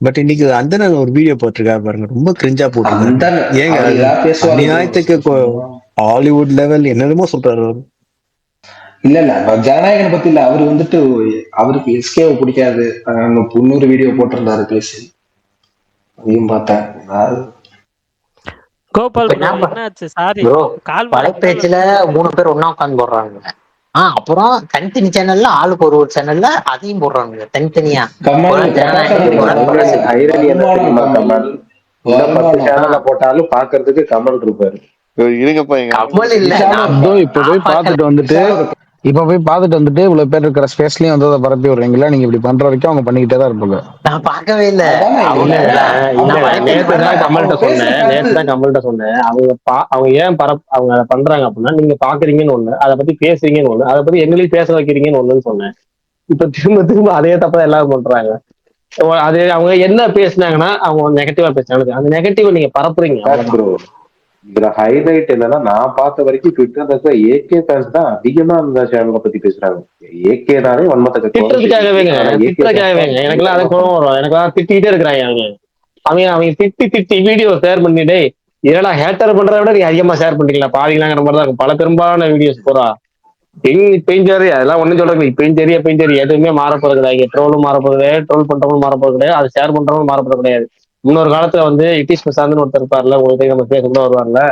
பட் இன்னைக்கு அந்தனன் ஒரு வீடியோ போட்டிருக்காரு பாருங்க, ரொம்ப கிரிஞ்சா போட்டிருக்காரு. அந்தன் ஏங்க அவர் அது ஏதாவது பேசுவாரு bro. அநியாயத்துக்கு ஹாலிவுட் லெவல் என்னென்னமோ சொல்றாரு அவரு. இல்ல இல்ல ஜனநாயகனை பத்தி இல்ல, அவர் வந்துட்டு அவருக்கு எஸ்கேவை பிடிக்காது. இன்னொரு வீடியோ போட்டிருந்தாரு பேசி, அதையும் பார்த்தேன். கோபால் இப்ப ப்ரோ என்ன என்னாச்சு? சாரி, ப்ரோ கால் வலைப்பேச்சுல 3 பேர் ஒண்ணா உட்காந்து போடுறாங்க. அப்புறம் தனித்தனி சேனல்ல ஆளுக்கு ஒரு சேனல்ல அதையும் போடுறாங்க தனித்தனியா. கமல் ஒரு ஜனநாயகம், ஒரு பகசிங். ஐரடி என்ன தெரியுமா கமல்? இந்த 10 வருமானம் சேனல்ல போட்டாலும் பாக்குறதுக்கு கமல் இருப்பாரு. இருங்கப்பா எங்க கமல் இல்ல, நான் இப்ப போய் நான் பார்க்கல. பார்த்துட்டு வந்துட்டு இவ்வளவு பேர் இருக்கிற ஸ்பேஸ்லயும் வந்து அதை பரப்பி விடுறீங்களா? நீங்க இப்படி பண்ற வரைக்கும் அவங்க பண்ணிக்கிட்டே தான் இருப்பாங்க. நான் பார்க்கவே இல்ல. இல்ல நேத்து தான் கமல்கிட்ட சொன்னேன். அவங்க ஏன் அவங்க அதை பண்றாங்க அப்படின்னா, நீங்க பாக்குறீங்கன்னு ஒண்ணு, அதை பத்தி பேசுறீங்கன்னு ஒண்ணு, அதை பத்தி எங்களையும் பேச வைக்கிறீங்கன்னு ஒண்ணுன்னு சொன்னேன். இப்ப திரும்ப அதே தப்பா எல்லாரும் பண்றாங்க. அது அவங்க என்ன பேசினாங்கன்னா அவங்க நெகட்டிவா பேசுறாங்க, அந்த நெகட்டிவ் நீங்க பரப்புறீங்க. ப்ரோ இதுல ஹைலைட் என்னன்னா, நான் பார்த்த வரைக்கும் ட்விட்டர்ல ஏகே ஃபேன்ஸ் தான் அதிகமா அந்த சேனலை பத்தி பேசுறாங்க. ஏகே தானே வன்மத்தை திட்டுறதுக்காகவேங்க எனக்கெல்லாம் அதை கோவம் வரும். எனக்கெல்லாம் திட்டிகிட்டே இருக்கிறாங்க அவங்க திட்டி வீடியோ ஷேர் பண்ணிட்டே இதெல்லா ஹேட்டர் பண்றத விட நீங்க அதிகமா ஷேர் பண்ணிக்கலாம் பாதிக்கலாங்கிற மாதிரி தான் இருக்கும் பல பெரும்பாலான வீடியோஸ் பூரா. இப்பயும் சரி, அதெல்லாம் ஒண்ணும் சொல்றது இப்பயும் சரி எதுவுமே மாறப்போறது கிடையாது. ட்ரோலும் மாறப்போறது கிடையாது, ட்ரோல் பண்றவங்களும் மாறப்போறது கிடையாது, அது ஷேர் பண்றவங்களும் மாறப்போறது கிடையாது. முன்னொரு காலத்துல வந்து இட்டிஷ் பிரசாந்த் ஒருத்தர் இருப்பார்ல, உங்களுக்கு நம்ம பேச கூட வருவார்ல,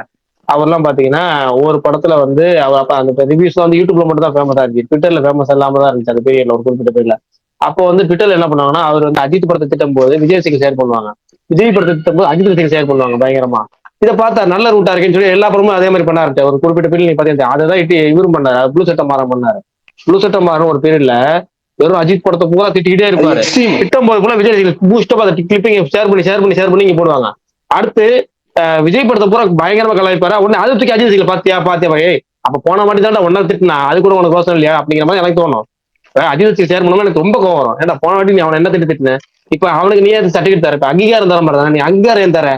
அவர்லாம் பாத்தீங்கன்னா ஒவ்வொரு படத்துல வந்து அவர் அப்ப அந்த ரிவ்யூஸ் வந்து யூடியூப்ல மட்டும் தான் ஃபேமஸா இருந்துச்சு, ட்விட்டர்ல ஃபேமஸ் இல்லாம தான் இருந்துச்சு அந்த பீரியட்ல, ஒரு குறிப்பிட்ட பேர்ல. அப்போ வந்து ட்விட்டர்ல என்ன பண்ணுவாங்கன்னா, அவர் வந்து அஜித் படத்தை திட்டும் போது விஜய் சிங் ஷேர் பண்ணுவாங்க, விஜய் படத்தை திட்டும் போது அஜித் சிங் ஷேர் பண்ணுவாங்க பயங்கரமா. இதை பார்த்தா நல்ல ரூட்டா இருக்குன்னு சொல்லி எல்லா படமும் அதே மாதிரி பண்ண ஆரம்பிச்சு. ஒரு குறிப்பிட்ட பீரியட் நீங்க பாத்தீங்கன்னா அதான் இவரும் பண்ணாரு, ப்ளூ சட்டம் மாறம் பண்ணாரு. ப்ளூ சட்டம் மாறும் ஒரு பீரியட்ல வெறும் அஜித் படத்தை பூரா திட்டிக்கிட்டே இருப்பாரு. திட்டம் போது கூட விஜய் பூஸ்டப் அதை கிளிப்பிங் ஷேர் பண்ணி இங்க போடுவாங்க. அடுத்து விஜய் படத்தை பூரா பயங்கரமா கலாய்ப்பாரு. உடனே அது தூக்கி அஜித் சிங் பாத்தியா அப்ப போன மாதிரி தான் ஒன்னா திட்டினா, அது கூட உனக்கு யோசனை இல்லையா அப்படிங்கிற மாதிரி எனக்கு தோணும். அஜித் சிங் ஷேர் பண்ணும்போது எனக்கு ரொம்ப கோவம் வரும். ஏன்னா போன வாட்டி நீ அவனை என்ன திட்டின, இப்ப அவனுக்கு நீ அது சர்டிபிகேட் தர, இப்ப அங்கீகாரம் தர மாதிரி நீ அங்கீகாரம் ஏன் தர?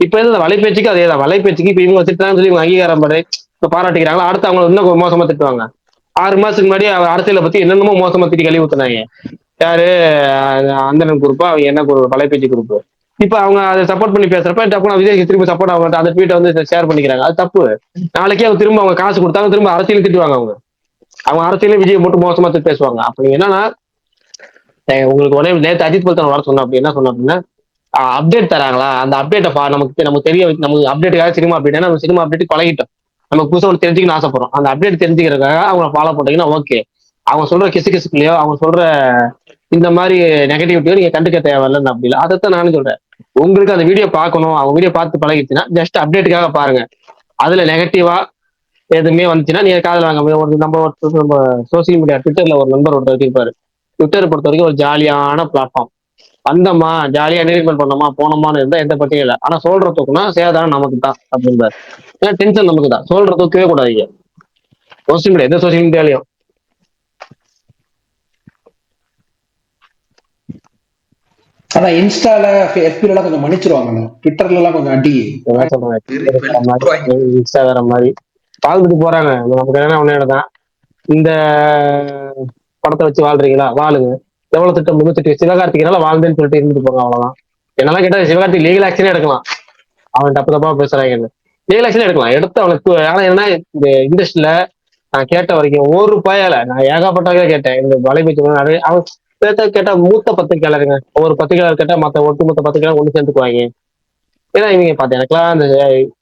இப்ப இந்த வலைப்பேச்சுக்கு அதே தான், வலைப்பேச்சுக்கு இப்ப இவங்க திட்டான்னு சொல்லி இவங்க அங்கீகாரம் பண்ணி இப்ப பாராட்டிக்கிறாங்களா, அடுத்து அவங்க இன்னும் மோசமா திட்டுவாங்க. 6 மாசத்துக்கு முன்னாடி அவர் அரசியலை பத்தி என்னென்னமோ மோசமா திட்டி கழுவி ஊத்துனாங்க. யாரு? அந்தனன் குரூப்பா, அவங்க என்ன குரூப், வலைப்பேச்சு குரூப். இப்ப அவங்க அதை சப்போர்ட் பண்ணி பேசுறப்ப டப்பு விஜய் திரும்ப சப்போர்ட் ஆக அந்த ட்வீட்டை வந்து ஷேர் பண்ணிக்கிறாங்க, அது தப்பு. நாளைக்கே அவங்க திரும்ப அவங்க காசு கொடுத்தாங்க, திரும்ப அரசியல் திட்டுவாங்க. அவங்க அரசியலே விஜய் மட்டும் மோசமா பேசுவாங்க. அப்படி என்னன்னா, உங்களுக்கு உடனே நேற்று அஜித் பல்தன் வர சொன்னோம், அப்படி என்ன சொன்னோம் அப்படின்னா, அப்டேட் தராங்களா, அந்த அப்டேட்டை நமக்கு தெரிய, நமக்கு அப்டேட்டுக்காக சினிமா அப்டேட், நம்ம சினிமா அப்டேட் பழகிட்டோம், நமக்கு புதுசாக ஒன்று தெரிஞ்சுக்கணும்னு ஆசைப்படுறோம். அந்த அப்டேட் தெரிஞ்சுக்கிறதுக்காக அவங்க ஃபாலோ பண்ணீங்கன்னா ஓகே. அவங்க சொல்ற கிசுக்கிசுக்குலையோ அவங்க சொல்ற இந்த மாதிரி நெகட்டிவிட்டியோ நீங்க கண்டுக்க தேவையில்லைன்னு அப்படி இல்லை. அதைத்தான் நானும் சொல்றேன். உங்களுக்கு அந்த வீடியோ பார்க்கணும், அவங்க வீடியோ பார்த்து பழகிடுச்சுன்னா ஜஸ்ட் அப்டேட்டுக்காக பாருங்க. அதுல நெகட்டிவா எதுவுமே வந்துச்சுன்னா நீங்க காதல் வாங்க. நம்ம சோசியல் மீடியா ட்விட்டர்ல ஒரு நண்பர் ஒருத்தர் வச்சிருப்பாரு. ட்விட்டர் பொறுத்த வரைக்கும் ஒரு ஜாலியான பிளாட்ஃபார்ம். வந்தோமா ஜாலியா என்டர்டைன்மெண்ட் பண்ணோமா போனோமான்னு இருந்தா எந்த பற்றியும் இல்லை. ஆனா சொல்ற தூக்குனா சேதாரம் நமக்கு தான் அப்படின்பாரு. ஏன்னா டென்ஷன் நமக்கு தான், சொல்ற தூக்கவே கூடாது சோசியல் மீடியா, எந்த சோசியல் மீடியாலையும். ஆனா இன்ஸ்டால எஃபில எல்லாம் கொஞ்சம் மன்னிச்சிருவாங்க, ட்விட்டர்ல எல்லாம் கொஞ்சம் அடி. இன்ஸ்டா வேற மாதிரி வாழ்ந்துட்டு போறாங்க. நமக்கு என்ன ஒண்ணு தான், இந்த படத்தை வச்சு வாழ்றீங்களா வாழுங்க, எவ்வளவு திட்டம் 308 சிவகார்த்திகனால வாழ்ந்தேன்னு சொல்லிட்டு இருந்துட்டு போங்க, அவ்வளவுதான். என்னெல்லாம் கேட்டா சிவகார்த்திக் லீகல் ஆக்ஷனே எடுக்கலாம், அவன் தப்பா பேசுறாங்கன்னு லீகல் ஆக்ஷனே எடுக்கலாம், எடுத்து அவனுக்கு. ஆனா என்ன, இந்த இண்டஸ்ட்ரியில நான் கேட்ட வரைக்கும் ஒரு பயல, நான் ஏகப்பட்டவே கேட்டேன் இந்த வலைபேச்சு. அவன் கேட்டா மூத்த பத்திரிகையாளருங்க, ஒவ்வொரு பத்திரிகையாளர் கேட்டா மத்த ஒட்டுமொத்த பத்திரிகையாளர் ஒண்ணு சேர்ந்துக்குவாங்க. ஏன்னா இவங்க பார்த்தேன் எனக்குலாம் அந்த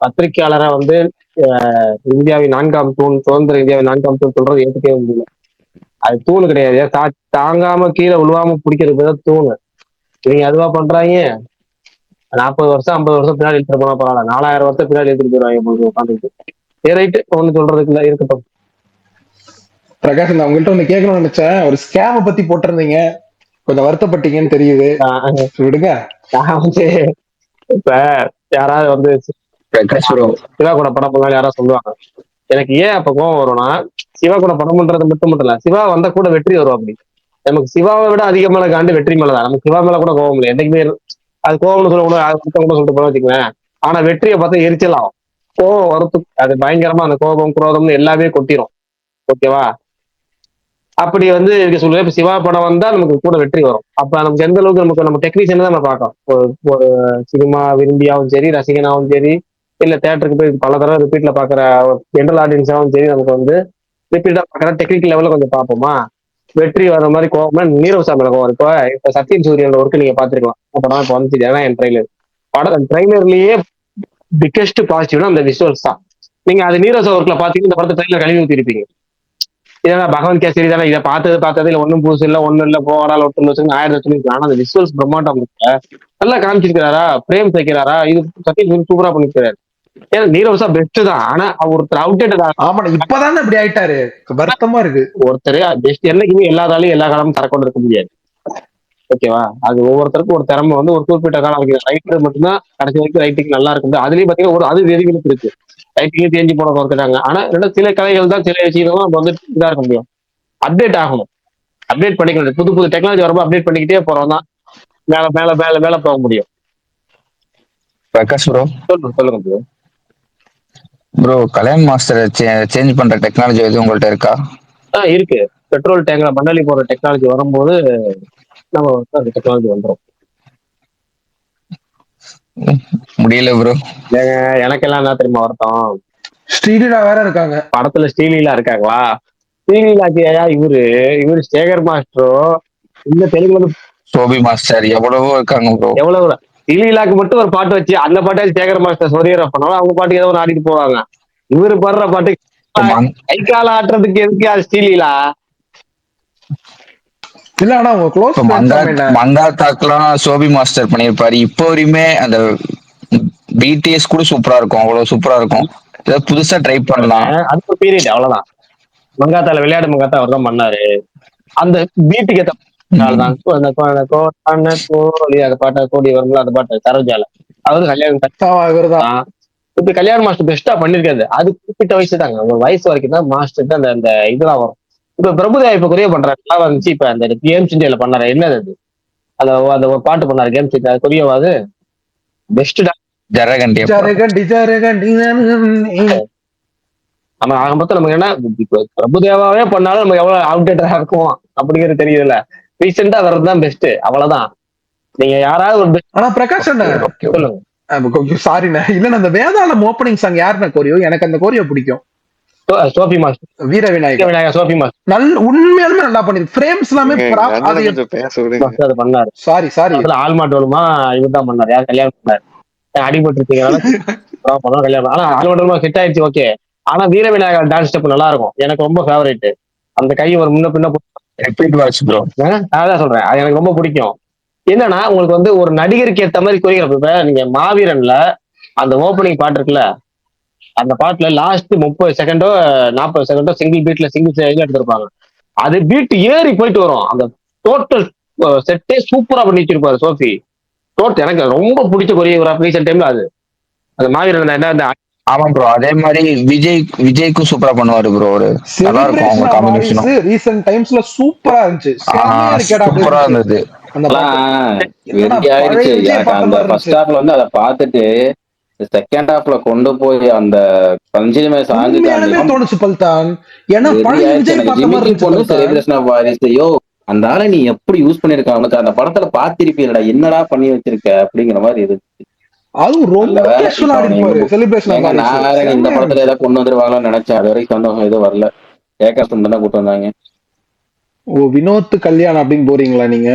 பத்திரிகையாளரை வந்து இந்தியாவின் 4ஆம் தூண், சுதந்திர இந்தியாவின் 4ஆம் தூண் சொல்றது ஏற்றுக்கவே முடியல. அது தூணு கிடையாது, தாங்காம கீழே விழுவாம பிடிக்கிறது தான் தூணு. இவங்க அதுவா பண்றாங்க. 40 வருஷம் 50 வருஷம் பின்னாடி எடுத்துட்டு போனா பரவாயில்ல, 4000 வருஷம் பின்னாடி எடுத்துட்டு போயிருவாங்க உட்காந்துட்டு. ரைட்டு, ஒண்ணு சொல்றதுக்கு இல்லை, இருக்கட்டும். பிரகாஷ், நான் உங்கள்கிட்ட ஒண்ணு கேட்கணும்னு நினைச்சேன். ஒரு ஸ்கேம பத்தி போட்டிருந்தீங்க, கொஞ்சம் வருத்தப்பட்டீங்கன்னு தெரியுது, விடுங்க. இப்ப யாராவது வந்து சிவா கூட படம் பண்ணாலும் யாராவது சொல்லுவாங்க, எனக்கு ஏன் அப்ப கோவம் வரும்னா, சிவா கூட படம் பண்றது மட்டும் இல்ல, சிவா வந்தா கூட வெற்றி வரும். அப்படி நமக்கு சிவாவை விட அதிகமான காண்டு வெற்றி மேலதான். நமக்கு சிவா மேல கூட கோவம் இல்லை என்னைக்குமே. அது கோவம்னு சொல்ல கூட சொல்லிட்டு போல வச்சுக்குவேன். ஆனா வெற்றியை பார்த்தா எரிச்சல் ஆகும், கோவம் வரத்து, அது பயங்கரமா அந்த கோபம் குரோதம்னு எல்லாமே கொட்டிரும். ஓகேவா? அப்படி வந்து இருக்க சொல்லுவேன். இப்ப சிவா படம் வந்தா நமக்கு கூட வெற்றி வரும். அப்ப நமக்கு எந்த அளவுக்கு நமக்கு நம்ம டெக்னீஷியன் தான் நம்ம பார்க்கணும். ஒரு சினிமா விரும்பியாவும் சரி, ரசிகனாவும் சரி, இல்ல தேட்டருக்கு போய் பல தடவை ரிப்பீட்ல பாக்குற ஜென்ரல் ஆடியன்ஸாவும் சரி, நமக்கு வந்து ரிப்பீட்டா பாக்குற டெக்னிக்கல் லெவல்ல கொஞ்சம் பார்ப்போமா. வெற்றி வர மாதிரி கோவமா நீரவ் சாமி கோவம். இப்ப சத்யன் சூரியனோட ஒர்க்கு நீங்க பாத்துருக்கலாம். படம் இப்ப வந்துச்சு ஏன்னா என் ட்ரைலர் படம் ட்ரைலர்லயே பிக்கெஸ்ட் பாசிட்டிவ்னா அந்த விஷுவல்ஸ் தான். நீங்க அது நீரவ் சாமி ஒர்க்ல பாத்தீங்கன்னா இந்த படத்தை ட்ரைலர் கழுவி ஊத்தி இருப்பீங்க. ஏன்னா பகவந்த் கேசரி தானே, இதை பார்த்தது இல்ல, ஒன்னும் புதுசு இல்ல, ஒண்ணும் இல்ல, போரால் ஒட்டு வச்சு 1000 சொல்லிருக்கலாம். ஆனா அந்த விஷுவல்ஸ் பிரம்மாண்டம் நல்லா காமிச்சிருக்கிறாரா, பிரேம் தைக்கிறாரா, இது சத்யன் சூப்பரா பண்ணிருக்காரு. ஏன்னா நீரவ் சார் பெஸ்ட் தான். ஆனா ஒருத்தர் அவுடேட்டட் ஆமா இப்பதானே இப்படி ஆயிட்டாரு, வருத்தமா இருக்கு. ஒருத்தர் பெஸ்ட் என்னைக்குமே எல்லாராலையும் எல்லா காலமும் தரக்கொண்டு இருக்க முடியாது. ஓகேவா, அது ஒவ்வொருத்தருக்கும் ஒரு திறமை வந்து ஒரு குறிப்பிட்ட காலம் வைக்கிற ரைட்டர் மட்டும்தான் கடைசி வரைக்கும் ரைட்டிங் நல்லா இருக்குது. அதுலயும் பாத்தீங்கன்னா ஒரு அது வெறிகளுக்கு இருக்கு, ரைட்டிங்கே தேஞ்சு போன கொடுக்குறாங்க. ஆனா சில கலைகள் தான், சில விஷயங்கள் நம்ம வந்து இதா இருக்க முடியும். அப்டேட் ஆகணும், அப்டேட் பண்ணிக்கணும். புது புது டெக்னாலஜி வரும்போது அப்டேட் பண்ணிக்கிட்டே போறோம் தான் மேல மேல மேல மேல போக முடியும். பிரகாஷ் ப்ரோ, சொல்லுங்க bro. Bro Kalyan master change பண்ற டெக்னாலஜி எதுவும் உங்கள்ட்ட இருக்கா? இருக்கு. பெட்ரோல் டேங்க்ல மண்ணலி போற டெக்னாலஜி வரும்போது நம்ம அந்த டெக்னாலஜி வந்துடும். முடியல ப்ரோ. எனக்கெல்லாம் என்ன தெரியுமா வருத்தம், ஸ்ரீலீலா வேற இருக்காங்க படத்துல. ஸ்ரீலீலா இருக்காங்களா? ஸ்ரீலீலாக்கு இவரு சேகர் மாஸ்டரோ இந்த தெலுங்குல சோபி மாஸ்டர் எவ்வளவோ இருக்காங்க ப்ரோ. எவ்வளவு ஸ்ரீலீலாக்கு மட்டும் ஒரு பாட்டு வச்சு அந்த பாட்டாச்சு சேகர் மாஸ்டர் சொரியர் பண்ணாலும் அவங்க பாட்டுக்கு ஏதோ ஒரு ஆடிட்டு போவாங்க. இவரு பாடுற பாட்டு கை கால ஆட்டுறதுக்கு எதுக்கு அது ஸ்ரீலீலா? இல்ல ஆனா அவங்க க்ளோஸ் மங்காத்தாக்கெல்லாம் சோபி மாஸ்டர் பண்ணிருப்பாரு. இப்போ வரையுமே அந்த பிடிஎஸ் கூட சூப்பரா இருக்கும், அவ்வளவு சூப்பரா இருக்கும். ஏதாவது புதுசா ட்ரை பண்ணலாம். அது ஒரு பீரியட் அவ்வளவுதான். மங்காத்தால விளையாடு மங்காத்தா அவர் தான் பண்ணாரு. அந்த பீட்டுக்கு ஏத்த அந்த பாட்டை கோடி வரும்ல, அந்த பாட்டு சரோஜால அவரு கல்யாணம். இப்ப கல்யாண மாஸ்டர் பெஸ்டா பண்ணிருக்காது. அது குறிப்பிட்ட வயசு தாங்க, ஒரு வயசு வரைக்கும் தான் மாஸ்டருக்கு அந்த அந்த இதெல்லாம் வரும். இப்ப பிரபுதேவா இப்ப குறைய பண்றாரு, நல்லா வந்துச்சு. இப்ப அந்த கேம்ஸ் இந்தியால பண்ணாரு, என்னது அது, அந்த ஒரு பாட்டு பண்ணாரு கேம்ஸ் இந்தியா, அது குறையவாது பெஸ்ட் தான். நம்ம ஆக மொத்தம் நமக்கு என்ன, இப்ப பிரபுதேவாவே பண்ணாலும் நம்ம எவ்வளவு அவுடேட்டரா இருக்கும் அப்படிங்கிறது தெரியுதுல்ல. ரீசெண்டா வர்றதுதான் பெஸ்ட், அவ்வளவுதான். நீங்க யாராவது ஒரு ஆனா பிரகாஷ் சொல்லுங்க. சாரிண்ணா, இல்ல அந்த வேதாளம் ஓப்பனிங் சாங் யாருன்னா கோரியோ, எனக்கு அந்த கோரியோ பிடிக்கும். சோபி மாஸ்டர், வீர விநாயகர் சோபி மாஸ்டர் நல்ல உண்மையாலுமே நல்லா பண்ணிருக்கு. ஃப்ரேம்ஸ் எல்லாமே பண்ணாரு. சாரி ஆல்மாட் வேணுமா இவர் தான் பண்ணாரு. யார் கல்யாணம் பண்ணாரு, அடிபட்டு இருக்கீங்க கல்யாணம். ஆனா ஆல்மாட் வேணுமா ஹிட் ஆயிடுச்சு, ஓகே. ஆனா வீர விநாயகர் டான்ஸ் ஸ்டெப் நல்லா இருக்கும், எனக்கு ரொம்ப ஃபேவரட். அந்த கை ஒரு முன்ன பின்ன அதான் சொல்றேன், அது எனக்கு ரொம்ப பிடிக்கும். என்னன்னா உங்களுக்கு வந்து ஒரு நடிகருக்கு ஏற்ற மாதிரி குறிக்கிறப்ப, இப்ப நீங்க மாவீரன்ல அந்த ஓப்பனிங் பாட்டு இருக்குல்ல, அந்த பாட்டுல லாஸ்ட் 30 செகண்டோ 40 செகண்டோ சிங்கிள் பீட்ல சிங்கிள் எடுத்திருப்பாங்க. அது பீட் ஏறி போயிட்டு வரும். அந்த டோட்டல் செட்டே சூப்பரா பண்ணி வச்சிருப்பாரு சோஃபி. எனக்கு ரொம்ப பிடிச்ச கொரியோகிராஃபி ரீசெண்ட் டைம்ல அது அந்த மாவீரன் என்ன. ஆமா ப்ரோ, அதே மாதிரி விஜய்க்கும் சூப்பரா பண்ணுவாரு ப்ரோ. ஒரு நல்லா இருக்கும் அவங்க காம்பினேஷனும். ரீசெண்ட் டைம்ஸ்ல சூப்பரா இருந்துச்சு, சூப்பரா இருந்தது. அந்த ஃபர்ஸ்ட் ஹாஃப்ல வந்து அதை பார்த்துட்டு செகண்ட் ஹாஃப்ல கொண்டு போய் அந்த பஞ்சமே சாஞ்சுட்டாங்க தோணுச்சு பல்தான். ஏன்னா செலிப்ரேஷன் ஆஃப் வாரிசையோ அந்த ஆளை நீ எப்படி யூஸ் பண்ணிருக்க, அவனுக்கு அந்த படத்துல பாத்திருப்பீங்களா, என்னடா பண்ணி வச்சிருக்க அப்படிங்கிற மாதிரி இருந்துச்சு. இந்த படத்துல ஏதாவது கொண்டு வந்துருவாங்கன்னு நினைச்சேன். அது வரைக்கும் சந்தோஷம் எதுவும் வரல. ஏகாஸ் தான் கூட்டு வந்தாங்க. ஓ வினோத் கல்யாணம் அப்படின்னு போறீங்களா நீங்க?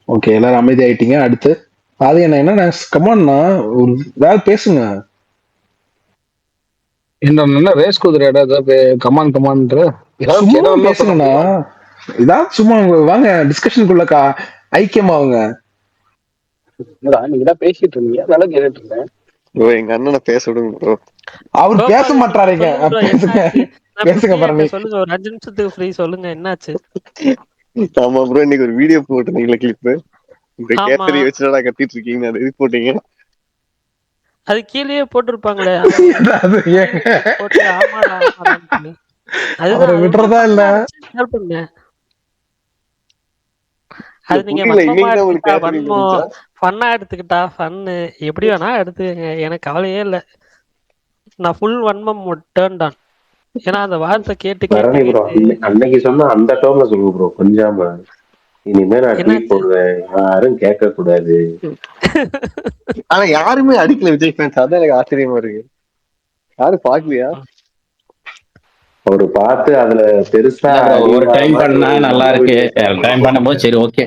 ஓகே, எல்லாரும் அமைதி ஆயிட்டீங்க. அடுத்து அது என்ன கமான்னா ஒரு வேலை பேசுங்க. என்ன ரேஸ் குதிரைடா கமான் கமான்ற பேசுங்கண்ணா. இதான் சும்மா வாங்க டிஸ்கஷனுக்குள்ளக்கா ஐக்கியமாவுங்க. நீங்க தான் பேசிட்டு இருந்தீங்க, அதனால கேட்டுட்டு இருந்தேன். எங்க அண்ணனை பேச விடுங்க ப்ரோ. அவர் பேச மாட்டாருங்க. பேசுங்க பாருங்க. சொல்லுங்க, ஒரு 5 நிமிஷத்துக்கு ஃப்ரீ சொல்லுங்க, என்னாச்சு? ஆமா ப்ரோ, இன்னைக்கு ஒரு வீடியோ போட்டுருந்தீங்களா கிளிப்பு, இந்த கேட்டரி வச்சுடா கத்திட்டு இருக்கீங்க, அது எது போட்டீங்க? அது கீழே போட்டிருப்பாங்களே, அது விட்டுறதா இல்ல. அது நீங்க ஃபன்னா எடுத்துக்கிட்டா ஃபன்னு எப்படி வேணா எடுத்துக்கங்க, எனக்கு கவலையே இல்ல. நான் ஃபுல் வன்மம் டேர்ன் டான். ஏன்னா அந்த வார்த்தை கேட்டு பரணி ப்ரோ கேட்டு அன்னைக்கு சொன்ன அந்த டோம்ல சொல்லுங்க ப்ரோ. கொஞ்சாம இனிமே நான் ட்வீட் என்னாச்சு? போடுவேன், யாரும் கேட்க கூடாது. ஆனா யாருமே அடிக்கல விஜய் ஃபேன்ஸ், அதான் எனக்கு ஆச்சரியமா இருக்கு. யாரும் பாக்கலையா? அவரு பார்த்து அதுல பெருசா இல்ல bro, அடி ஒரு வாங்குற டைம் மாதிரி பண்ணா ஒரு நல்லா நம்ம இருக்கு. வீட்டுல டைம் பண்ணும்போது சரி ஓகே.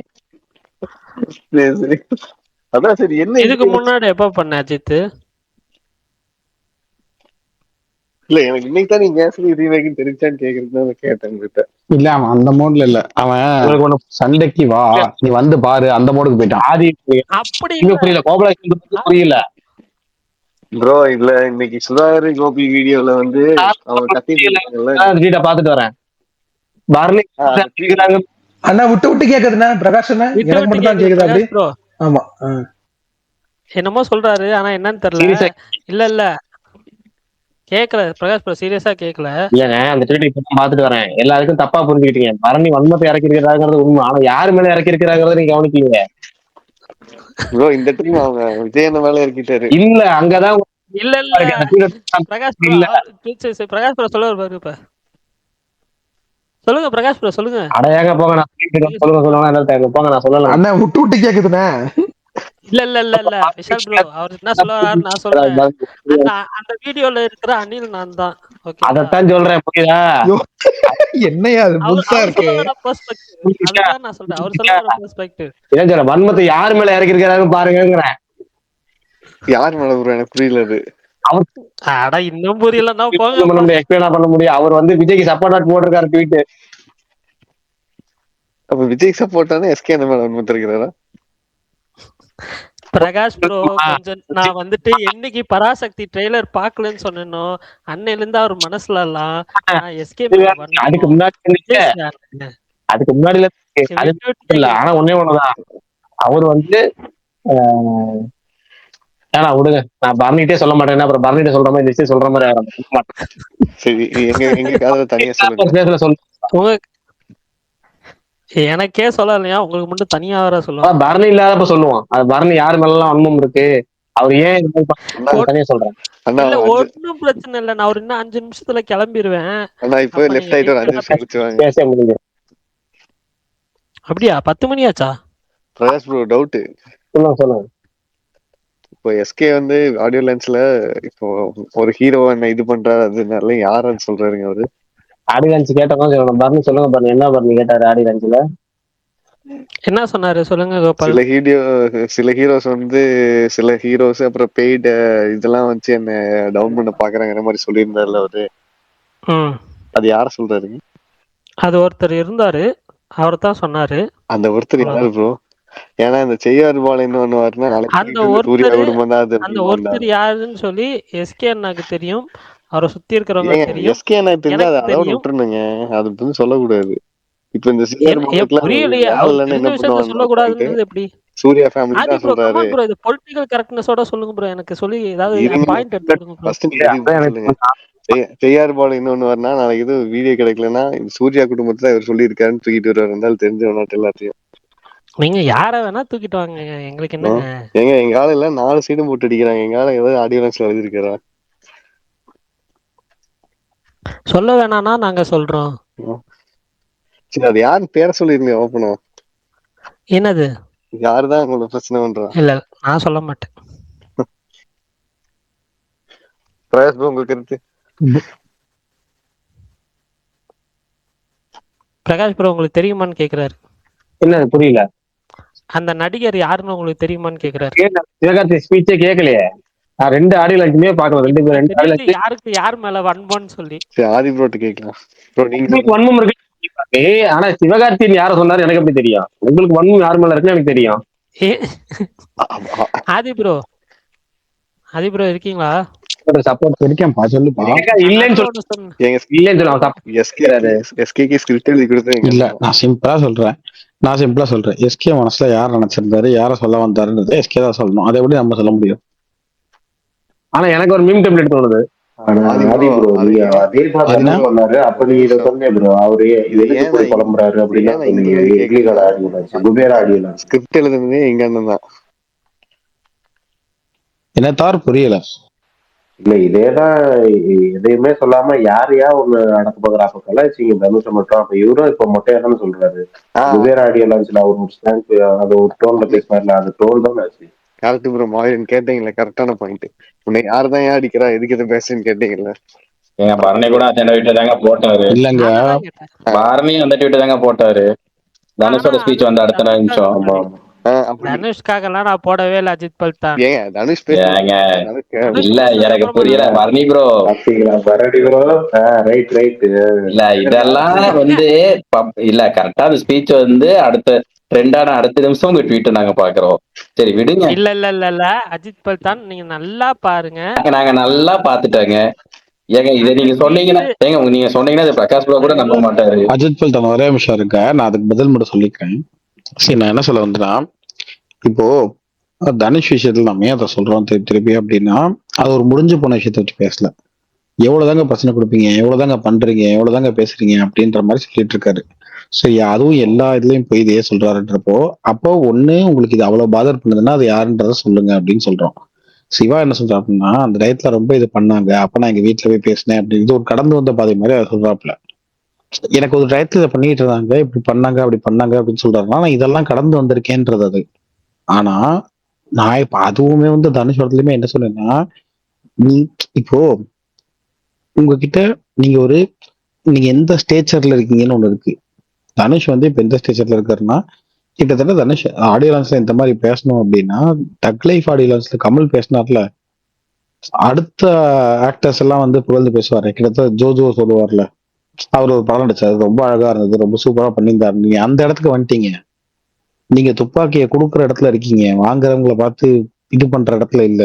சரி. அதான் சரி என்ன இதுக்கு இப்படி முன்னாடி எப்ப பண்ண அஜித்? இல்ல எனக்கு இன்னைக்கு தான் நீங்க கேசரி ரீமேக்னு தெரிஞ்சான்னு கேக்குறது கேட்டேன் உங்ககிட்ட. இல்ல அவன் அந்த மோட்ல இல்ல, அவன் உங்களுக்கு ஒண்ணு சண்டைக்கு வா நீ வந்து பாரு அந்த மோடுக்கு போயிட்டான். ஆதி அப்படி இன்னும் இல்ல. புரியல, கோபால புரியல. ப்ரோ இல்ல இன்னைக்கு சுதாகர் கோபி வீடியோல வந்து அவங்க கத்திட்டு இருந்தாங்கல்ல. வீட்டை பாத்துட்டு வரேன். பரணி அந்த tweet அண்ணா விட்டு விட்டு கேக்குதுண்ணா பிரகாஷ் அண்ணா, விட்டு எனக்கு விட்டு மட்டும் தான் கேக்குது கேக்குது அப்படி. பிரகாஷ் ப்ரோ. ஆமா என்னமோ சொல்றாரு ஆனா என்னன்னு தெரியல. சீரியஸா இல்ல கேக்கல பிரகாஷ் ப்ரோ, சீரியஸா கேக்கல. இல்லங்க, அந்த ட்வீட் இப்ப பாத்துட்டு வரேன். எல்லாருக்கும் தப்பா புரிஞ்சுக்கிட்டீங்க. பரணி வன்மத்தை இறக்கி இருக்கிறாங்கிறது உண்மை. ஆனா யாரு மேல இறக்கி இருக்கிறாங்கிறத நீங்க கவனிக்கீங்க. ப்ரோ இந்த டைம் அவங்க விஜய் அந்த மேல இறக்கிட்டாரு. இல்ல அங்கதான் இல்ல இருக்கு. அந்த tweet பிரகாஷ் ப்ரோ, இல்ல. சரி பிரகாஷ் ப்ரோ சொல்லுவாரு பாரு இப்ப. சொல்லுங்க பிரகாஷ் ப்ரோ சொல்லுங்க. அடையாங்க போங்க, நான் சொல்லுங்க போங்க, நான் சொல்லலாம். அண்ணா விட்டு விட்டு கேக்குதுண்ணா. இல்ல விஷால் ப்ரோ, அவர் என்ன சொல்ல வராரு நான் சொல்றேன். அந்த அந்த வீடியோல இருக்கிற அனில் நான் தான். ஓகேவா? அதத்தான் சொல்றேன், புரியுதா? என்னையா அது புதுசா அவர் இருக்கு. சொல்ல வர பெர்ஸ்பெக்டிவ் அதுதான் நான் சொல்றேன். அவர் சொல்ல வர பெர்ஸ்பெக்டிவ். ஏன் சொல்ற வன்மத்தை யாரு மேல இறக்கி இருக்கிறாருன்னு பாருங்கிறேன். யார் மேல ப்ரோ எனக்கு புரியல அது. அவர் அட இன்னும் புரியலன்னா போங்க. பண்ண முடியும், எக்ஸ்பிளைன் பண்ண முடியும். அவர் வந்து விஜய்க்கு சப்போர்ட்டா போட்டிருக்காரு ட்வீட். அப்ப விஜய் சப்போர்ட்டான எஸ்கே அந்த மேல வந்திருக்கிறாரா? பிரகாஷ் ப்ரோ கொஞ்சம் நான் வந்துட்டு என்னைக்கு பராசக்தி ட்ரெய்லர் பாக்கலன்னு சொன்னேனோ அன்னையில இருந்து அவர் மனசுல எல்லாம் எஸ்கே அதுக்கு முன்னாடி இல்ல. ஆனா ஒன்னே ஒண்ணுதான், அவர் வந்து ஏன்னா விடுங்க, நான் பரணிட்டே சொல்ல மாட்டேன். அப்புறம் பரணிட்டே சொல்ற மாதிரி விஷயம் சொல்ற மாதிரி சரி எங்க காதல தனியா சொல்லுங்க. எனக்கே சொல்லலையா, உங்களுக்கு மட்டும் தனியா வர சொல்லுவாங்க. பரணி இல்லாதப்ப சொல்லுவான். அது பரணி யாரு மேலாம் அன்பம் இருக்கு, அவர் ஏன் தனியா சொல்றேன். இல்ல ஒன்னும் பிரச்சனை இல்ல, நான் ஒரு இன்னும் 5 நிமிஷத்துல கிளம்பிடுவேன். இப்ப லெஃப்ட் ஆயிட்டு 5 நிமிஷம் கழிச்சுவாங்க. அப்படியா? 10 மணி ஆச்சா? பிரகாஷ் ப்ரோ டவுட் சொல்லுங்க. இப்போ எஸ்கே வந்து ஆடியோ லான்ச்ல இப்போ ஒரு ஹீரோ என்ன இது பண்றாரு, அதனால யாருன்னு சொல்றாருங்க அவரு. ஆடி லான்ச் கேட்டவங்க சொல்லணும். பரணி சொல்லுங்க, பரணி என்ன பரணி கேட்டாரு ஆடி லான்ச்ல? என்ன சொன்னாரு சொல்லுங்க கோபால். சில ஹீரோஸ் வந்து சில ஹீரோஸ் அப்புறம் பெய்டு இதெல்லாம் வச்சு என்ன டவுன் பண்ண பாக்குறாங்கிற மாதிரி சொல்லியிருந்தாருல அவரு. அது யார சொல்றாருங்க? அது ஒருத்தர் இருந்தாரு, அவர் தான் சொன்னாரு. அந்த ஒருத்தர் யாரு ப்ரோ? ஏன்னா இந்த செய்யார் பால் என்ன பண்ணுவாருன்னா அந்த ஒருத்தர் யாருன்னு சொல்லி எஸ்கே அண்ணாக்கு தெரியும், அவரை சுத்தி இருக்கிறவங்க தெரியும். எஸ்கே அண்ணா தெரிஞ்சா அதோட விட்டுருணுங்க, அது வந்து சொல்லக்கூடாது. இப்ப இந்த புரியலையே சொல்லக்கூடாதுன்றது எப்படி? சூர்யா ஃபேமிலி தான் சொல்றாரு. ப்ரோ இது பொலிட்டிக்கல் கரெக்ட்னஸோட சொல்லுங்க ப்ரோ, எனக்கு சொல்லி ஏதாவது பாயிண்ட் எடுத்துக்கோங்க. செய்யார் பால் இன்னொன்னு வரனா நாளைக்கு இது வீடியோ கிடைக்கலன்னா சூர்யா குடும்பத்துல இவர் சொல்லியிருக்காருன்னு தூக்கிட்டு வருவாரு. இருந்தாலும் தெரிஞ்சவனாட்டு எல்லாத்தையும் நீங்க யார வேணா தூக்கிட்டு வாங்க, எங்களுக்கு என்ன. எங்க ஆளுல 4 சைடும் போட்டு அடிக்கிறாங்க. எங்க ஆளு ஏதாவது ஆடியோ லான்ச்ல எழுதிருக்காரா? சொல்ல வேணாம்னா நாங்க சொல்றோம். சரி அது யாரு பேர சொல்லிருங்க ஓப்பனா. என்னது? யாருதான் உங்களோட பிரச்சனை பண்றா? இல்ல நான் சொல்ல மாட்டேன். பிரகாஷ் ப்ரோ உங்க கருத்து? பிரகாஷ் ப்ரோ உங்களுக்கு தெரியுமான்னு கேக்குறாரு. என்ன புரியல? அந்த நடிகர் யாருன்னு உங்களுக்கு தெரியுமான்னு கேக்குறாரு. சிவகார்த்தி ஸ்பீச்சே கேட்கலையே. நான் 2 ஆடியோ லான்ச்சுமே பார்க்கல. 2 பேரும் யாருக்கு யார் மேல வன்போன்னு சொல்லி ஆதி ப்ரோட்ட கேட்கலாம். ப்ரோ நீங்க வன்மம் இருக்கு, ஆனா சிவகார்த்தின்னு யார சொன்னாரு எனக்கு எப்படி தெரியும்? உங்களுக்கு வன்மம் யார் மேல இருக்குன்னு எனக்கு தெரியும். ஆதி ப்ரோ இருக்கீங்களா? சப்போர்ட் இருக்கேன்ப்பா, சொல்லுப்பா. இல்லன்னு சொல்லுவாங்க. இல்ல நான் சிம்பிளா சொல்றேன். எஸ்கே மனசுல யார் நினைச்சிருந்தாரு, யார சொல்ல வந்தாருன்றது எஸ்கே தான் சொல்லணும். அதை எப்படி நம்ம சொல்ல முடியும்? ஆனா எனக்கு ஒரு மீம் டெம்ப்ளேட் தோணுது. ஆதி ப்ரோ நீங்க சொன்னாரு, அப்ப நீ இதை சொன்னே ப்ரோ. அவரு இதை போய் குழம்புறாரு அப்படின்னா குபேரா ஆடியோ ஸ்கிரிப்ட் எழுதுனதே எங்க அண்ணன் தான். என்ன தவிர புரியல. இல்ல இதேதான் எதையுமே சொல்லாம யாரையா ஒண்ணு நடக்க போகிறா அப்ப கலாய்ச்சிங்க தனுஷ மட்டும். அப்ப இவரும் இப்ப மொட்டையா தானே சொல்றாரு. குபேர் ஆடியோ லான்ச்ல அவர் ஒரு ஸ்டாண்ட் அது ஒரு டோன்ல பேசினார்ல, அது டோல் தான் ஆச்சு. Correct bro. மாவீரன் கேட்டீங்களா, கரெக்டான பாயிண்ட். உன்னை யாருதான் ஏன் அடிக்கிறா, எதுக்கு இதை பேசுன்னு கேட்டீங்கல்ல. ஏங்க பரணி கூட அந்த ட்வீட் தாங்க போட்டாரு. இல்லங்க பரணி அந்த ட்வீட் தாங்க போட்டாரு. தனுஷோட ஸ்பீச் வந்து அடுத்த நிமிஷம். ஆமா தனுஷ்காக எல்லாம் நான் போடவே இல்லை அஜித் பல்தான். ஏங்க தனுஷ் ஏங்க இல்ல எனக்கு புரியல Bharani bro. Bharani bro right right. இல்ல இதெல்லாம் வந்து இல்ல கரெக்டா அந்த ஸ்பீச் வந்து அடுத்த ட்ரெண்டான அடுத்த நிமிஷம் உங்க ட்வீட் நாங்க பாக்குறோம். சரி விடுங்க. இல்ல இல்ல இல்ல இல்ல அஜித் பல்தான் நீங்க நல்லா பாருங்க. நாங்க நல்லா பாத்துட்டோங்க. ஏங்க இதை நீங்க சொன்னீங்கன்னா ஏங்க நீங்க சொன்னீங்கன்னா இது பிரகாஷ் ப்ரோ கூட நம்ப மாட்டாரு. அஜித் பல்தான் ஒரே நிமிஷம் இருக்க, நான் அதுக்கு பதில் மட்டும் சொல்லிக்கிறேன். சரி நான் என்ன சொல்ல வந்தேன்னா, இப்போ தனுஷ் விஷயத்துல நம்ம ஏன் அதை சொல்றோம் திருப்பி அப்படின்னா, அது ஒரு முடிஞ்சு போன விஷயத்த வச்சு பேசல. எவ்வளவுதாங்க பிரச்சனை கொடுப்பீங்க, எவ்வளவுதாங்க பண்றீங்க, எவ்வளவுதாங்க பேசுறீங்க அப்படின்ற மாதிரி சொல்லிட்டு இருக்காரு. சரி அதுவும் எல்லா இதுலயும் போய் இதே சொல்றாருன்றப்போ, அப்போ ஒண்ணு உங்களுக்கு இது அவ்வளவு பாதர் பண்ணுதுன்னா அது யாருன்றத சொல்லுங்க அப்படின்னு சொல்றோம். சிவா என்ன சொல்றா அப்படின்னா, அந்த டயத்துல ரொம்ப இது பண்ணாங்க, அப்ப நான் எங்க வீட்டுல போய் பேசினேன் அப்படின்னு இது ஒரு கடந்து வந்த பாதை மாதிரி அதை சொல்றாப்புல. எனக்கு ஒரு டயத்துல இதை பண்ணிட்டு இருந்தாங்க, இப்படி பண்ணாங்க அப்படி பண்ணாங்க அப்படின்னு சொல்றாருன்னா நான் இதெல்லாம் கடந்து வந்திருக்கேன்றது அது. ஆனா நான் இப்ப அதுவுமே வந்து தனுஷோடத்துலயுமே என்ன சொன்னேன்னா, நீ இப்போ உங்ககிட்ட நீங்க எந்த ஸ்டேச்சர்ல இருக்கீங்கன்னு ஒண்ணு இருக்கு. தனுஷ் வந்து இப்ப எந்த ஸ்டேச்சர்ல இருக்காருன்னா, கிட்டத்தட்ட தனுஷ் ஆடியோ லான்ச்ல இந்த மாதிரி பேசணும் அப்படின்னா, டக் லைஃப் ஆடியோ லான்ச்ல கமல் பேசினார்ல, அடுத்த ஆக்டர்ஸ் எல்லாம் வந்து புகழ்ந்து பேசுவாரு. கிட்டத்தட்ட ஜோஜோ சொல்லுவார்ல, அவர் ஒரு படம் நடிச்சாரு, ரொம்ப அழகா இருந்தது, ரொம்ப சூப்பரா பண்ணியிருந்தாரு. நீங்க அந்த இடத்துக்கு வந்துட்டீங்க. நீங்க துப்பாக்கியை கொடுக்குற இடத்துல இருக்கீங்க, வாங்குறவங்களை பார்த்து இது பண்ற இடத்துல இல்ல.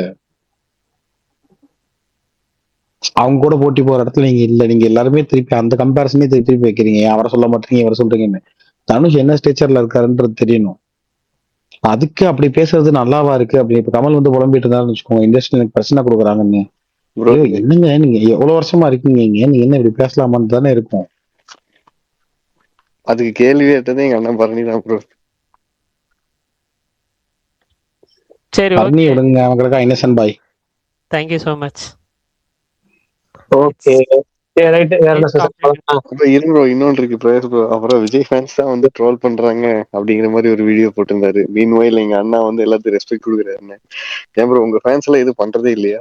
அவங்க கூட போட்டி போற இடத்துல நீங்க இல்ல. நீங்க எல்லாருமே திருப்பி அந்த கம்பேரிசனே திருப்பி வைக்கிறீங்க. அவரை சொல்ல மாட்டீங்க இவரை சொல்றீங்கன்னு. தனுஷ் என்ன ஸ்டேச்சர்ல இருக்காருன்றது தெரியணும். அதுக்கு அப்படி பேசுறது நல்லாவா இருக்கு? அப்படி இப்ப கமல் வந்து புலம்பிட்டு இருந்தாருன்னு வச்சுக்கோங்க, இண்டஸ்ட்ரி எனக்கு பிரச்சனை கொடுக்குறாங்கன்னு. என்னங்க நீங்க எவ்வளவு வருஷமா இருக்கீங்க இங்க, நீங்க என்ன இப்படி பேசலாமான்னு தானே இருக்கும். அதுக்கு கேள்வி கேட்டதே எங்க அண்ணன் பரணி தான் ப்ரோ. சரி பரணி விடுங்க, அவங்களுக்கா innocent boy. Thank you so much. Okay right. வேற என்ன ப்ரோ இன்னொன்று இருக்கு ப்ரோ. அப்புறம் விஜய் ஃபேன்ஸ் தான் வந்து ட்ரோல் பண்றாங்க அப்படிங்கிற மாதிரி ஒரு வீடியோ போட்டிருந்தாரு. மீன்வைல் எங்க அண்ணா வந்து எல்லாத்துக்கும் ரெஸ்பெக்ட் கொடுக்குறாருன்னு. ஏன் ப்ரோ உங்க ஃபேன்ஸ் எல்லாம் எதுவும் பண்றதே இல்லையா?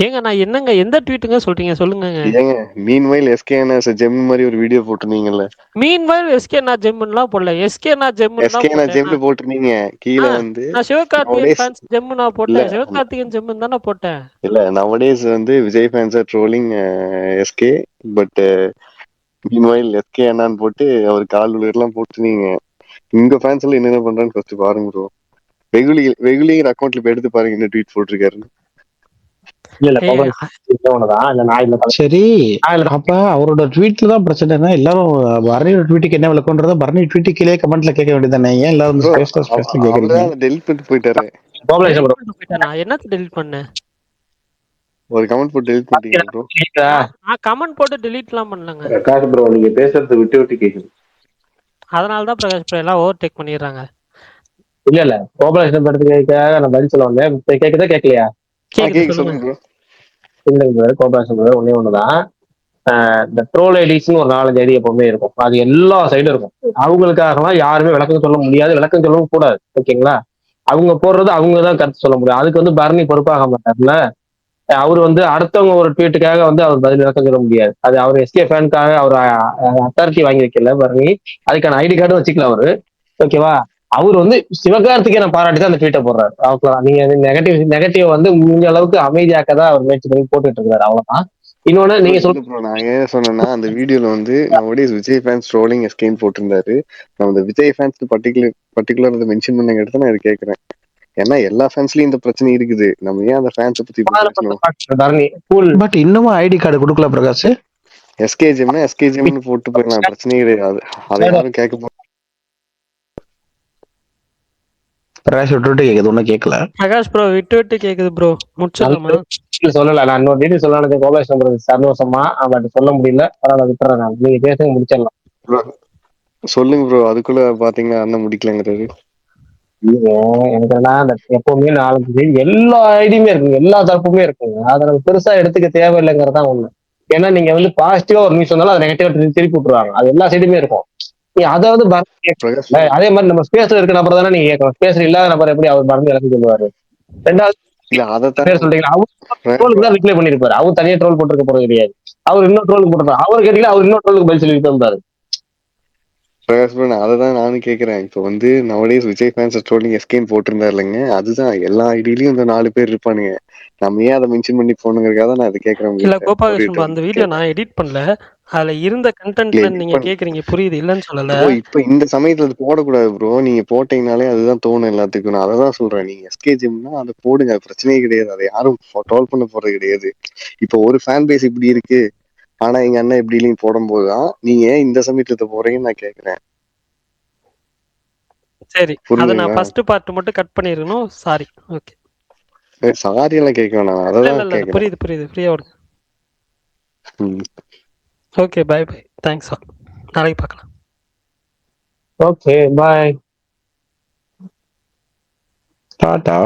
ஏங்க நான் என்னங்க எந்த ட்வீட்டுங்க சொல்றீங்க சொல்லுங்க. ஏங்க meanwhile SK as a GeM மாதிரி ஒரு வீடியோ போட்டிருந்தீங்கல்ல. மீன்வைல் எஸ்கே நான் ஜெம்முன்னுலாம் போடல. எஸ்கே நான் ஜெம்னு போட்டிருந்தீங்க. கீழே வந்து நான் சிவகார்த்திகேயன் ஃபேன்ஸ் ஜெம்மு நான் போட்டேன். சிவகார்த்திகேயன் ஜெம்முன்னு தானே போட்டேன். இல்ல nowadays வந்து Vijay fans are trolling SK but meanwhile SK என்னன்னு போட்டு அவர் கால் எல்லாம் போட்டுனீங்க. உங்க ஃபேன்ஸ் எல்லாம் என்னென்ன பண்றான்னு ஃபர்ஸ்ட் பாருங்க ப்ரோ. வெகுலியர் அக்கௌண்ட்ல போய் எடுத்து பாருங்க என்ன ட்வீட் போட்டிருக்காருன்னு. சரி அப்ப அவரோட ட்வீட்ல தான் பிரச்சனைனா எல்லாரும் பரணியோட ட்வீட்டுக்கு என்ன விளக்கம்ன்றத பரணி ட்வீட்டு கீழே கமெண்ட்ல கேட்க வேண்டியதானே. ஏன் எல்லாரும் கேக்குறீங்க? டெலிட் பண்ணிட்டு போயிட்டாரு. நான் என்ன டெலிட் பண்ணேன்? ஒரு கமெண்ட் போட்டு டெலிட் பண்ணிட்டீங்க ப்ரோ. நான் கமெண்ட் போட்டு டெலிட்லாம் பண்ணலங்க. பிரகாஷ் ப்ரோ நீங்க பேசுறது விட்டு விட்டு கேக்குது. அதனால தான் பிரகாஷ் ப்ரோ எல்லாம் ஓவர் டேக் பண்ணிடுறாங்க. இல்ல கோபாலகிருஷ்ணன் படத்துக்காக நான் பதில் சொல்ல வந்தேன். கேக்குதா கேட்கலையா? இல்ல கோபாலகிருஷ்ணன் ஒன்னே ஒண்ணுதான். இந்த ட்ரோல் ஐடிஸ்ன்னு ஒரு 4-5 ஐடி எப்பவுமே இருக்கும். அது எல்லா சைடும் இருக்கும். அவங்களுக்காகலாம் யாருமே விளக்கம் சொல்ல முடியாது, விளக்கம் சொல்லவும் கூடாது. ஓகேங்களா? அவங்க போடுறது அவங்கதான் கருத்து சொல்ல முடியும். அதுக்கு வந்து பரணி பொறுப்பாக மாட்டார்ல. அவர் வந்து அடுத்தவங்க ஒரு ட்வீட்டுக்காக வந்து அவர் பதில் விளக்கம் சொல்ல முடியாது. அது அவர் எஸ்கே ஃபேனுக்காக அவர் அத்தாரிட்டி வாங்கி வைக்கல பரணி. அதுக்கான ஐடி கார்டும் வச்சுக்கல அவரு. ஓகேவா? அவர் வந்து சிவகார்த்திகேயனை பாராட்டி தான் அந்த ட்வீட்டை போடுறாரு. அவ்வளவுதான். நீங்க நெகட்டிவ் வந்து முடிஞ்ச அளவுக்கு அமைதியாக்க தான் அவர் முயற்சி பண்ணி போட்டுட்டு இருக்காரு. அவ்வளவுதான். இன்னொன்னு நீங்க சொல்லுங்க. நான் ஏன் சொன்னேன்னா அந்த வீடியோல வந்து nowadays விஜய் ஃபேன்ஸ் ட்ரோலிங் எஸ்கேன்னு போட்டிருந்தாரு. நான் அந்த விஜய் ஃபேன்ஸ் பர்டிகுலர் அதை மென்ஷன் பண்ண எடுத்து நான் இது கேட்கறேன். ஏன்னா எல்லா ஃபேன்ஸ்லயும் இந்த பிரச்சனை இருக்குது. நம்ம ஏன் அந்த ஃபேன்ஸை பத்தி பட் இன்னமும் ஐடி கார்டு கொடுக்கல பிரகாஷ். எஸ்கேஜிஎம்னு போட்டு போயிடலாம், பிரச்சனையே கிடையாது. அதை யாரும் கேட்க பிரகாஷ் விட்டு கேக்குது, ஒன்னும் கேட்கல. பிரகாஷ் ப்ரோ விட்டு கேக்குது ப்ரோ. முடிச்சிடலாமா? சொல்லல நான் இன்னொரு டீட்டெயில் சொல்லலாம். கோபாலகிருஷ்ணன் சந்தோஷமா பட் சொல்ல முடியல. பரவாயில்ல விட்டுறேன். நான் நீங்க பேசுங்க முடிச்சிடலாம். சொல்லுங்க ப்ரோ. அதுக்குள்ள பாத்தீங்கன்னா அண்ணன் முடிக்கலங்கிறாரு. எனக்கு என்னன்னா அந்த எப்பவுமே 4 செய்தி எல்லா ஐடியுமே இருக்குங்க, எல்லா தரப்புமே இருக்குங்க. அதை நம்ம பெருசா எடுத்துக்க தேவையில்லைங்கிறதா ஒண்ணு. ஏன்னா நீங்க வந்து பாசிட்டிவா ஒரு நியூஸ் வந்தாலும் அதை நெகட்டிவா திருப்பி விட்டுருவாங்க. அது எல்லா சைடுமே இருக்கும். நீ அதை வந்து அதே மாதிரி நம்ம ஸ்பேஸ்ல இருக்க நபர் தானே நீங்க கேட்கணும். ஸ்பேஸ்ல இல்லாத நபர் எப்படி அவர் மறந்து இறந்து சொல்லுவாரு? ரெண்டாவது இல்ல அதைத்தான் பேர் சொல்றீங்களா, அவர் ட்ரோலுக்கு தான் ரிப்ளை பண்ணிருப்பாரு. அவர் தனியா ட்ரோல் போட்டிருக்க போறது கிடையாது. அவர் இன்னொரு ட்ரோலுக்கு போட்டிருப்பாரு. அவர் கேட்டீங்கன்னா அவர் இன்னொரு ட்ரோலுக்கு பதில் சொல்லிட்டு அதைதான் நானும் கேக்குறேன். இப்போ வந்து நவடேஸ் விஜய் ஃபேன்ஸ் ட்ரோலிங் எஸ்கேன்னு போட்டிருந்தாரு இல்லைங்க, அதுதான் எல்லா ஐடியிலயும் இந்த 4 பேர் இருப்பானுங்க. நம்ம ஏன் அதை மென்ஷன் பண்ணி போகணுங்கிறதுக்காக நான் அதை கேட்கறேன் இல்ல உங்ககிட்ட. கோபாலகிருஷ்ணன் அந்த வீடியோ நான் எடிட் பண்ணல. அதுல இருந்த கண்டென்ட்ல நீங்க கேக்குறீங்க, புரியுது, இல்லன்னு சொல்லல. ப்ரோ இப்ப இந்த சமயத்துல அது போடக்கூடாது ப்ரோ. நீங்க போட்டீங்கனாலே அதுதான் தோணும் எல்லாத்துக்கும். நான் அதான் சொல்றேன், நீங்க எஸ்கே ஜிம்னா அதை போடுங்க, அது பிரச்சனையே கிடையாது. அதை யாரும் ட்ரோல் பண்ண போறது கிடையாது. இப்போ ஒரு ஃபேன் பேஸ் இப்படி இருக்கு, ஆனா எங்க அண்ணன் எப்படி இல்லைன்னு போடும்போதுதான் நீங்க ஏன் இந்த சமயத்துல போறீங்கன்னு நான் கேக்குறேன். சரி, அத நான் புரியுதுங்களா? ஃபர்ஸ்ட் பார்ட் மட்டும் கட் பண்ணிரணும். சாரி. ஓகே. சாரி எல்லாம் கேட்க வேணாம், இல்ல அதான் இல்ல இல்ல, கேக்குறேன். புரியுது, ஃப்ரீயா விடுங்க. Okay, bye bye, thanks all, நாளைக்கு பார்க்கலாம். Okay bye, Tata.